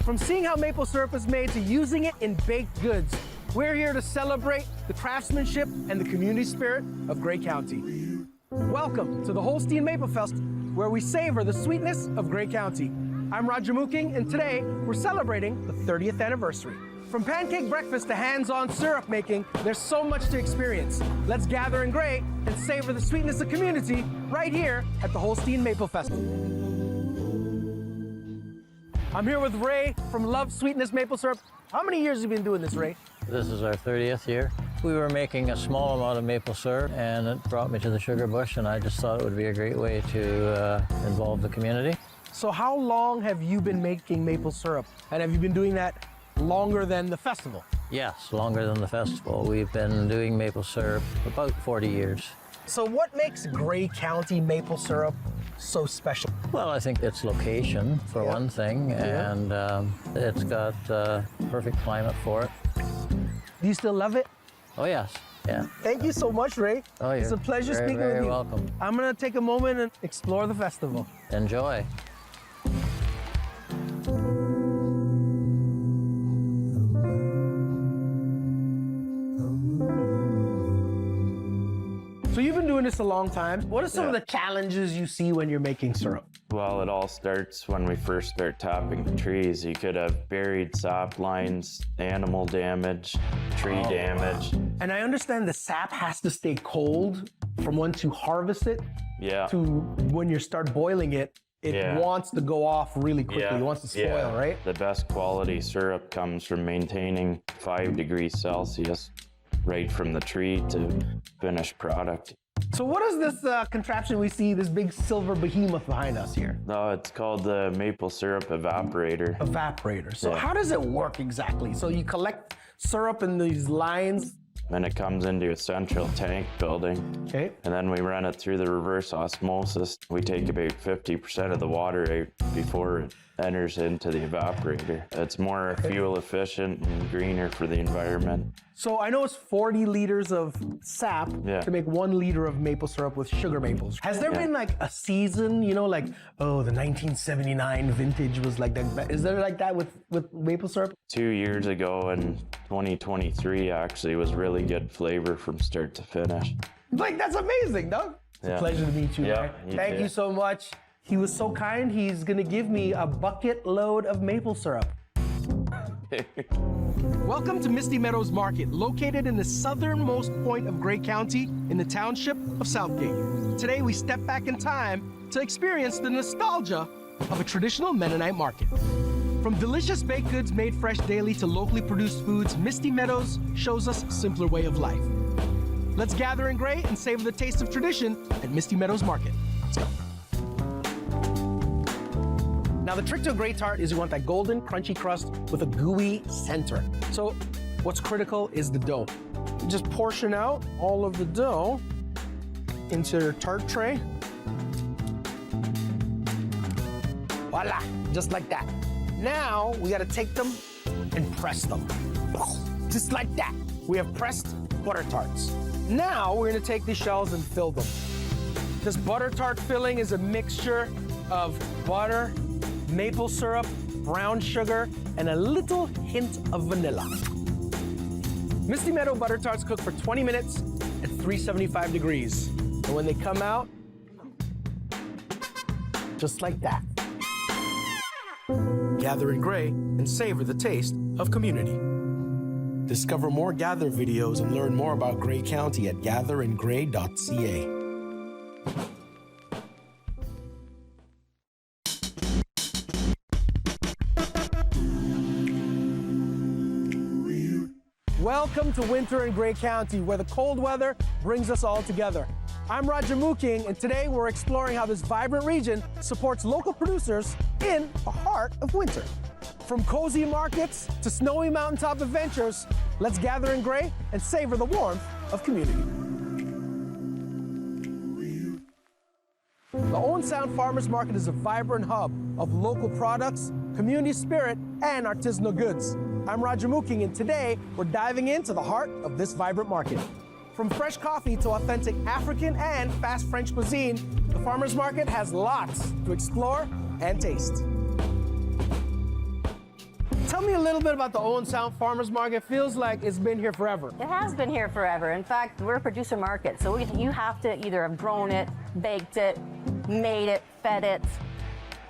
From seeing how maple syrup is made to using it in baked goods, we're here to celebrate the craftsmanship and the community spirit of Gray County. Welcome to the Holstein Maple Fest, where we savor the sweetness of Gray County. I'm Roger Mooking, and today we're celebrating the 30th anniversary. From pancake breakfast to hands-on syrup making, there's so much to experience. Let's gather in Gray and savor the sweetness of community right here at the Holstein Maple Festival. I'm here with Ray from Love Sweetness Maple Syrup. How many years have you been doing this, Ray? This is our 30th year. We were making a small amount of maple syrup, and it brought me to the sugar bush, and I just thought it would be a great way to involve the community. So how long have you been making maple syrup? And have you been doing that longer than the festival? Yes, longer than the festival. We've been doing maple syrup about 40 years. So what makes Gray County maple syrup so special? Well, I think its location, for one thing, and it's got perfect climate for it. Do you still love it? Oh, yes. Yeah. Thank you so much, Ray. Oh, it's a pleasure speaking with you. You're welcome. I'm going to take a moment and explore the festival. Enjoy. So you've been doing this a long time. What are some of the challenges you see when you're making syrup? Well, it all starts when we first start tapping the trees. You could have buried sap lines, animal damage, tree damage. And I understand the sap has to stay cold from once you harvest it to when you start boiling it. It wants to go off really quickly. It wants to spoil, right? The best quality syrup comes from maintaining 5 degrees Celsius right from the tree to finished product. So what is this contraption we see, this big silver behemoth behind us here? No, it's called the maple syrup evaporator. Evaporator. So how does it work exactly? So you collect syrup in these lines? Then it comes into a central tank building. Okay. And then we run it through the reverse osmosis. We take about 50% of the water out before it enters into the evaporator. It's more fuel efficient and greener for the environment. So I know it's 40 liters of sap to make 1 liter of maple syrup with sugar maples. Has there been like a season, you know, like, oh, the 1979 vintage was like that? Is there like that with maple syrup? 2 years ago in 2023 actually was really good flavor from start to finish. Like, that's amazing, Doug. It's a pleasure to meet you, man. Thank you so much. He was so kind, he's gonna give me a bucket load of maple syrup. Welcome to Misty Meadows Market, located in the southernmost point of Gray County in the township of Southgate. Today, we step back in time to experience the nostalgia of a traditional Mennonite market. From delicious baked goods made fresh daily to locally produced foods, Misty Meadows shows us a simpler way of life. Let's gather in Gray and savor the taste of tradition at Misty Meadows Market. Let's go. Now, the trick to a Gray tart is you want that golden, crunchy crust with a gooey center. So what's critical is the dough. You just portion out all of the dough into your tart tray. Voila, just like that. Now, we gotta take them and press them. Just like that. We have pressed butter tarts. Now, we're gonna take these shells and fill them. This butter tart filling is a mixture of butter, maple syrup, brown sugar, and a little hint of vanilla. Misty Meadow butter tarts cook for 20 minutes at 375 degrees. And when they come out, just like that. Gather in Gray and savor the taste of community. Discover more Gather videos and learn more about Gray County at gatheringray.ca. Welcome to winter in Gray County, where the cold weather brings us all together. I'm Roger Mooking, and today we're exploring how this vibrant region supports local producers in the heart of winter. From cozy markets to snowy mountaintop adventures, let's gather in Gray and savor the warmth of community. The Owen Sound Farmers Market is a vibrant hub of local products, community spirit, and artisanal goods. I'm Roger Mooking, and today we're diving into the heart of this vibrant market. From fresh coffee to authentic African and fast French cuisine, the farmers market has lots to explore and taste. Tell me a little bit about the Owen Sound Farmers Market. Feels like it's been here forever. It has been here forever. In fact, we're a producer market, so you have to either have grown it, baked it, made it, fed it,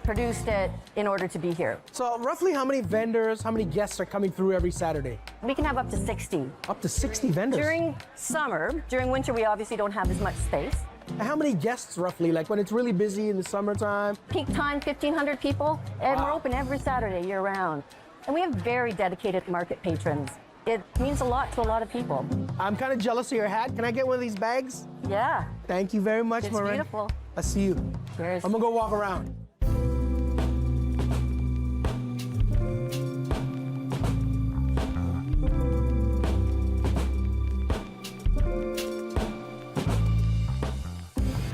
produced it in order to be here. So roughly how many vendors, how many guests are coming through every Saturday? We can have up to 60. Up to 60 vendors? During summer. During winter, we obviously don't have as much space. And how many guests roughly, like when it's really busy in the summertime? Peak time, 1,500 people, and we're open every Saturday year round. And we have very dedicated market patrons. It means a lot to a lot of people. I'm kind of jealous of your hat. Can I get one of these bags? Yeah. Thank you very much, It's Maureen. beautiful. I see you. Cheers. I'm gonna go walk around.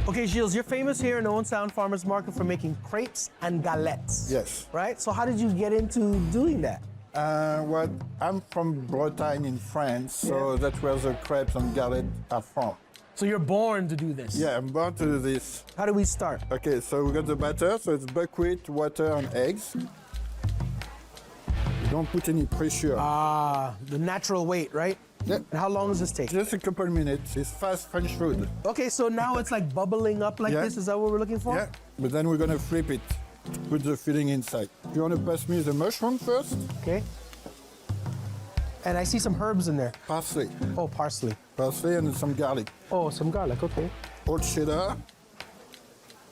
Okay, Gilles, you're famous here in Owen Sound Farmers Market for making crepes and galettes. Yes. Right? So how did you get into doing that? Well, I'm from Bretagne in France, so that's where the crepes and galette are from. So you're born to do this? Yeah, I'm born to do this. How do we start? Okay, so we got the batter, so it's buckwheat, water, and eggs. You don't put any pressure. Ah, the natural weight, right? Yeah. And how long does this take? Just a couple minutes. It's fast French food. Okay, so now it's like bubbling up like this. Is that what we're looking for? Yeah, but then we're gonna flip it, put the filling inside. Do you wanna pass me the mushroom first? Okay. And I see some herbs in there. Parsley. Oh, parsley. Parsley and some garlic. Oh, some garlic, okay. Old cheddar.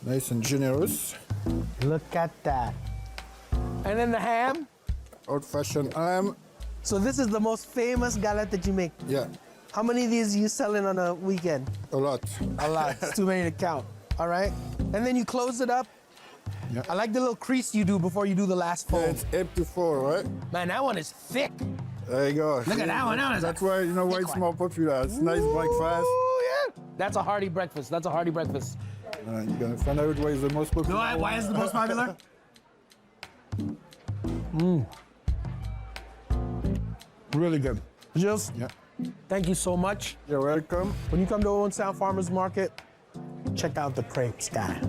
Nice and generous. Look at that. And then the ham? Old-fashioned ham. So this is the most famous galette that you make? Yeah. How many of these are you selling on a weekend? A lot. A lot. It's too many to count. All right. And then you close it up. Yeah. I like the little crease you do before you do the last fold. Yeah, it's 8 to 4, right? Man, that one is thick. There you go. Look at that one. That one is That's why, you know why it's more popular. It's nice breakfast. Oh, yeah. That's a hearty breakfast. That's a hearty breakfast. You're going to find out why it's the most popular. No, why is it the most popular? Mmm. Really good. Gilles, yeah. Thank you so much. You're welcome. When you come to Owen Sound Farmers Market, check out the crepes guy.